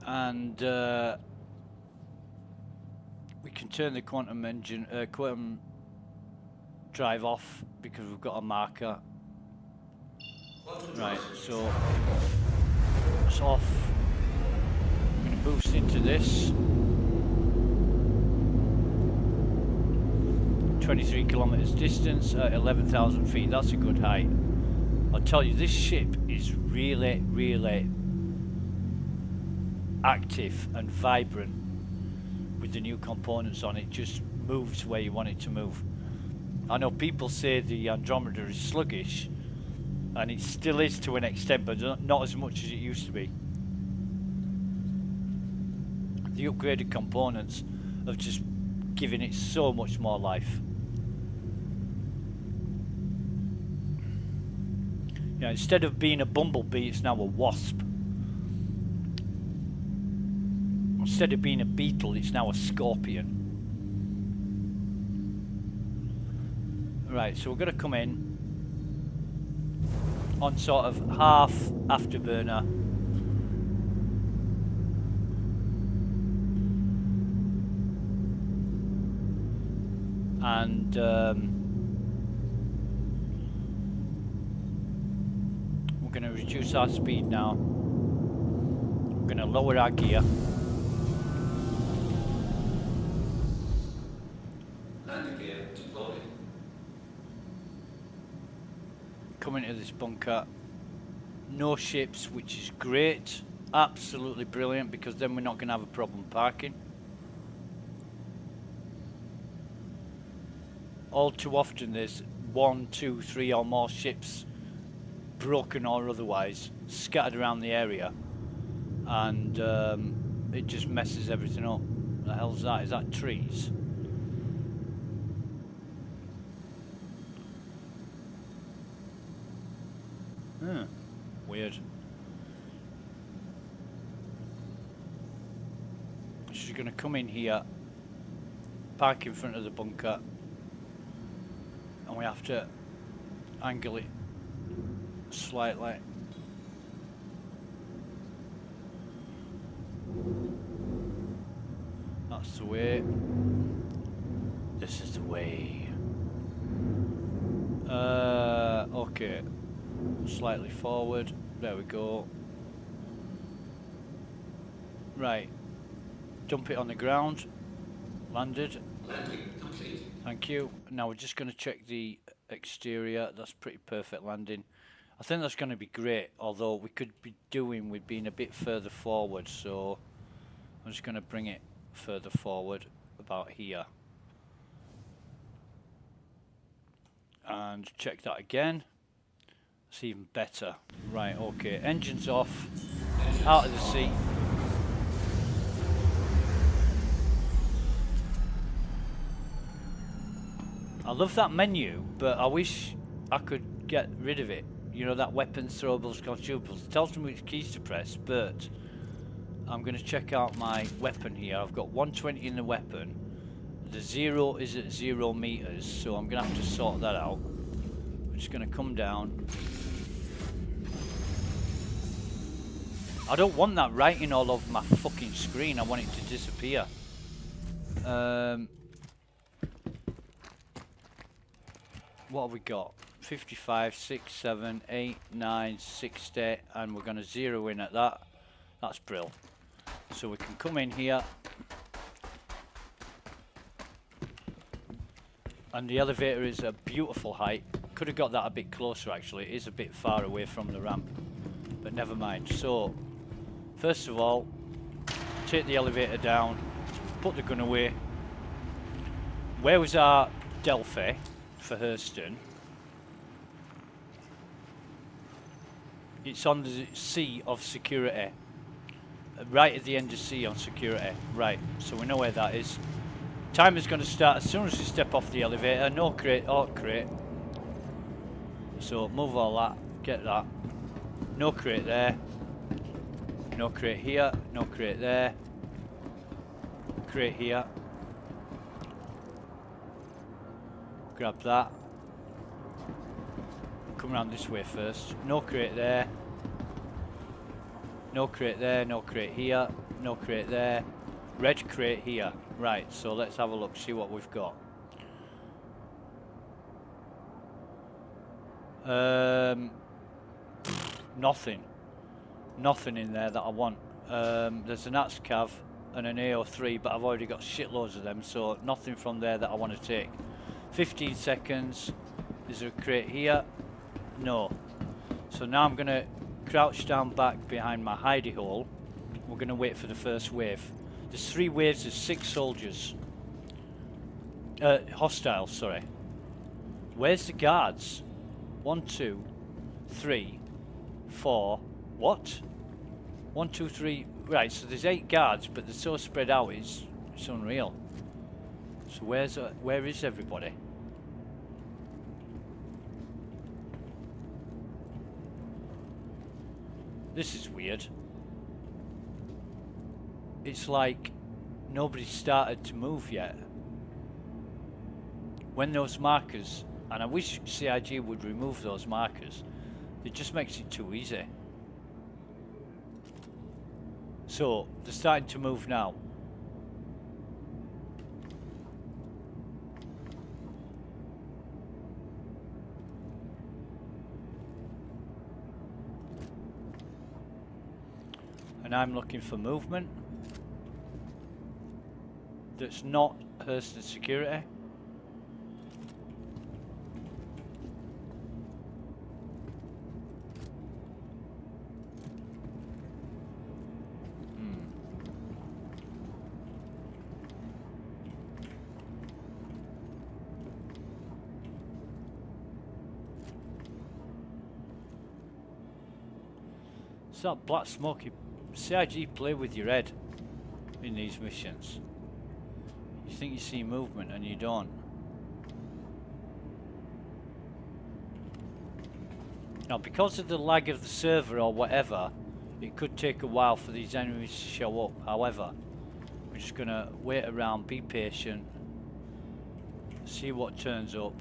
And we can turn the quantum engine, quantum drive off because we've got a marker. Right, so it's off. I'm going to boost into this. 23 kilometers distance at 11,000 feet. That's a good height. I'll tell you, this ship is really, really active and vibrant with the new components on it. Just moves where you want it to move. I know people say the Andromeda is sluggish, and it still is to an extent, but not as much as it used to be. The upgraded components have just given it so much more life. Yeah, instead of being a bumblebee, it's now a wasp. Instead of being a beetle, it's now a scorpion. Right, so we're going to come in on sort of half afterburner. And we're going to reduce our speed now. We're going to lower our gear. Landing gear deployed. Coming to this bunker. No ships, which is great. Absolutely brilliant, because then we're not going to have a problem parking. All too often there's 1, 2, 3 or more ships, broken or otherwise, scattered around the area, and it just messes everything up. What the hell's that? Is that trees? Weird. She's going to come in here, park in front of the bunker, and we have to angle it slightly. That's the way. This is the way. Okay. Slightly forward. There we go. Right. Dump it on the ground. Landed. Landing complete. Thank you. Now we're just going to check the exterior. That's pretty perfect landing. I think that's going to be great, although we could be doing with being a bit further forward, so I'm just going to bring it further forward, about here. And check that again. It's even better. Right, okay. Engines off. Out of the seat. I love that menu, but I wish I could get rid of it. You know, that weapons, throwables, consumables. It tells me which keys to press, but I'm going to check out my weapon here. I've got 120 in the weapon. The 0 is at 0 meters, so I'm going to have to sort that out. I'm just going to come down. I don't want that writing all over my fucking screen. I want it to disappear. What have we got? 55, 6, 7, 8, 9, 60, and we're going to zero in at that. That's brilliant. So we can come in here. And the elevator is a beautiful height. Could have got that a bit closer actually. It is a bit far away from the ramp. But never mind. So, first of all, take the elevator down. Put the gun away. Where was our Delphi for Hurston? It's on the C of security. Right at the end of C on security. Right, so we know where that is. Timer's going to start as soon as you step off the elevator. No crate, or crate. So move all that, get that. No crate there. No crate here, no crate there. Crate here. Grab that. Come around this way first. No crate there. No crate there, no crate here. No crate there. Red crate here. Right, so let's have a look, see what we've got. Nothing. Nothing in there that I want. There's an ATSCAV and an AO3, but I've already got shitloads of them, so nothing from there that I want to take. 15 seconds. Is there a crate here? No. So now I'm going to crouch down back behind my hidey hole. We're going to wait for the first wave. There's 3 waves of 6 soldiers. Hostiles, sorry. Where's the guards? 1, 2, 3, 4. What? 1, 2, 3. Right, so there's 8 guards, but they're so spread out. It's unreal. So where is everybody? This is weird. It's like nobody's started to move yet. When those markers, and I wish CIG would remove those markers, it just makes it too easy. So they're starting to move now. And I'm looking for movement that's not Hurston security. It's that black smoky. CIG play with your head in these missions. You think you see movement and you don't. Now, because of the lag of the server or whatever, it could take a while for these enemies to show up. However, we're just gonna wait around, be patient, see what turns up.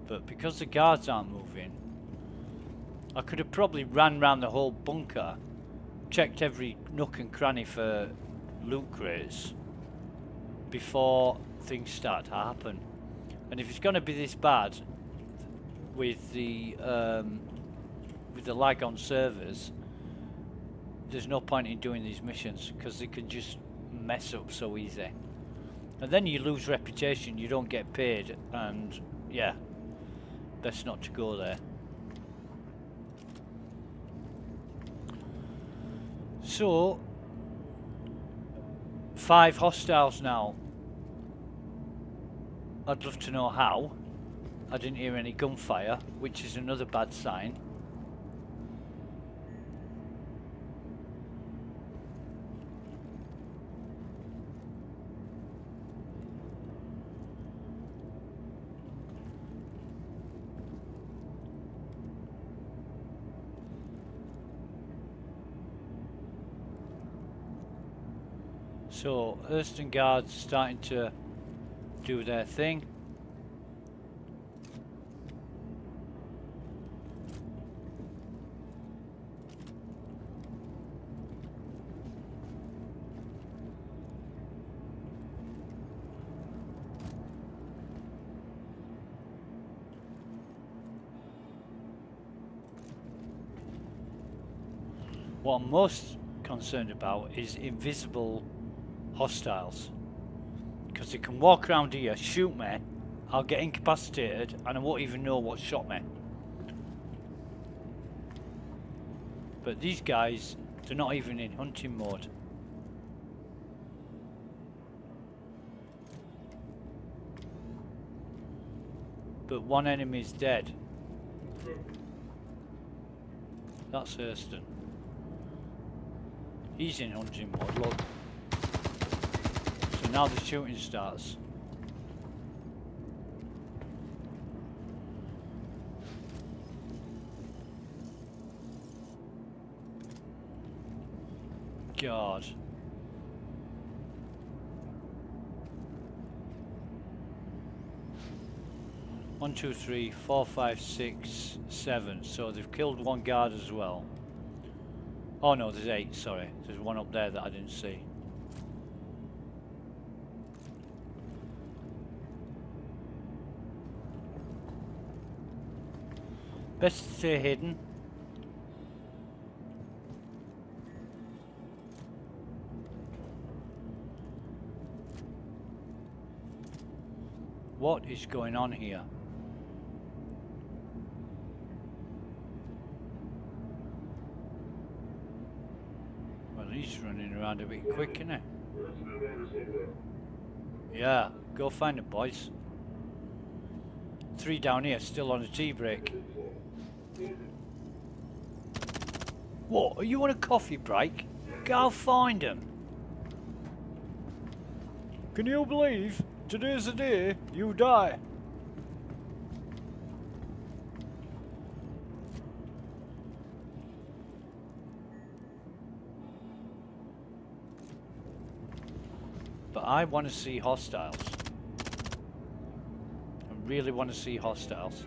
But because the guards aren't moving, I could have probably ran round the whole bunker, checked every nook and cranny for loot crates before things start to happen. And if it's going to be this bad with the lag on servers, there's no point in doing these missions because they can just mess up so easy. And then you lose reputation, you don't get paid, and yeah. Best not to go there. So 5 hostiles now. I'd love to know how. I didn't hear any gunfire, which is another bad sign. So, Hurston guards starting to do their thing. What I'm most concerned about is invisible hostiles, because they can walk around here, shoot me, I'll get incapacitated and I won't even know what shot me. But these guys, they're not even in hunting mode. But one enemy's dead. That's Hurston. He's in hunting mode, look. So now the shooting starts. God. One, two, three, 4, 5, 6, 7. So they've killed one guard as well. Oh no, there's 8, sorry. There's one up there that I didn't see. Best to stay hidden. What is going on here? Well, he's running around a bit quick, isn't he? Yeah, go find them, boys. 3 down here, still on a tea break. What? Are you on a coffee break? Go find them. Can you believe today's the day you die? But I want to see hostiles. I really want to see hostiles.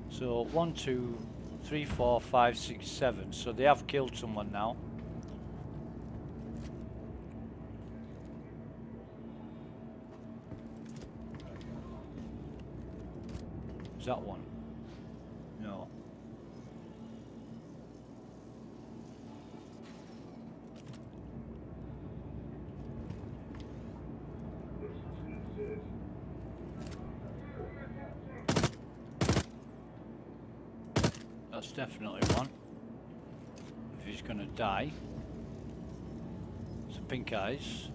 So 1, 2, 3, 4, 5, 6, 7. So they have killed someone now. Is that one? No. That's definitely one. If he's gonna die. It's a pink eyes.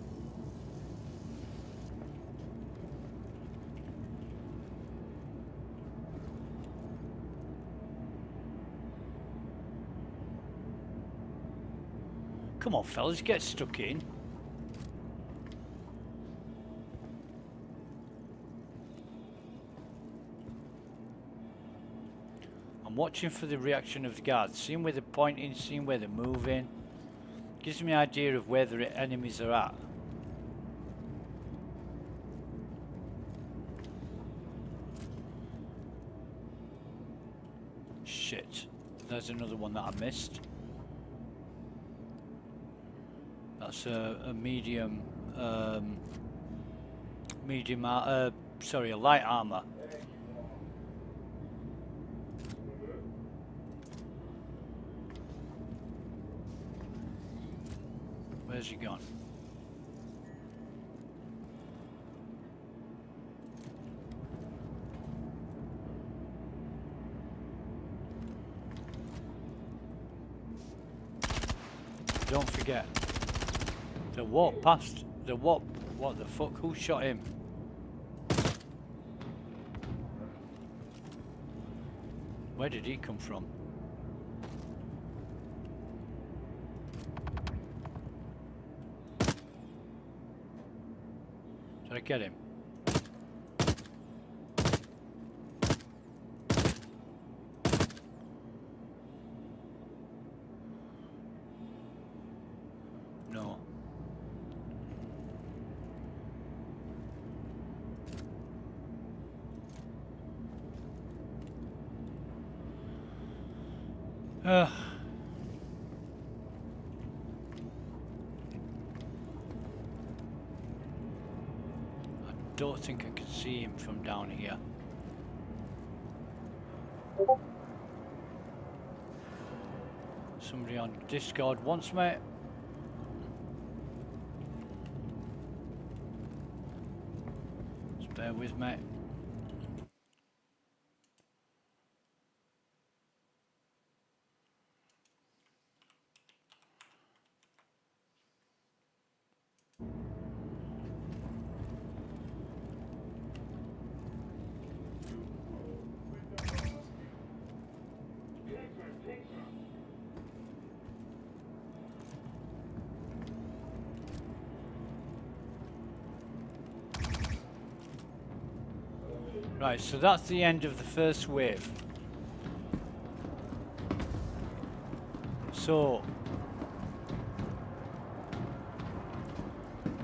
Come on, fellas, get stuck in. I'm watching for the reaction of the guards, seeing where they're pointing, seeing where they're moving. Gives me an idea of where the enemies are at. Shit, there's another one that I missed. That's a medium, sorry, a light armor. Where's he gone? Don't forget. The walk past, the what the fuck, who shot him? Where did he come from? Did I get him? No. I don't think I can see him from down here. Somebody on Discord wants me. Just bear with me. Right, so that's the end of the first wave. So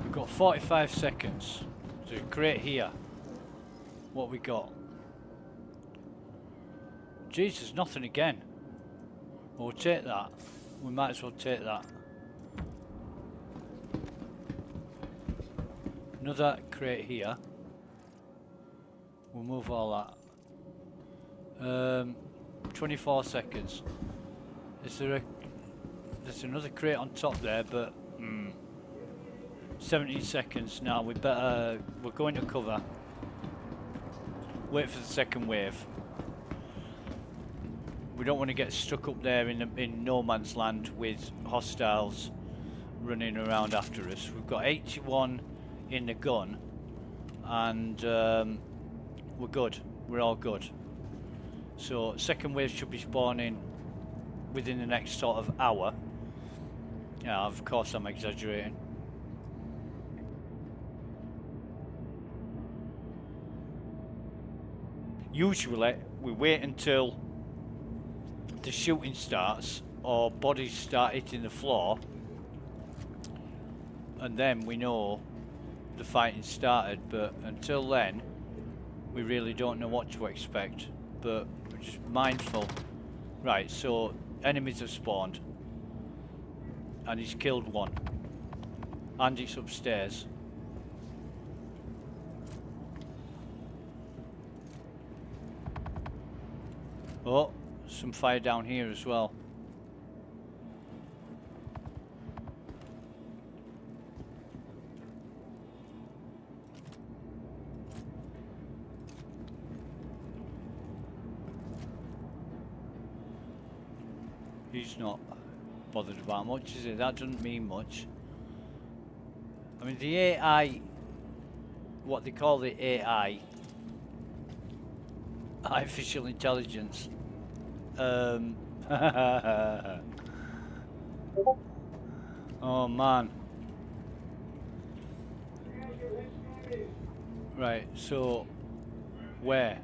we've got 45 seconds to create here what we got. Jesus, nothing again. We'll take that. We might as well take that. Another crate here. We'll move all that. 24 seconds. Is there a... There's another crate on top there, but... 17 seconds now. We better. We're going to cover. Wait for the second wave. We don't want to get stuck up there in no man's land with hostiles running around after us. We've got 81 in the gun, and we're good. We're all good. So second wave should be spawning within the next sort of hour. Yeah, of course I'm exaggerating. Usually we wait until the shooting starts or bodies start hitting the floor, and then we know the fighting started, but until then we really don't know what to expect. But we're just mindful. Right, so enemies have spawned and he's killed one and it's upstairs. Oh, some fire down here as well. He's not bothered about much, is it? That doesn't mean much. I mean, the AI, what they call the AI, artificial intelligence, oh man. Right, so where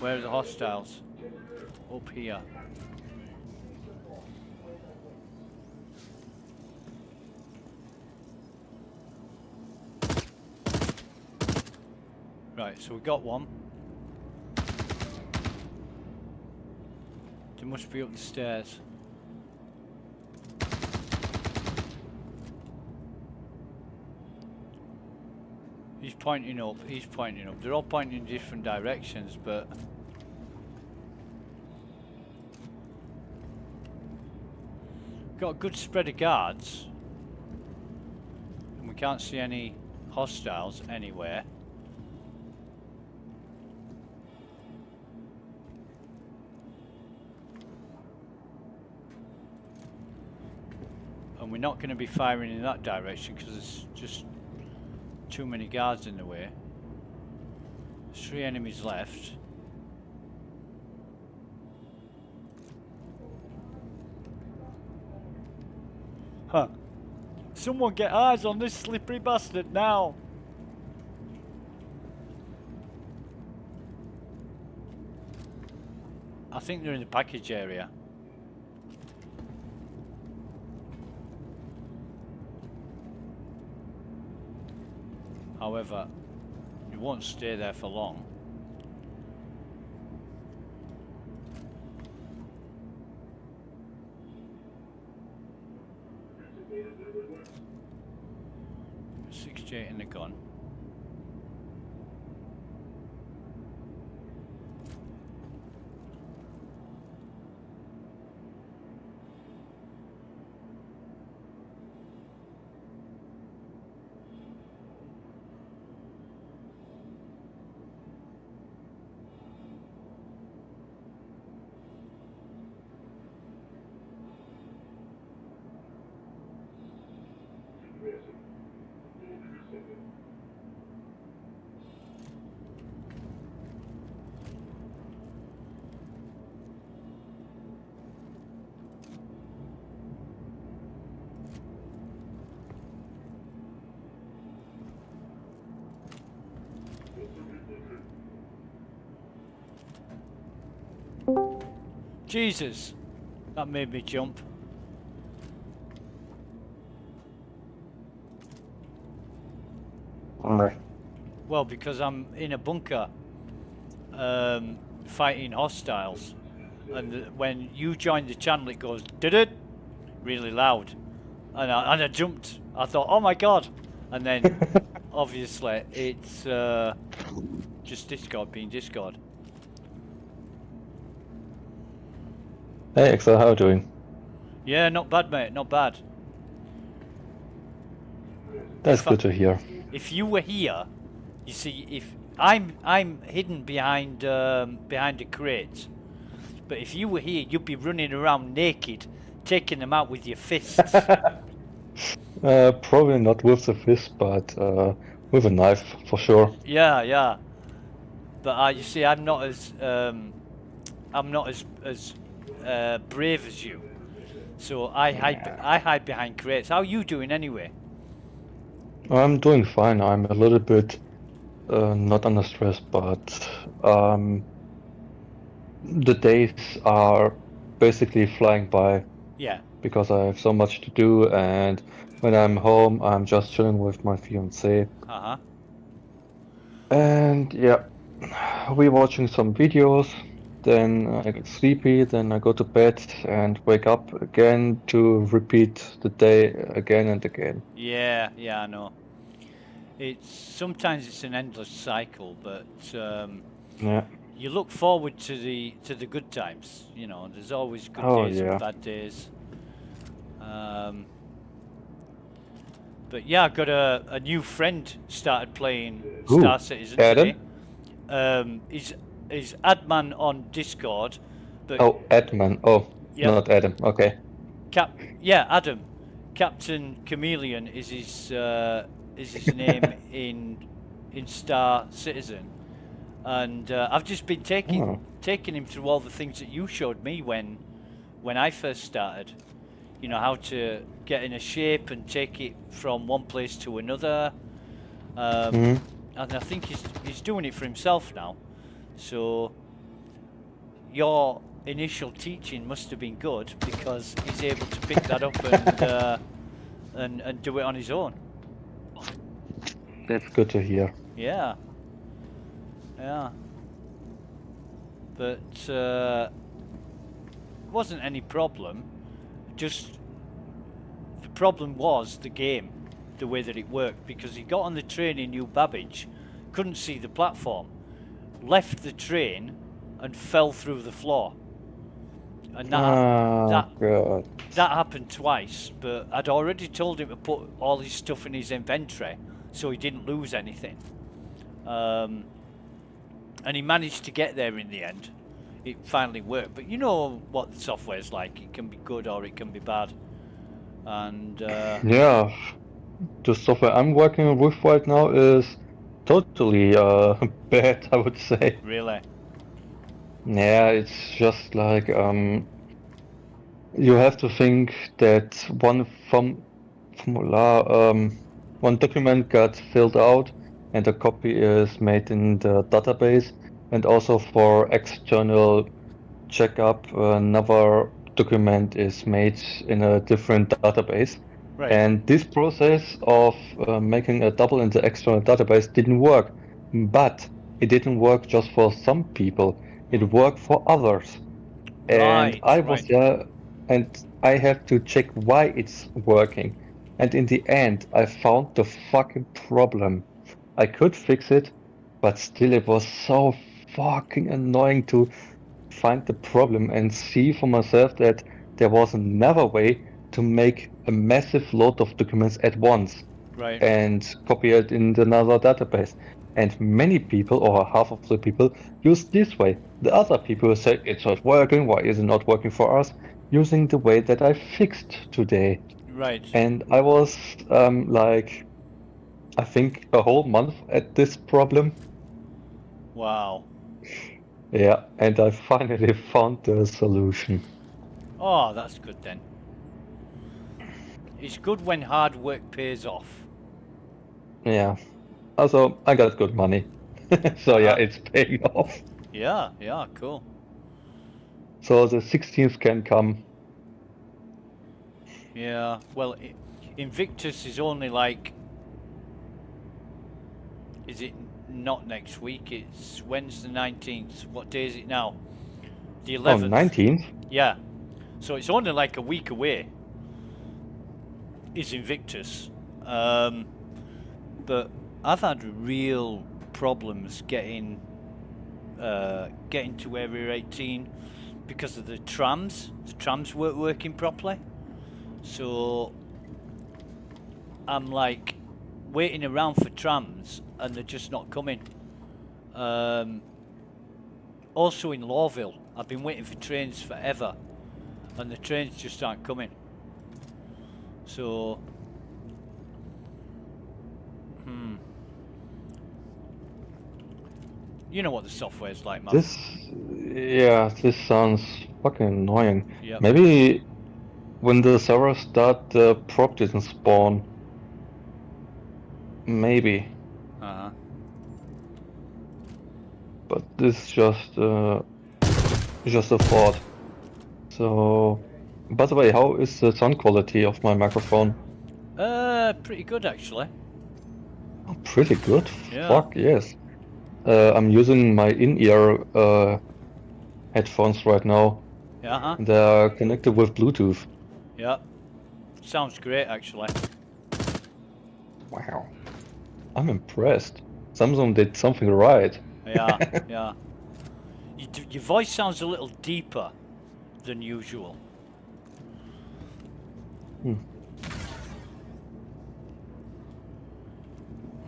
are the hostiles? Up here. Right, so we got one. They must be up the stairs. He's pointing up, he's pointing up. They're all pointing in different directions, but got a good spread of guards. And we can't see any hostiles anywhere. And we're not going to be firing in that direction because there's just too many guards in the way. There's 3 enemies left. Huh. Someone get eyes on this slippery bastard now. I think they're in the package area. However, you won't stay there for long. .68 in the gun. Jesus, that made me jump. Well, because I'm in a bunker fighting hostiles, and when you join the channel it goes did it really loud, and I jumped. I thought, oh my god, and then obviously it's just Discord being Discord. Hey Excel, how are you doing? Yeah, not bad mate, not bad. That's good to hear. If you were here, you see, if I'm hidden behind the crates, but if you were here, you'd be running around naked, taking them out with your fists. Probably not with the fist, but with a knife for sure. Yeah, yeah. But you see, I'm not as brave as you. So I hide behind crates. How are you doing anyway? I'm doing fine. I'm a little bit not under stress, but the days are basically flying by. Yeah. Because I have so much to do, and when I'm home, I'm just chilling with my fiance. Uh-huh. And yeah, we're watching some videos, then I get sleepy, then I go to bed and wake up again to repeat the day again and again. Yeah, yeah, I know. Sometimes it's an endless cycle, but Yeah. you look forward to the good times. You know, there's always good days and bad days. But yeah, I got a new friend started playing Star Citizen today. He's Adman on Discord. But Adman. Oh, yep. Not Adam. Okay. Adam. Captain Chameleon is his name in Star Citizen, and I've just been taking him through all the things that you showed me when I first started. You know, how to get in a shape and take it from one place to another. And I think he's doing it for himself now. So your initial teaching must have been good, because he's able to pick that up and do it on his own. That's good to hear. Yeah. Yeah. But it wasn't any problem. Just the problem was the game, the way that it worked, because he got on the train in New Babbage, couldn't see the platform, left the train and fell through the floor. And that happened twice, but I'd already told him to put all his stuff in his inventory so he didn't lose anything. And he managed to get there in the end. It finally worked, but you know what the software's like. It can be good or it can be bad. And yeah, the software I'm working with right now is totally bad, I would say. Really? Yeah, it's just like you have to think that one document got filled out and a copy is made in the database, and also for external checkup, another document is made in a different database. Right. And this process of making a double in the external database didn't work. But it didn't work just for some people. It worked for others. And I was there, and I have to check why it's working. And in the end, I found the fucking problem. I could fix it, but still it was so fucking annoying to find the problem and see for myself that there was another way to make a massive load of documents at once and copy it in another database. And many people, or half of the people, use this way. The other people say it's not working, why is it not working for us? Using the way that I fixed today. Right. And I was like, I think a whole month at this problem. Wow. Yeah, and I finally found the solution. Oh, that's good then. It's good when hard work pays off. Yeah. Also, I got good money. So yeah, it's paying off. Yeah, yeah, cool. So the 16th can come. Yeah, well, Invictus is only like... Is it not next week? It's Wednesday the 19th. What day is it now? The 11th. Oh, 19th? Yeah. So it's only like a week away. Is Invictus. But I've had real problems getting to Area 18 because of the trams. The trams weren't working properly. So I'm like waiting around for trams and they're just not coming. Also in Lawville, I've been waiting for trains forever and the trains just aren't coming. So, you know what the software's like, man. This sounds fucking annoying. Yep. Maybe when the server start, the prop didn't spawn. Maybe. But this just a thought. So, by the way, how is the sound quality of my microphone? Pretty good actually. Oh, pretty good. Yeah. Fuck yes. I'm using my in-ear headphones right now. Yeah. They're connected with Bluetooth. Yeah. Sounds great actually. Wow. I'm impressed. Samsung did something right. Yeah, yeah. Your voice sounds a little deeper than usual.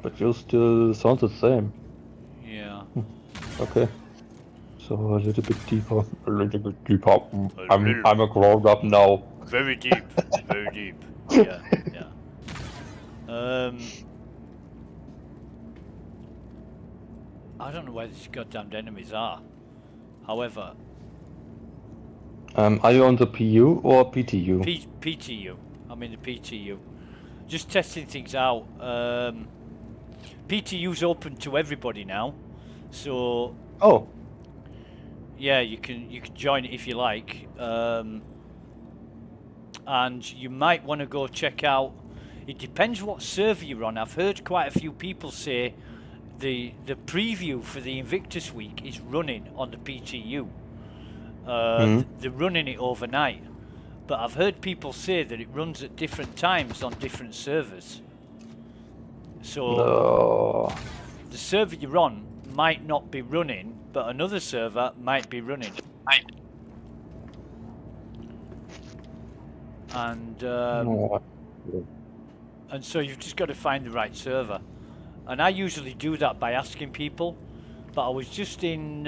But you still sound the same. Yeah. Okay. So a little bit deeper. A little bit deeper. I'm a grown up now. Very deep. Very deep. Yeah, yeah. I don't know where these goddamned enemies are. However, are you on the PU or PTU? PTU. I'm in the PTU. Just testing things out. PTU's open to everybody now, so. Oh. Yeah, you can join it if you like, and you might want to go check out. It depends what server you're on. I've heard quite a few people say the preview for the Invictus week is running on the PTU. They're running it overnight, but I've heard people say that it runs at different times on different servers. So the server you're on might not be running, but another server might be running. And so you've just got to find the right server. And I usually do that by asking people, but I was just in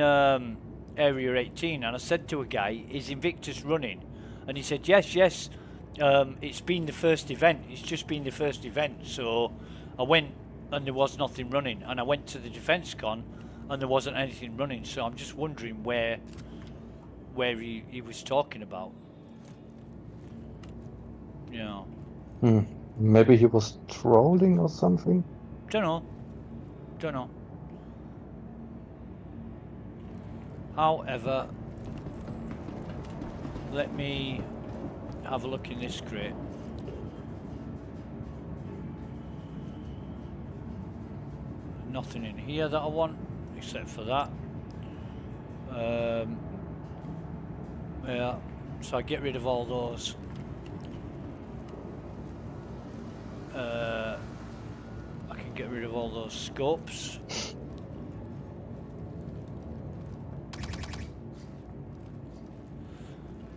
Area 18 and I said to a guy, is Invictus running? And he said, yes, it's been the first event, it's just been the first event. So I went and there was nothing running, and I went to the Defence Con and there wasn't anything running, so I'm just wondering where he was talking about. You know. Maybe he was trolling or something? Don't know. However, let me have a look in this crate. Nothing in here that I want, except for that. Yeah, so I get rid of all those. I can get rid of all those scopes.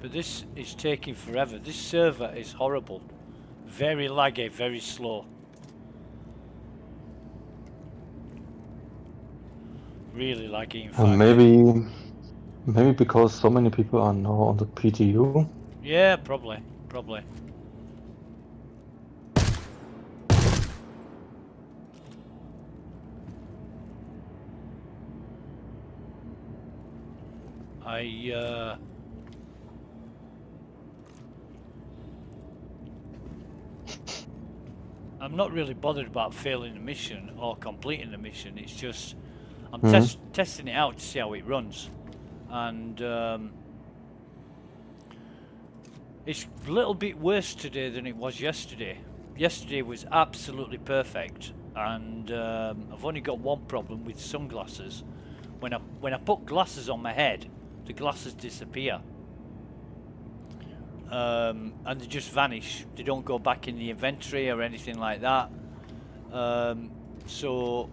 But this is taking forever. This server is horrible. Very laggy, very slow. Really laggy, in fact. Maybe because so many people are now on the PTU? Yeah, probably. I'm not really bothered about failing the mission or completing the mission. It's just I'm testing it out to see how it runs, and it's a little bit worse today than it was yesterday. Yesterday was absolutely perfect, and I've only got one problem with sunglasses. When I put glasses on my head, the glasses disappear, and they just vanish. They don't go back in the inventory or anything like that. So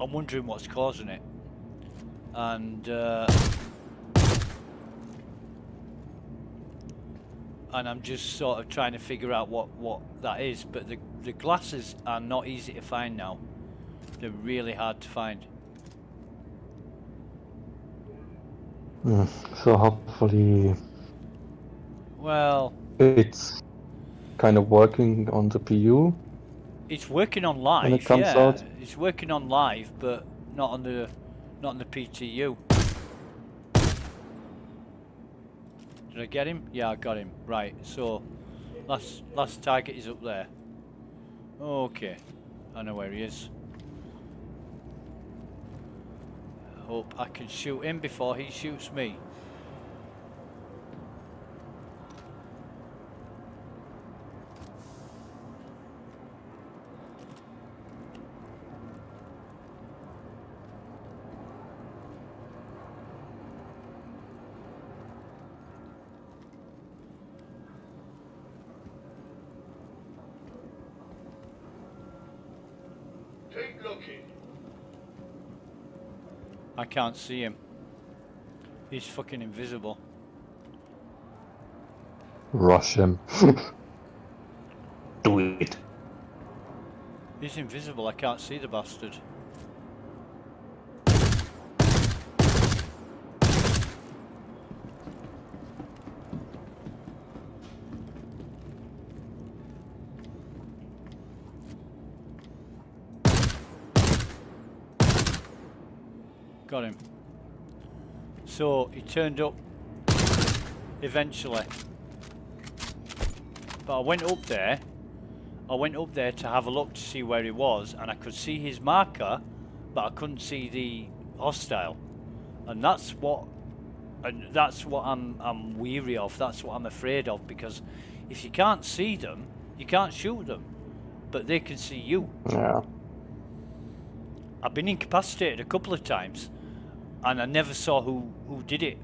I'm wondering what's causing it. And and I'm just sort of trying to figure out what that is. But the glasses are not easy to find now. They're really hard to find. So hopefully, well, it's kind of working on the PU. It's working on live. When it comes yeah, out. It's working on live, but not on the PTU. Did I get him? Yeah, I got him. Right. So, last target is up there. Okay, I know where he is. Hope I can shoot him before he shoots me. Keep looking. I can't see him. He's fucking invisible. Rush him. Do it. He's invisible. I can't see the bastard. Got him. So he turned up eventually. But I went up there to have a look to see where he was, and I could see his marker, but I couldn't see the hostile. And that's what I'm weary of. That's what I'm afraid of, because if you can't see them, you can't shoot them. But they can see you. Yeah. I've been incapacitated a couple of times, and I never saw who did it,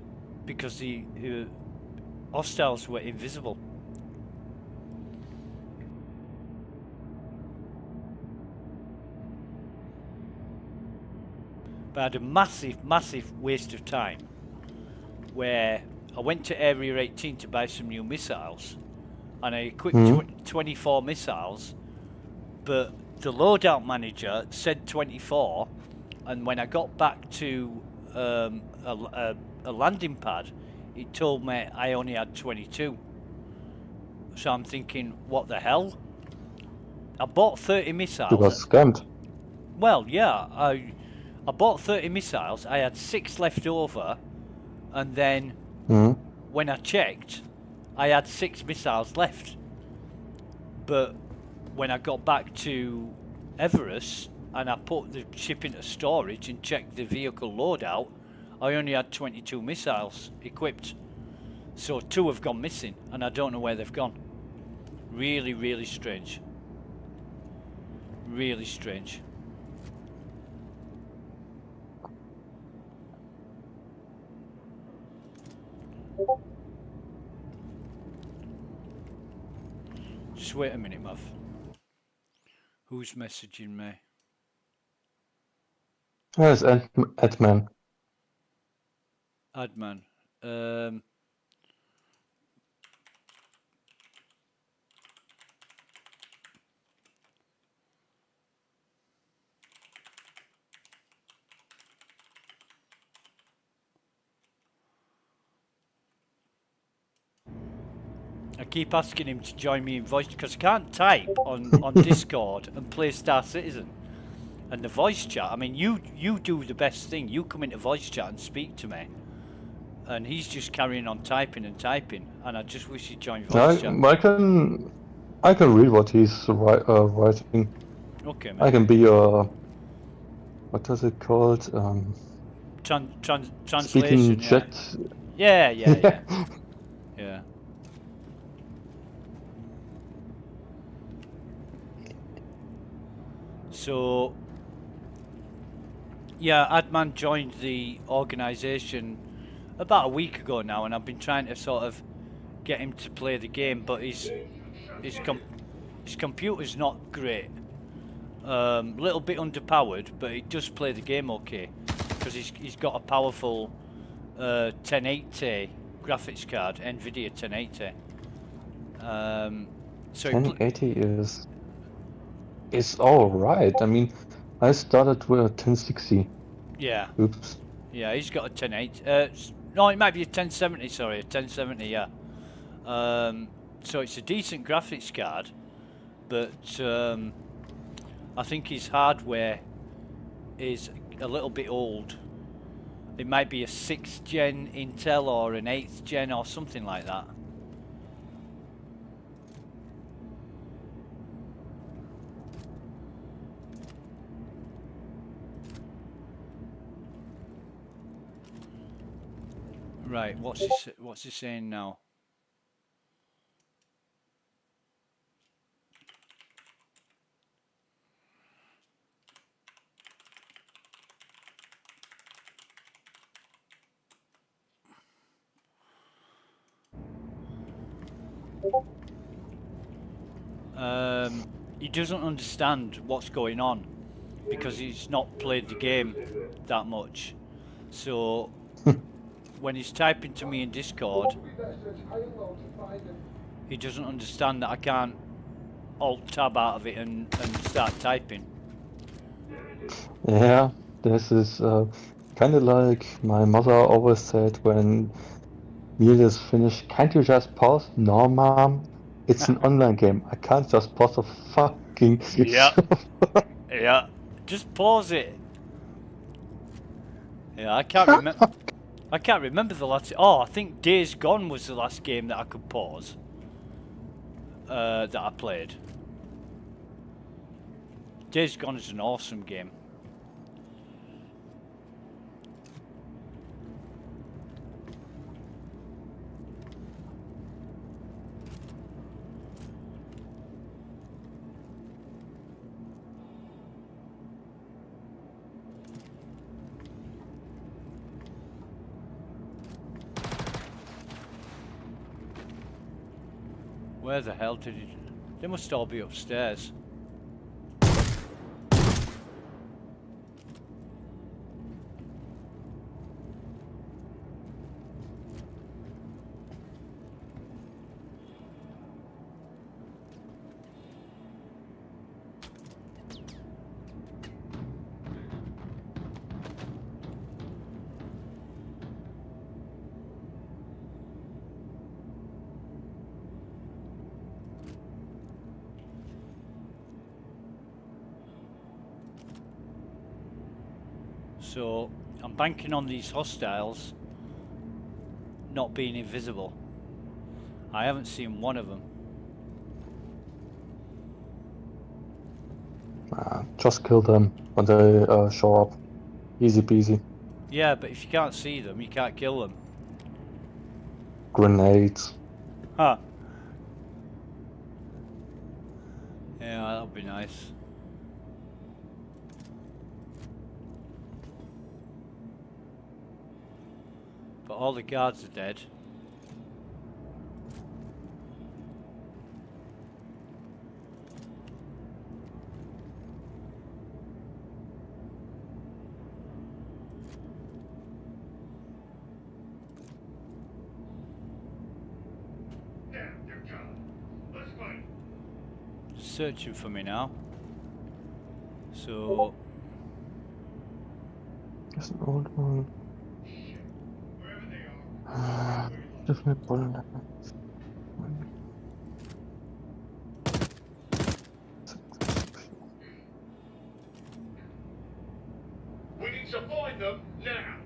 because the hostiles were invisible. But I had a massive waste of time where I went to Area 18 to buy some new missiles, and I equipped 24 missiles, but the loadout manager said 24, and when I got back to a landing pad, it told me I only had 22. So I'm thinking, what the hell? I bought 30 missiles. You got scammed. Well, yeah, I bought 30 missiles. I had 6 left over, and then when I checked, I had 6 missiles left. But when I got back to Everest and I put the ship into storage and checked the vehicle loadout, I only had 22 missiles equipped. So 2 have gone missing, and I don't know where they've gone. Really, really strange. Really strange. Just wait a minute, Mav. Who's messaging me? Yes, Adman. Adman. I keep asking him to join me in voice because I can't type on Discord and play Star Citizen. And the voice chat, I mean, you do the best thing. You come into voice chat and speak to me. And he's just carrying on typing and typing. And I just wish he'd join voice chat. I can read what he's writing. Okay, man. I can be a... What does it called? Translation, speaking yeah. chat. Yeah. Yeah. So, yeah, Adman joined the organisation about a week ago now, and I've been trying to sort of get him to play the game, but his computer's not great. Little bit underpowered, but he does play the game okay, because he's got a powerful 1080 graphics card, NVIDIA 1080. So 1080 is all right. I mean, I started with a 1060. Yeah. Oops. Yeah, he's got a 1080. No, it might be a 1070. Sorry, a 1070. Yeah. So it's a decent graphics card, but I think his hardware is a little bit old. It might be a 6th gen Intel or an 8th gen or something like that. Right, what's he saying now? He doesn't understand what's going on because he's not played the game that much. So when he's typing to me in Discord, he doesn't understand that I can't Alt-Tab out of it and start typing. Yeah, this is kind of like my mother always said when meal is finished. Can't you just pause? No, mom. It's an online game. I can't just pause a fucking. Yeah. Yeah. Just pause it. Yeah, I can't remember. I can't remember the last. Oh, I think Days Gone was the last game that I could pause. That I played. Days Gone is an awesome game. Where the hell did he... They must all be upstairs. So, I'm banking on these hostiles not being invisible. I haven't seen one of them. Just kill them when they show up. Easy peasy. Yeah, but if you can't see them, you can't kill them. Grenades. Huh. Yeah, that would be nice. But all the guards are dead. Searching for me now. So There's an old one. Give me bullet. We need to find them now.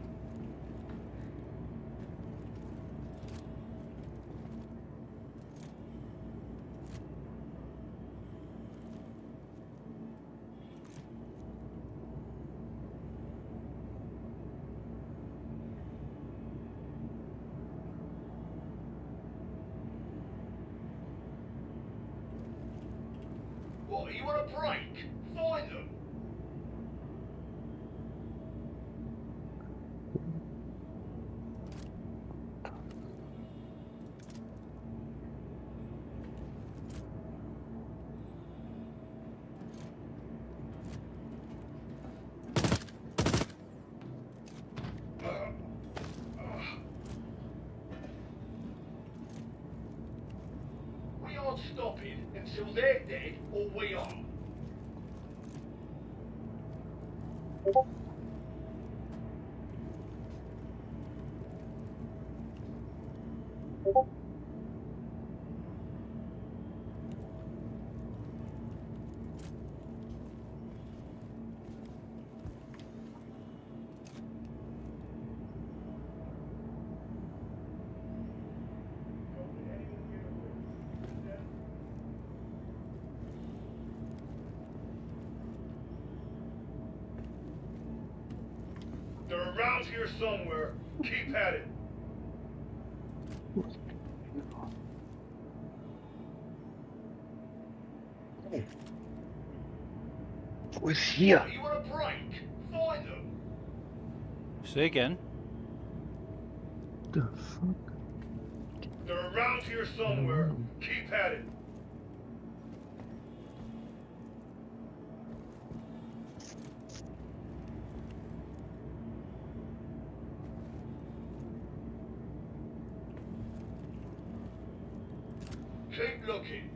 What, you want a break? Find them. We till they're dead or we are. They're around here somewhere. Keep at it. Who's here? You want a break? Find them. Say again. The fuck? They're around here somewhere. Keep at it. Keep looking.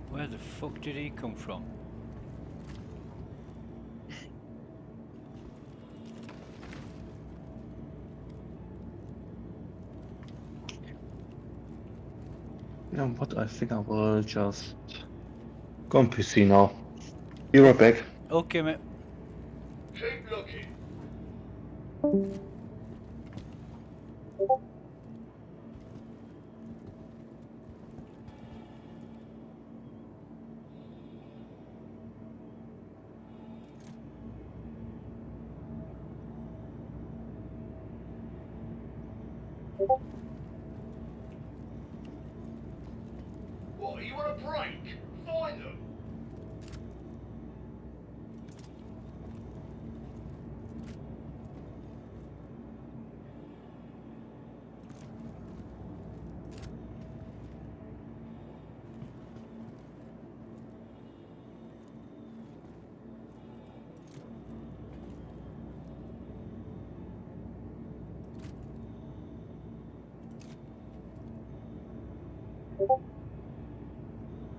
Where the fuck did he come from? You know what? I think I will just go on PC now. Be right back. Okay, mate. Keep looking. What, you want a break? Find them.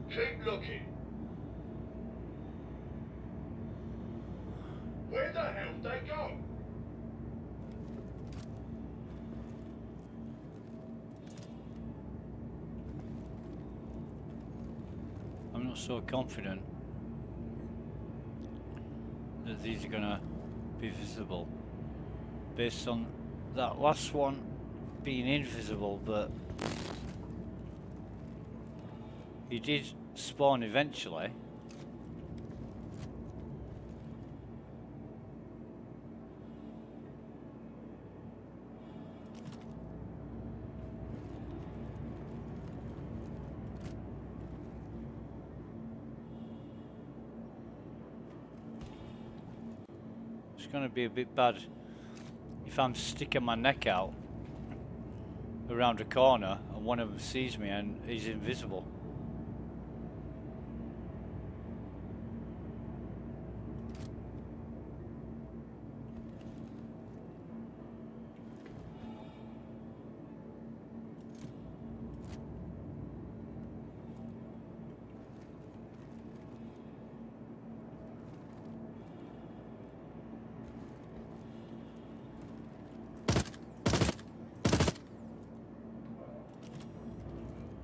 Keep looking. Where the hell did they go? I'm not so confident that these are gonna be visible based on that last one being invisible, but he did spawn eventually. It's gonna be a bit bad if I'm sticking my neck out around a corner and one of them sees me and he's invisible.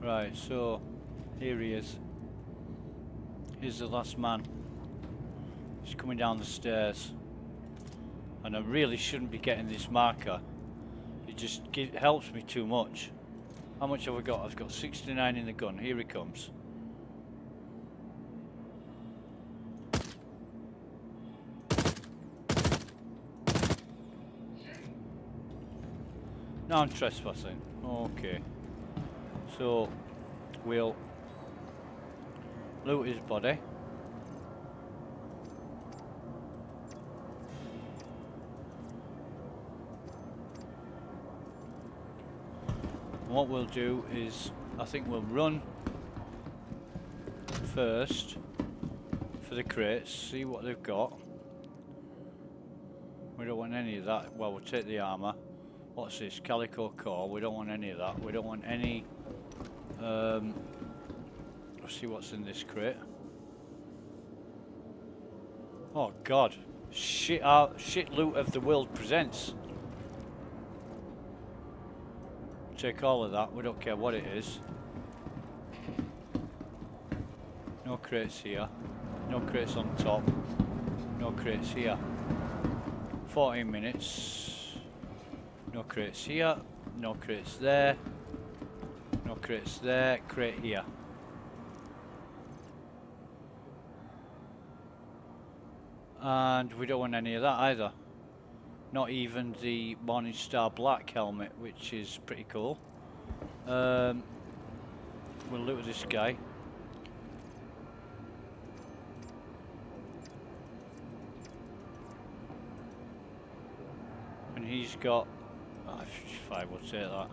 Right, so here he is. Here's the last man. He's coming down the stairs. And I really shouldn't be getting this marker. It just helps me too much. How much have I got? I've got 69 in the gun. Here he comes. No, I'm trespassing. Okay. So, we'll loot his body. And what we'll do is, I think we'll run first for the crates, see what they've got. We don't want any of that. Well, we'll take the armor. What's this? Calico core. We don't want any of that. We don't want any... let's see what's in this crate. Oh god. Shit loot of the world presents. Take all of that. We don't care what it is. No crates here. No crates on top. No crates here. 14 minutes. No crates here. No crates there. No crates there. Crate here. And we don't want any of that either. Not even the Morningstar Black helmet, which is pretty cool. We'll look at this guy. And he's got... Oh, 55, we'll take that.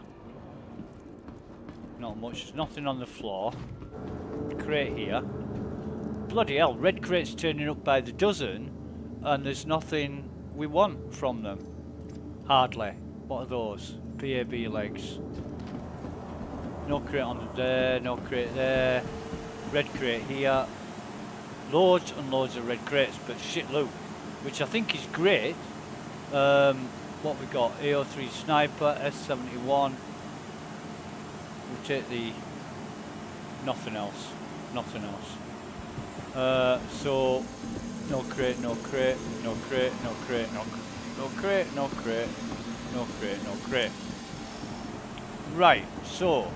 Not much, there's nothing on the floor. Crate here. Bloody hell, red crates turning up by the dozen, and there's nothing we want from them. Hardly. What are those? PAB legs. No crate on there, no crate there. Red crate here. Loads and loads of red crates, but shit loot. Which I think is great. What we got? AO3 sniper, S71. We'll take the... nothing else. Nothing else. So... no crate, no crate, no crate, no crate, no crate, no crate, no crate, no crate. Right, so...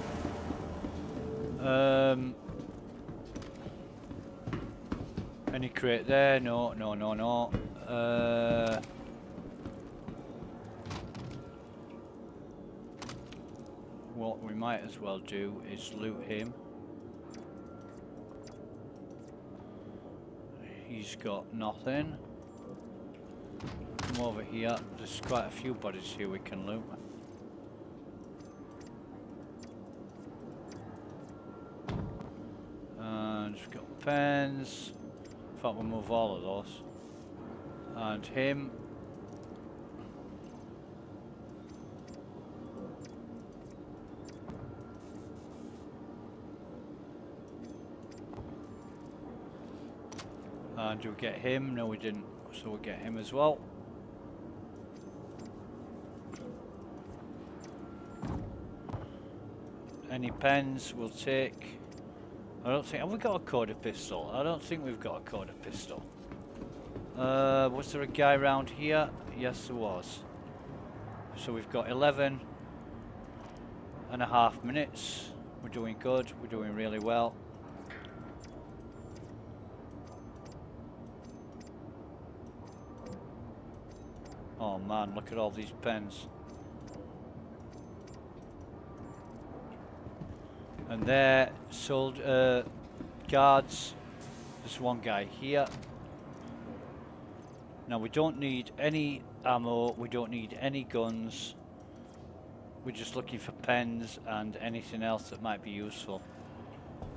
any crate there? No, no, no, no. What we might as well do is loot him. He's got nothing. Come over here. There's quite a few bodies here we can loot. And we've got pens. In fact, we'll move all of those. And him. And do we get him? No, we didn't. So we'll get him as well. Any pens we'll take. I don't think... have we got a quarter pistol? I don't think we've got a quarter pistol. Was there a guy around here? Yes, there was. So we've got 11.5 minutes. We're doing good. We're doing really well. Oh man, look at all these pens. And there, sold guards. There's one guy here. Now we don't need any ammo, we don't need any guns. We're just looking for pens and anything else that might be useful.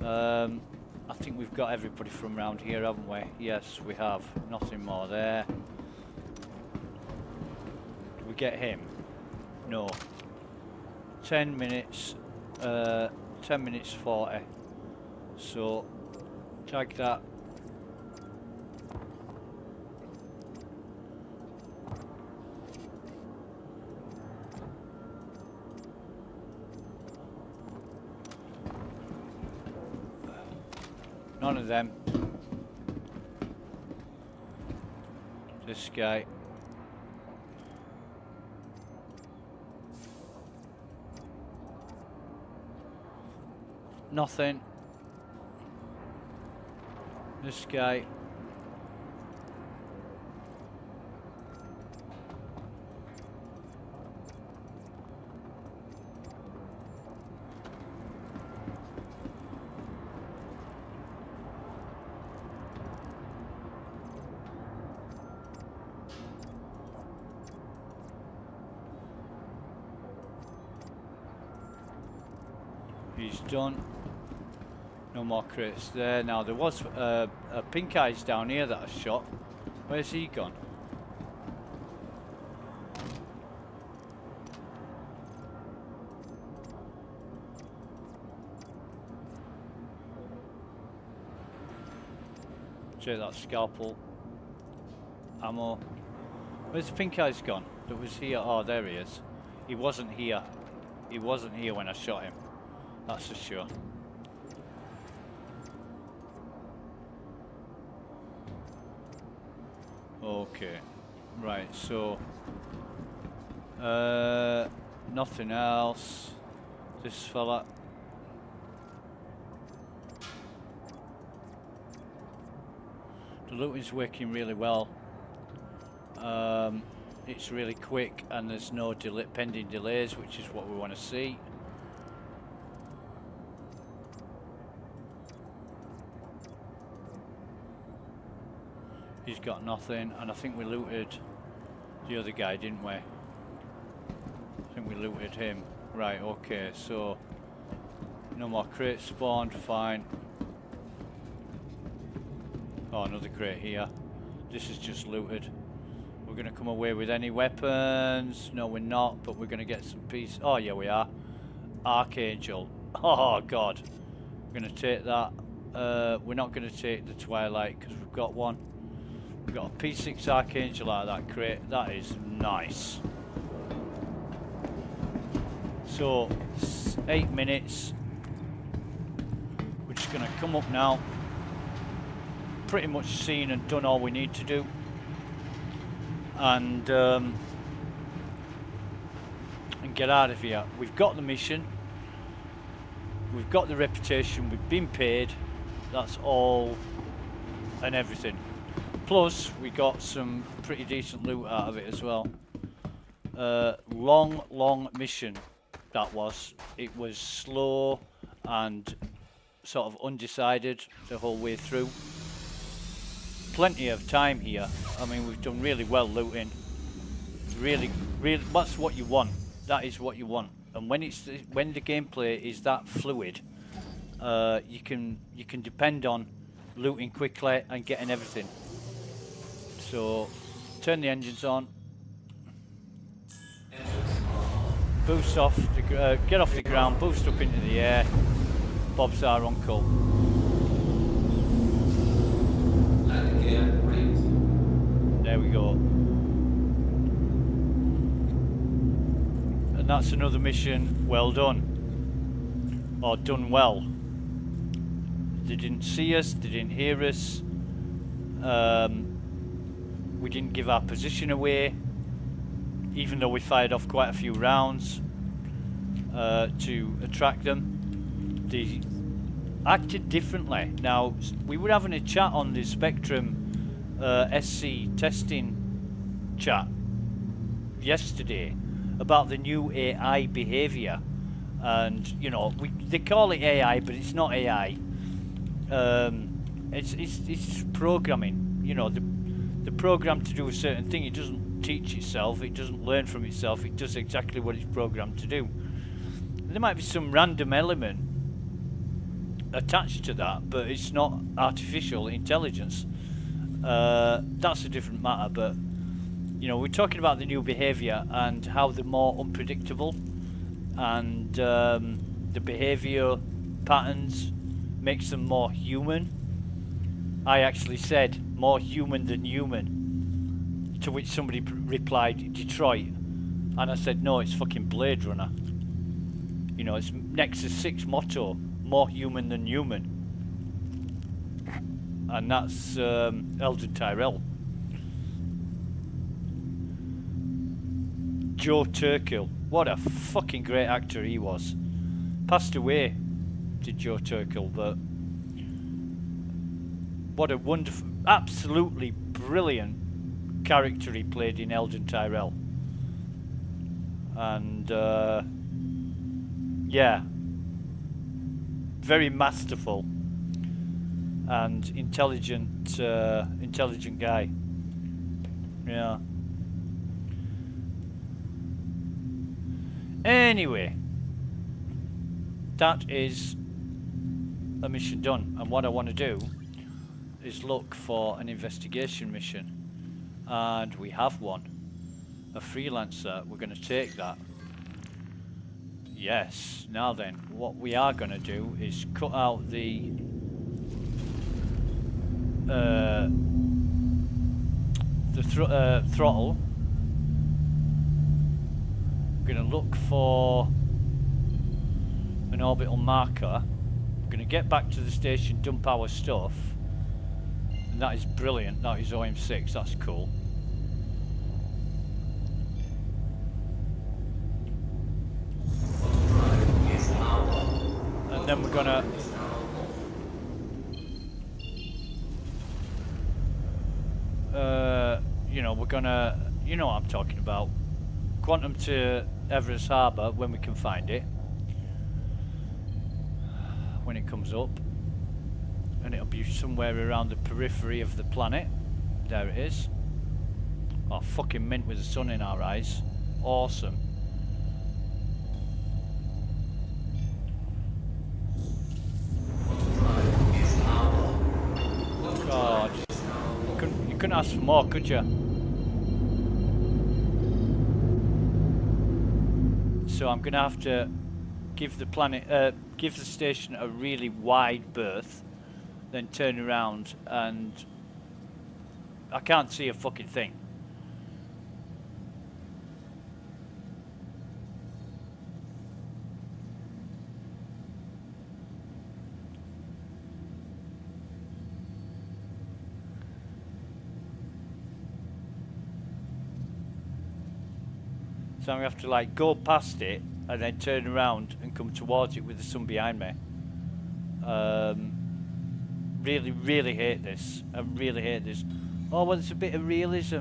I think we've got everybody from around here, haven't we? Yes, we have. Nothing more there. We get him? No. 10 minutes, 10 minutes 40. So, tag that. None of them. This guy. Nothing. This guy. He's done. No more crates there. Now there was a pink eyes down here that I shot. Where's he gone? Take that scalpel. Ammo. Where's the pink eyes gone? That was here. Oh, there he is. He wasn't here. He wasn't here when I shot him. That's for sure. Okay. Right, so... nothing else. This fella. The loot is working really well. It's really quick and there's no pending delays, which is what we want to see. He's got nothing, and I think we looted the other guy, didn't we? I think we looted him. Right, okay, so no more crates spawned, fine. Oh, another crate here. This is just looted. We're going to come away with any weapons. No, we're not, but we're going to get some pieces. Oh, yeah, we are. Archangel. Oh, God. We're going to take that. We're not going to take the Twilight because we've got one. We've got a P6 Archangel out of that crate. That is nice. So, 8 minutes. We're just going to come up now. Pretty much seen and done all we need to do. And get out of here. We've got the mission. We've got the reputation. We've been paid. That's all and everything. Plus, we got some pretty decent loot out of it as well. Long mission that was. It was slow and sort of undecided the whole way through. Plenty of time here. I mean, we've done really well looting. Really, that's what you want. That is what you want. And when the gameplay is that fluid, you can depend on looting quickly and getting everything. So, turn the engines on. Boost off, get off the ground, boost up into the air. Bob's our uncle. There we go. And that's another mission well done. Or done well. They didn't see us, they didn't hear us. We didn't give our position away, even though we fired off quite a few rounds to attract them. They acted differently. Now, we were having a chat on the Spectrum SC testing chat yesterday about the new AI behavior, and you know, they call it AI, but it's not AI. It's programming. You know, the program to do a certain thing. It doesn't teach itself. It doesn't learn from itself. It does exactly what it's programmed to do. There might be some random element attached to that, but it's not artificial intelligence. That's a different matter, but you know, we're talking about the new behavior and how they're more unpredictable, and the behavior patterns makes them more human. I actually said more human than human, to which somebody replied Detroit, and I said no, it's fucking Blade Runner. You know, it's Nexus 6 motto, more human than human. And that's Eldon Tyrell. Joe Turkel. What a fucking great actor he was. Passed away, did Joe Turkel, but what a wonderful, absolutely brilliant character he played in Eldon Tyrell. And yeah, very masterful and intelligent guy. Yeah. Anyway, that is a mission done, and what I want to do is look for an investigation mission, and we have one. A freelancer. We're going to take that. Yes. Now then, what we are going to do is cut out the throttle. I'm going to look for an orbital marker. I'm going to get back to the station, dump our stuff. And that is brilliant. That is OM6. That's cool. And then we're going to... you know, we're going to... You know what I'm talking about. Quantum to Everest Harbour when we can find it. When it comes up. And it'll be somewhere around the periphery of the planet. There it is. Oh, fucking mint with the sun in our eyes. Awesome. God. You couldn't ask for more, could you? So I'm gonna have to give the station a really wide berth, then turn around, and I can't see a fucking thing. So I'm gonna have to like go past it and then turn around and come towards it with the sun behind me. Really hate this. I really hate this. Oh, well, it's a bit of realism.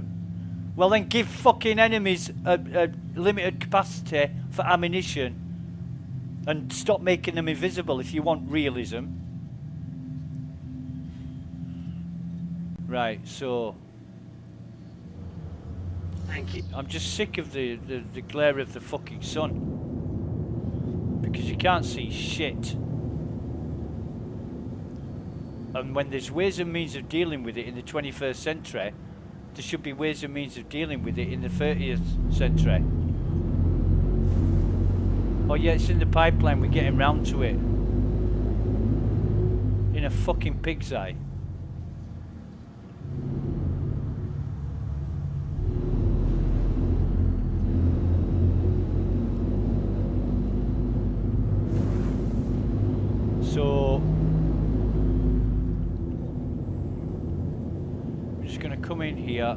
Well, then give fucking enemies a limited capacity for ammunition and stop making them invisible if you want realism. Right, so... Thank you. I'm just sick of the glare of the fucking sun. Because you can't see shit. And when there's ways and means of dealing with it in the 21st century, there should be ways and means of dealing with it in the 30th century. Oh yeah, it's in the pipeline, we're getting round to it. In a fucking pig's eye. So we're just going to come in here,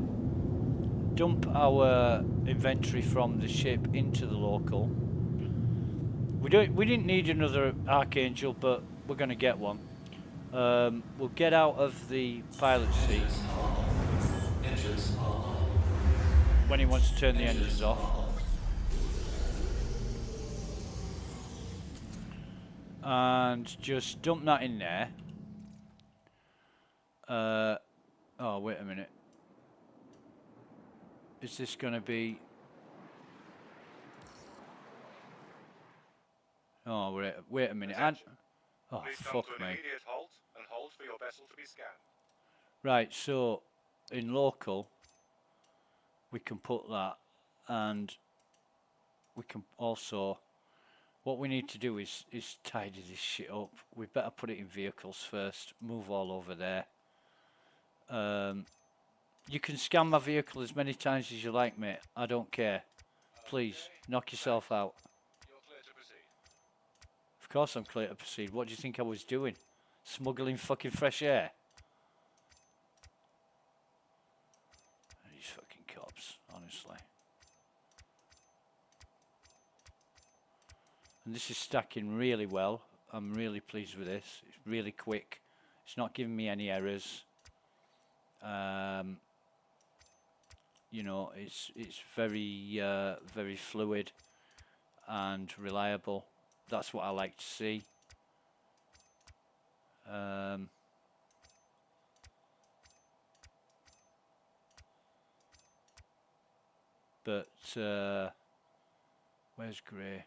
dump our inventory from the ship into the local. We didn't need another Archangel, but we're going to get one. We'll get out of the pilot seat when he wants to turn the engines off. And just dump that in there. Oh, wait a minute. Is this going to be... Oh, wait a minute. Oh, fuck me. Immediate halt and hold for your vessel to be scanned. Right, so in local, we can put that, and we can also... What we need to do is tidy this shit up. We better put it in vehicles first. Move all over there. You can scan my vehicle as many times as you like, mate. I don't care. Please, knock yourself out. You're clear to proceed. Of course I'm clear to proceed. What do you think I was doing? Smuggling fucking fresh air? These fucking cops, honestly. And this is stacking really well. I'm really pleased with this. It's really quick. It's not giving me any errors. You know, it's very very fluid and reliable. That's what I like to see. But where's Gray?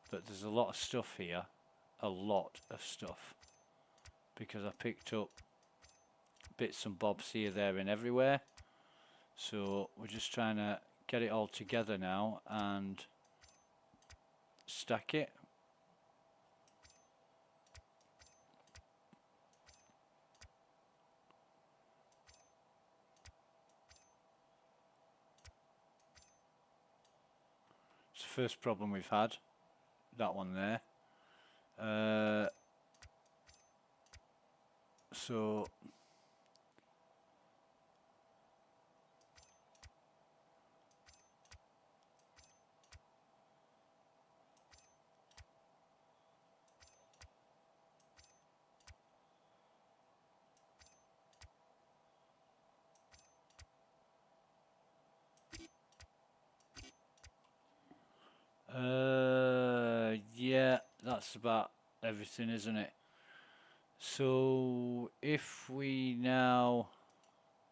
But there's a lot of stuff here, a lot of stuff, because I picked up bits and bobs here, there and everywhere. So we're just trying to get it all together now and stack it. It's the first problem we've had. That one there. So yeah, that's about everything, isn't it? So if we now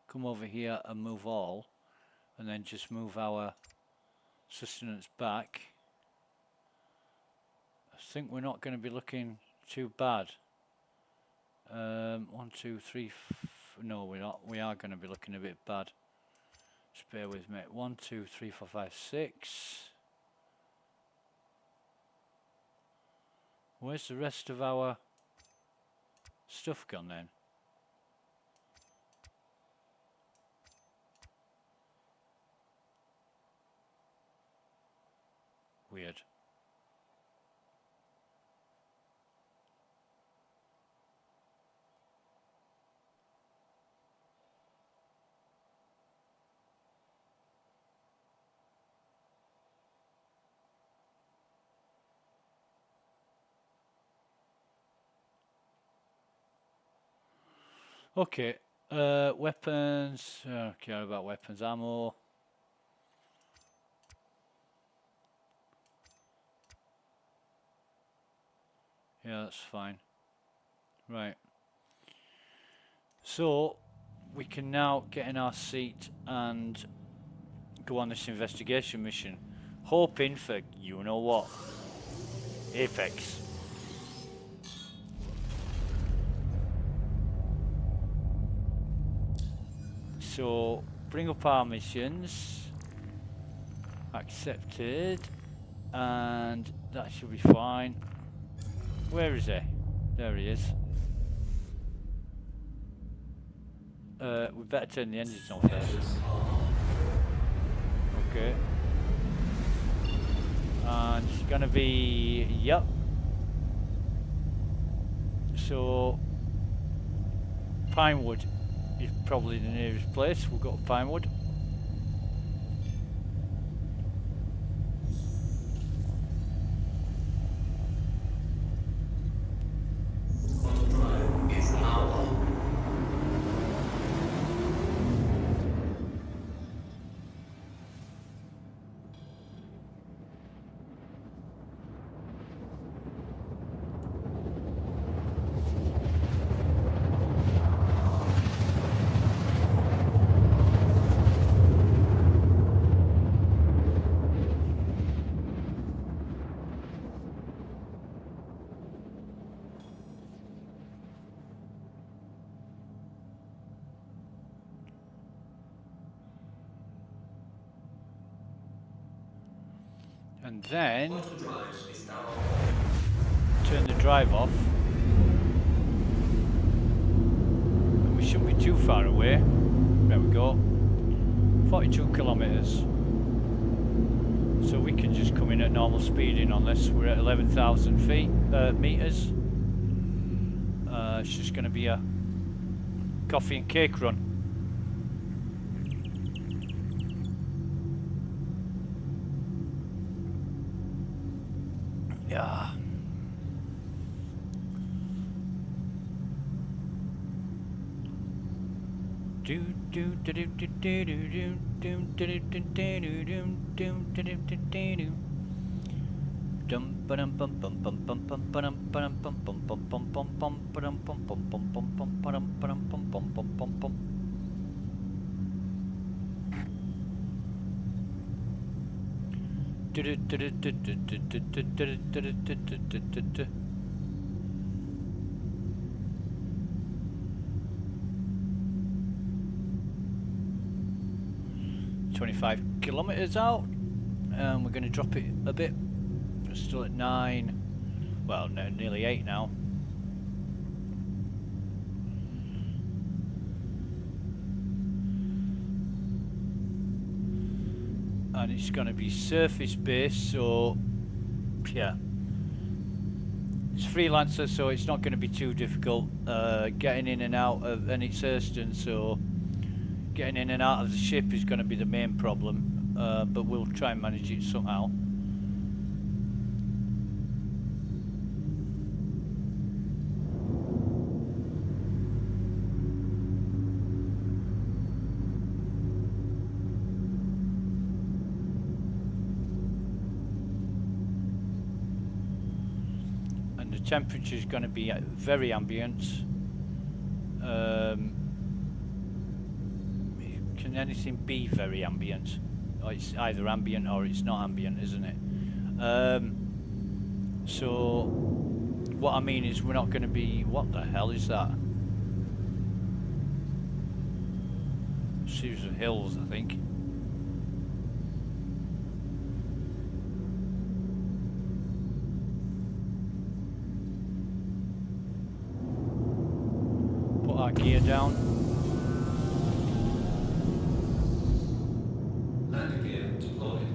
come over here and move all, and then just move our sustenance back, I think we're not going to be looking too bad. 1, 2, 3, no, we're not. We are going to be looking a bit bad. Just bear with me. 1, 2, 3, 4, 5, 6. Where's the rest of our stuff gone then? Weird. Okay, weapons, I don't care about weapons, ammo. Yeah, that's fine. Right. So, we can now get in our seat and go on this investigation mission. Hoping for, you know what, Apex. So, bring up our missions. Accepted. And that should be fine. Where is he? There he is. We better turn the engines on first. Okay. And it's gonna be, yep. So, Pinewood is probably the nearest place. We'll go to Pinewood. And then turn the drive off. And we shouldn't be too far away. There we go. 42 kilometers. So we can just come in at normal speeding on this. We're at 11,000 meters. It's just going to be a coffee and cake run. Yeah. "25 kilometers out, and we're going to drop it a bit. We're still at 9, well, no, nearly 8 now. and it's going to be surface based, so yeah, it's freelancer, so it's not going to be too difficult getting in and out of, and it's Hurston, so getting in and out of the ship is going to be the main problem, but we'll try and manage it somehow. Temperature is going to be very ambient. Can anything be very ambient? Oh, it's either ambient or it's not ambient, isn't it? So what I mean is we're not going to be... What the hell is that? Series of hills, I think. Our gear down. Landing gear deployed.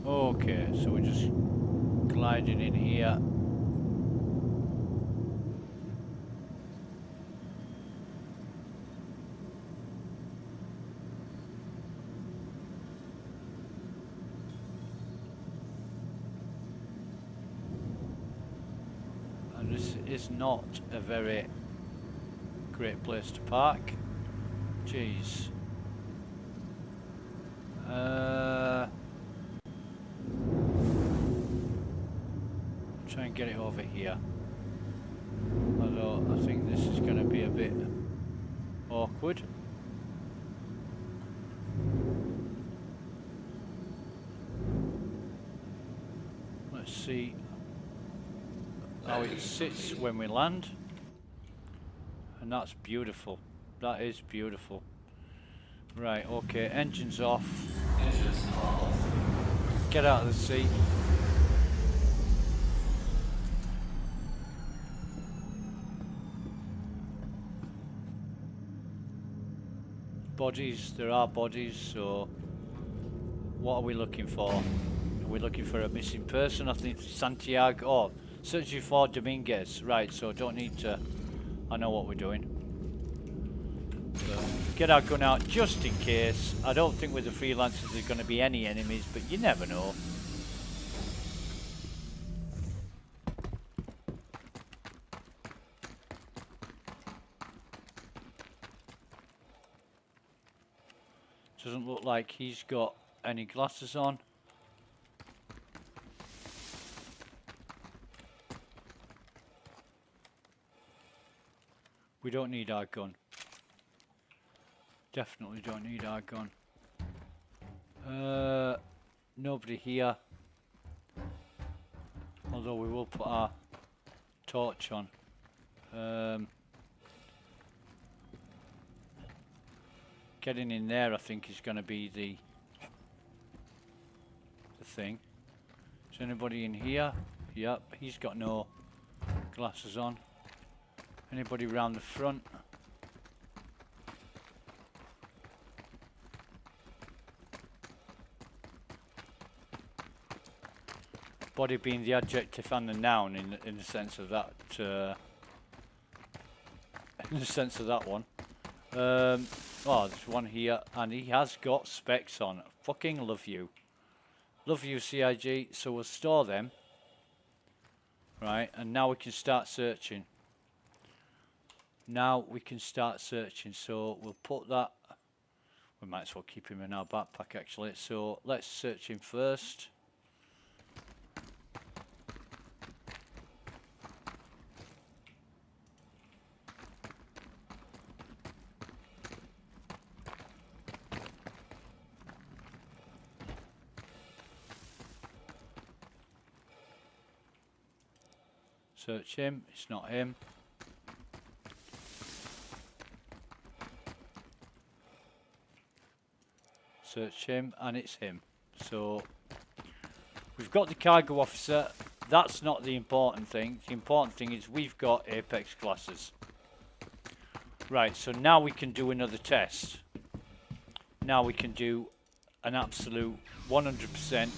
Okay, so we're just gliding in here. This is not a very great place to park. Jeez. Try and get it over here. Although I think this is going to be a bit awkward. Let's see how it sits when we land, and that's beautiful. That is beautiful. Right, okay, engines off. Engines off. Get out of the seat. Bodies, there are bodies, so what are we looking for? Are we looking for a missing person? I think Santiago. Oh, searching for Dominguez. Right, so don't need to. I know what we're doing. So, get our gun out just in case. I don't think with the freelancers there's going to be any enemies, but you never know. Doesn't look like he's got any glasses on. We don't need our gun. Definitely don't need our gun. Nobody here. Although we will put our torch on. Getting in there, I think, is going to be the thing. Is anybody in here? Yep, he's got no glasses on. Anybody around the front? Body being the adjective and the noun in the sense of that. In the sense of that one. Oh, there's one here, and he has got specs on. Fucking love you. Love you, CIG. So we'll store them. Right, and now we can start searching. Now we can start searching. So we'll put that. We might as well keep him in our backpack, actually. So let's search him first. Search him, it's not him. Search him, and it's him. So we've got the cargo officer. That's not the important thing. The important thing is we've got Apex classes. Right, so now we can do another test. Now we can do an absolute 100%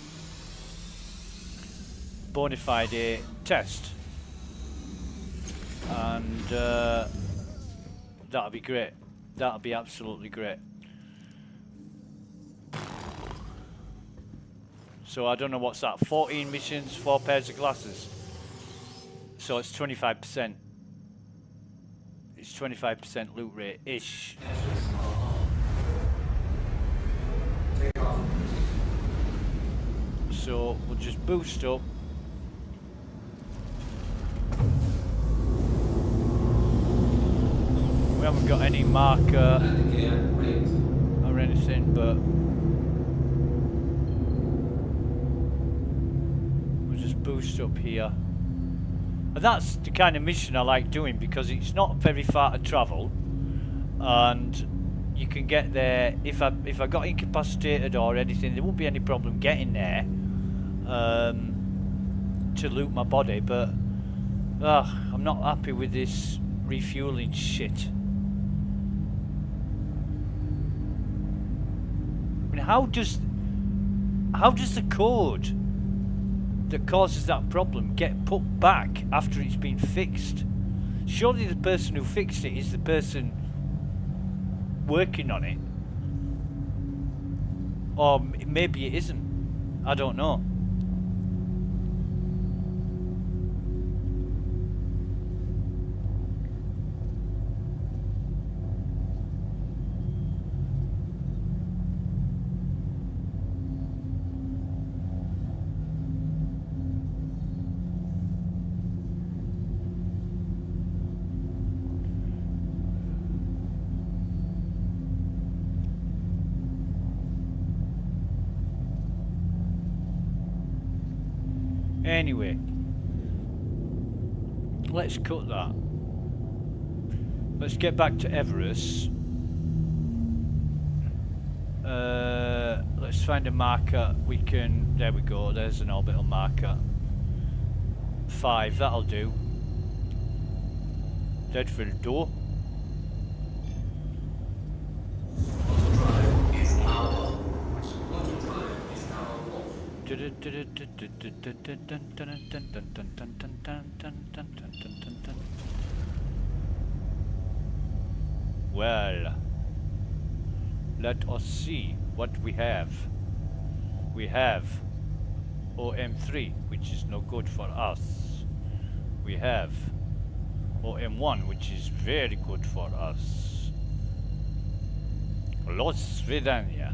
bona fide test. And that'll be great. That'll be absolutely great. So I don't know what's that, 14 missions, 4 pairs of glasses. So it's 25%. It's 25% loot rate-ish. So we'll just boost up. We haven't got any marker or anything, but we'll just boost up here. And that's the kind of mission I like doing because it's not very far to travel, and you can get there. If I got incapacitated or anything, there won't be any problem getting there to loot my body. But I'm not happy with this refueling shit. I mean, how does the code that causes that problem get put back after it's been fixed? Surely the person who fixed it is the person working on it. Or maybe it isn't. I don't know. Anyway, let's cut that. Let's get back to Everest. Let's find a marker. We can. There we go. There's an orbital marker. 5. That'll do. That will do. Well, let us see what we have. We have OM3, which is no good for us. We have OM1, which is very good for us. Los Svidania.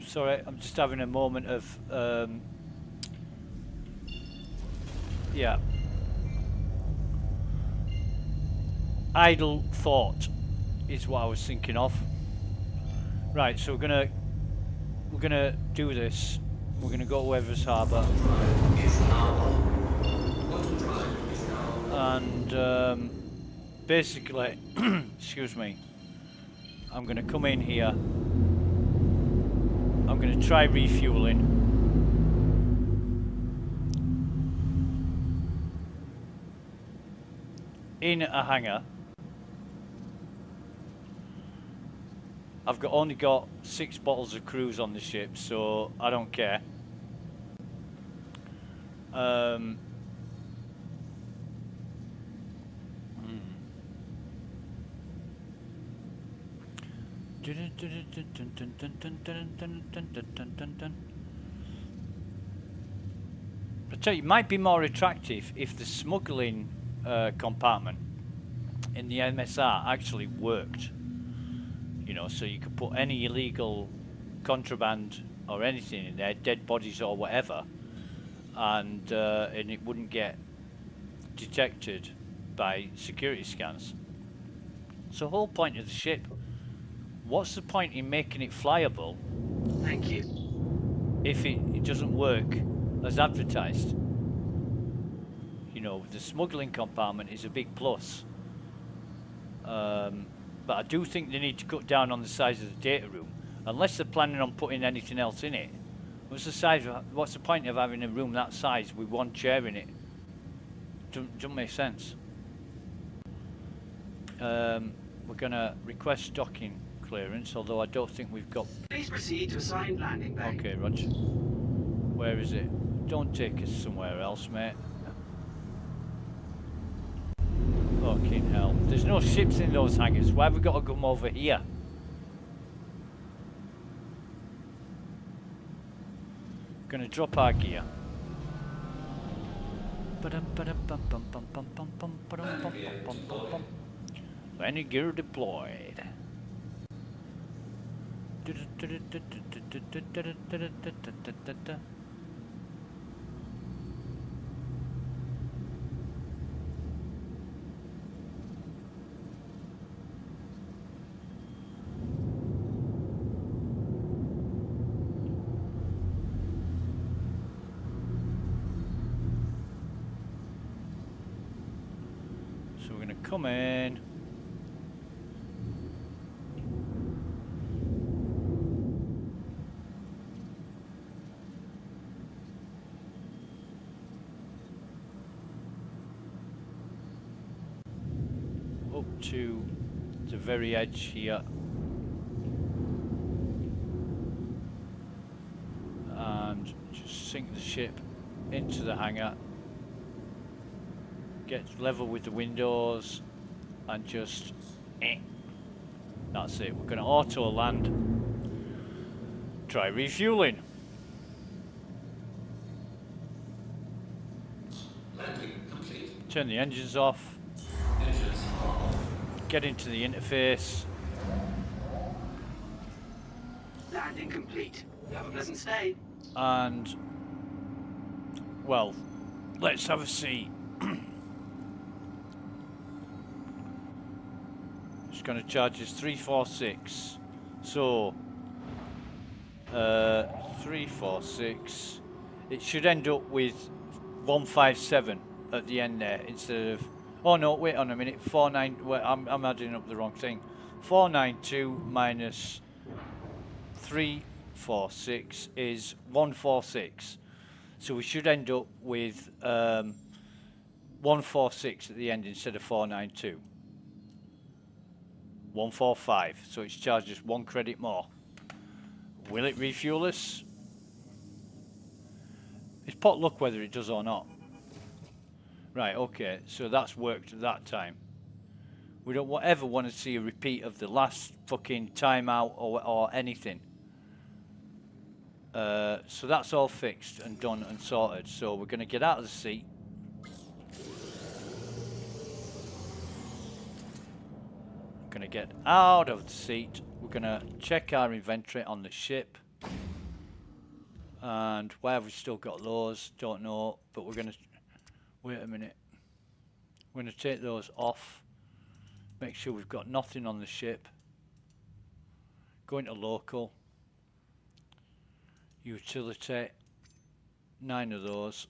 Sorry, I'm just having a moment of yeah, idle thought is what I was thinking of. Right, so we're gonna do this. We're gonna go to Everest Harbour, and basically, excuse me, I'm gonna come in here. I'm going to try refueling. In a hangar. I've only got 6 bottles of cruise on the ship, so I don't care. I tell you, it might be more attractive if the smuggling compartment in the MSR actually worked. You know, so you could put any illegal contraband or anything in there, dead bodies or whatever, and it wouldn't get detected by security scans. So the whole point of the ship, what's the point in making it flyable? Thank you. If it doesn't work as advertised? You know, the smuggling compartment is a big plus. But I do think they need to cut down on the size of the data room, unless they're planning on putting anything else in it. What's the point of having a room that size with one chair in it? Doesn't make sense. We're gonna request docking clearance, although I don't think we've got. Please proceed to assigned landing bay. Okay, Roger. Where is it? Don't take us somewhere else, mate. Fucking hell. There's no ships in those hangars. Why have we got to come over here? Gonna drop our gear. Landing gear deployed. So we're gonna come in. Up to the very edge here. And just sink the ship into the hangar. Get level with the windows and just that's it. We're going to auto land. Try refueling. Landing complete. Turn the engines off. Engines off. Get into the interface. Landing complete. Have a pleasant stay. And well, let's have a seat. It's going to charge us 346. So 346. It should end up with 157 at the end there instead of. Oh no! Wait on a minute. 49. Well, I'm adding up the wrong thing. 492 minus 346 is 146. So we should end up with 146 at the end instead of 492. 145. So it's charged us 1 credit more. Will it refuel us? It's pot luck whether it does or not. Right, okay, so that's worked at that time. We don't ever want to see a repeat of the last fucking timeout or anything. So that's all fixed and done and sorted. So we're going to get out of the seat. Going to get out of the seat. We're going to check our inventory on the ship. And why have we still got those? Don't know, but we're going to. Wait a minute. We're going to take those off. Make sure we've got nothing on the ship. Go into local. Utility. 9 of those.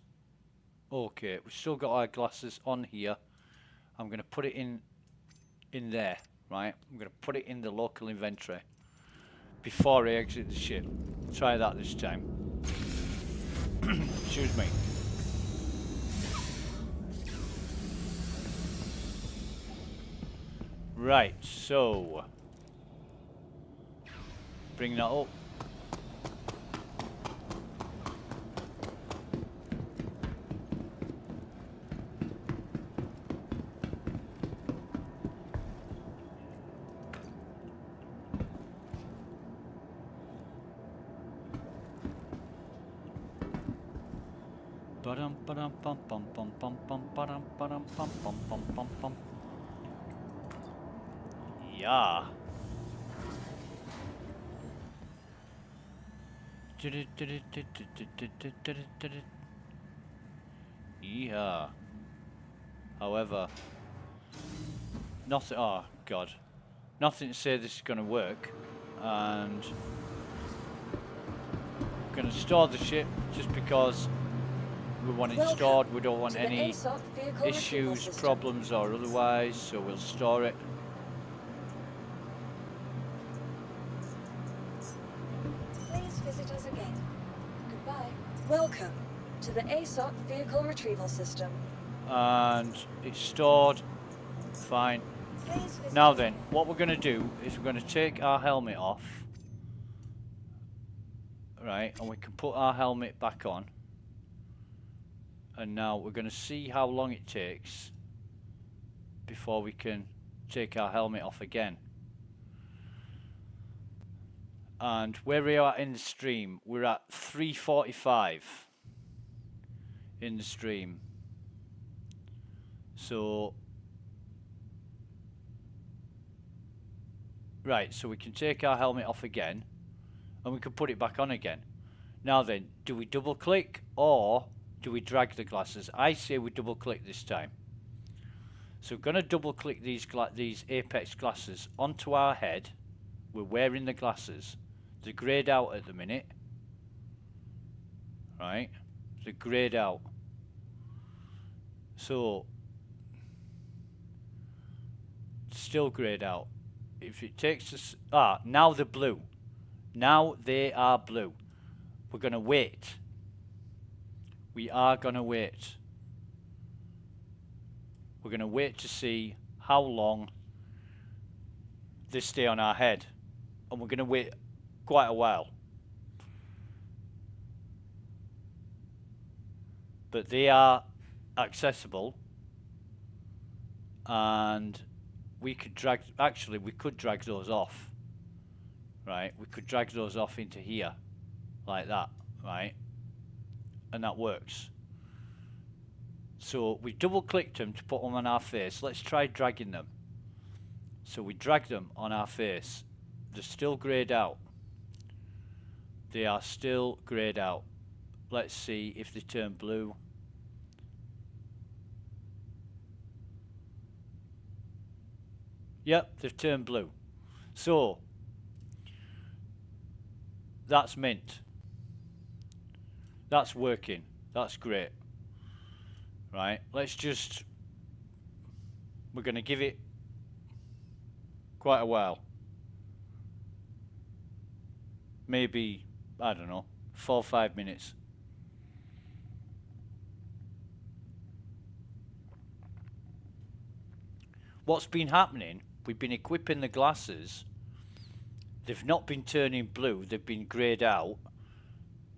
Okay, we've still got our glasses on here. I'm going to put it in there, right? I'm going to put it in the local inventory before I exit the ship. Try that this time. Excuse me. Right, so bring that up. Ba-dum, ba-dum, bum, bum, bum, bum, bum, ba-dum, ba-dum, bum, bum, bum, bum, bum. Yeah. Yeah. However, nothing. Oh God, nothing to say this is going to work, and we're going to store the ship just because we want it stored. We don't want any issues, problems, or otherwise. So we'll store it. Please visit us again. Goodbye. Welcome to the ASOC Vehicle Retrieval System. And it's stored. Fine. Now then, what we're going to do is we're going to take our helmet off. Right, and we can put our helmet back on. And now we're going to see how long it takes before we can take our helmet off again. And where we are in the stream, we're at 3:45 in the stream. So, right, so we can take our helmet off again and we can put it back on again. Now then, do we double click or do we drag the glasses? I say we double click this time. So we're going to double click these Apex glasses onto our head. We're wearing the glasses. They're greyed out at the minute. Right? They're greyed out. So, still greyed out. If it takes us... Ah, now they're blue. Now they are blue. We're going to wait. We are going to wait. We're going to wait to see how long they stay on our head. And we're going to wait quite a while. But they are accessible. And we could drag... Actually, we could drag those off. Right? We could drag those off into here. Like that. Right? And that works. So we double clicked them to put them on our face. Let's try dragging them. So we drag them on our face. They're still greyed out. They are still greyed out. Let's see if they turn blue. Yep, they've turned blue. So that's mint. That's working. That's great. Right, let's just... We're going to give it quite a while. Maybe, I don't know, 4 or 5 minutes. What's been happening, we've been equipping the glasses. They've not been turning blue, they've been greyed out.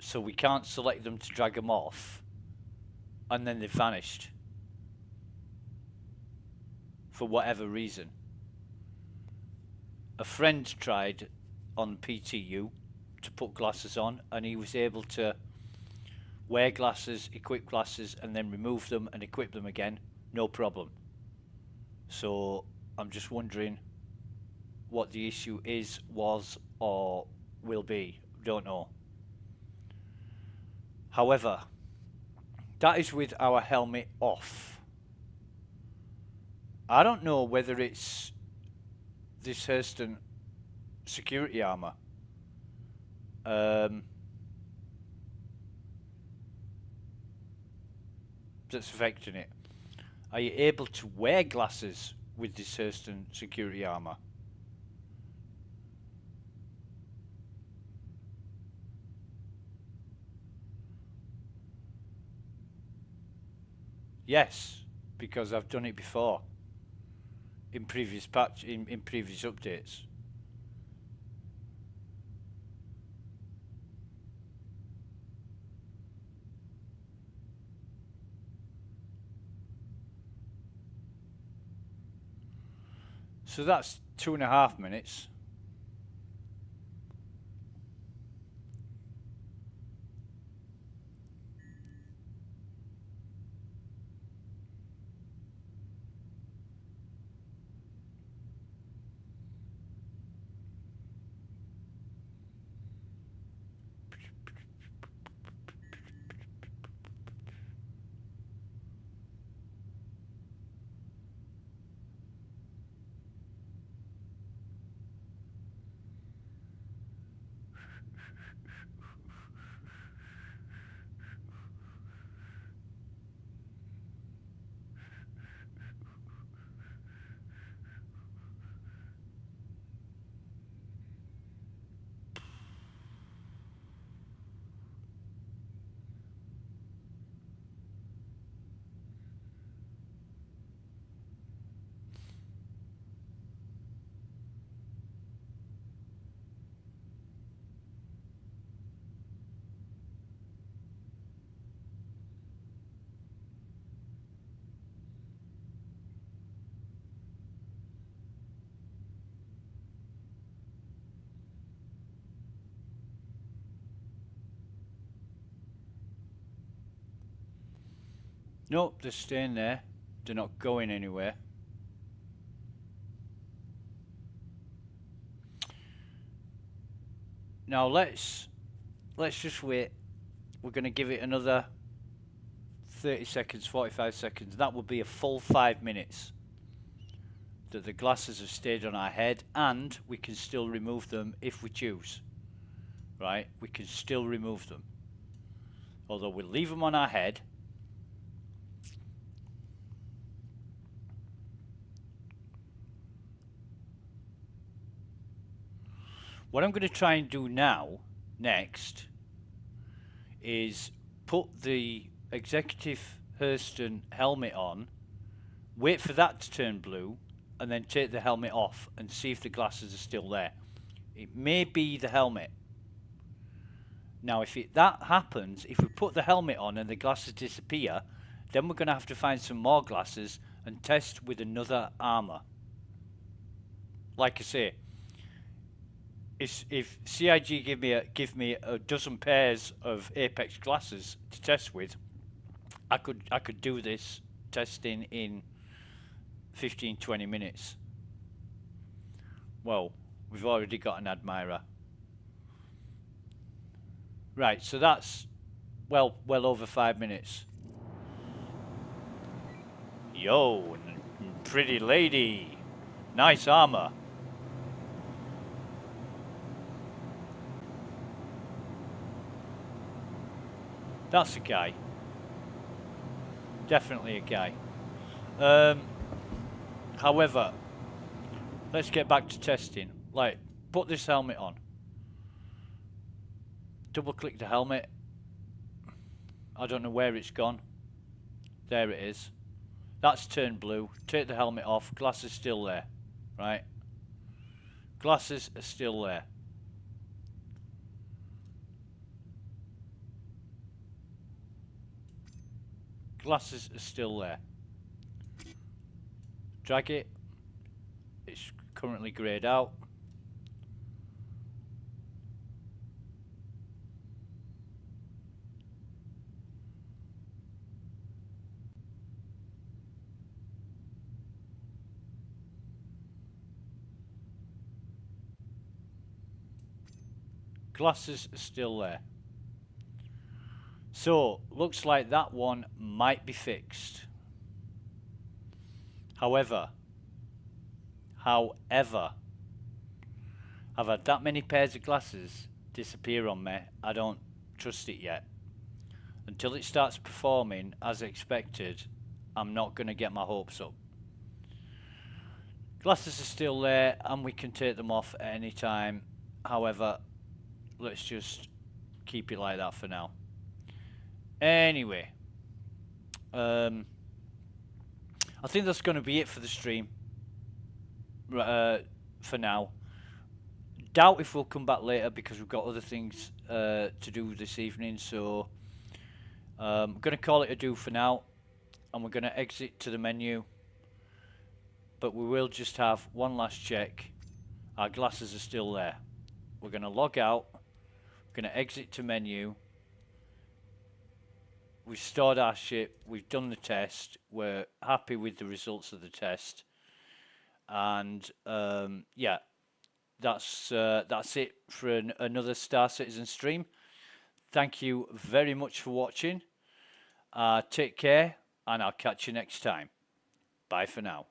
So we can't select them to drag them off. And then they've vanished. For whatever reason. A friend tried on PTU to put glasses on, and he was able to wear glasses, equip glasses, and then remove them and equip them again, no problem. So I'm just wondering what the issue is, was, or will be. Don't know. However, that is with our helmet off. I don't know whether it's this Hurston security armor. That's affecting it. Are you able to wear glasses with this Hurston security armor? Yes, because I've done it before in previous in previous updates. So that's 2.5 minutes. Nope, they're staying there. They're not going anywhere. Now let's just wait. We're going to give it another 30 seconds, 45 seconds. That will be a full 5 minutes that the glasses have stayed on our head, and we can still remove them if we choose. Right? We can still remove them. Although we'll leave them on our head. What I'm going to try and do now, next, is put the Executive Hurston helmet on, wait for that to turn blue, and then take the helmet off and see if the glasses are still there. It may be the helmet. Now, if that happens, if we put the helmet on and the glasses disappear, then we're going to have to find some more glasses and test with another armor. Like I say, if CIG give me a dozen pairs of Apex glasses to test with, I could do this testing in 15-20 minutes. Well, we've already got an admirer. Right, so that's well over 5 minutes. Yo, pretty lady, nice armor. That's a guy. Definitely a guy. However, let's get back to testing. Like, put this helmet on. Double click the helmet. I don't know where it's gone. There it is. That's turned blue. Take the helmet off. Glasses still there. Right? Glasses are still there. Glasses are still there. Drag it. It's currently greyed out. Glasses are still there. So, looks like that one might be fixed. However, I've had that many pairs of glasses disappear on me. I don't trust it yet. Until it starts performing as expected, I'm not going to get my hopes up. Glasses are still there and we can take them off at any time. However, let's just keep it like that for now. Anyway, I think that's going to be it for the stream for now. Doubt if we'll come back later because we've got other things to do this evening. So I'm going to call it a do for now, and we're going to exit to the menu. But we will just have one last check. Our glasses are still there. We're going to log out. We're going to exit to menu. We've stored our ship. We've done the test. We're happy with the results of the test. And yeah, that's it for another Star Citizen stream. Thank you very much for watching. Take care, and I'll catch you next time. Bye for now.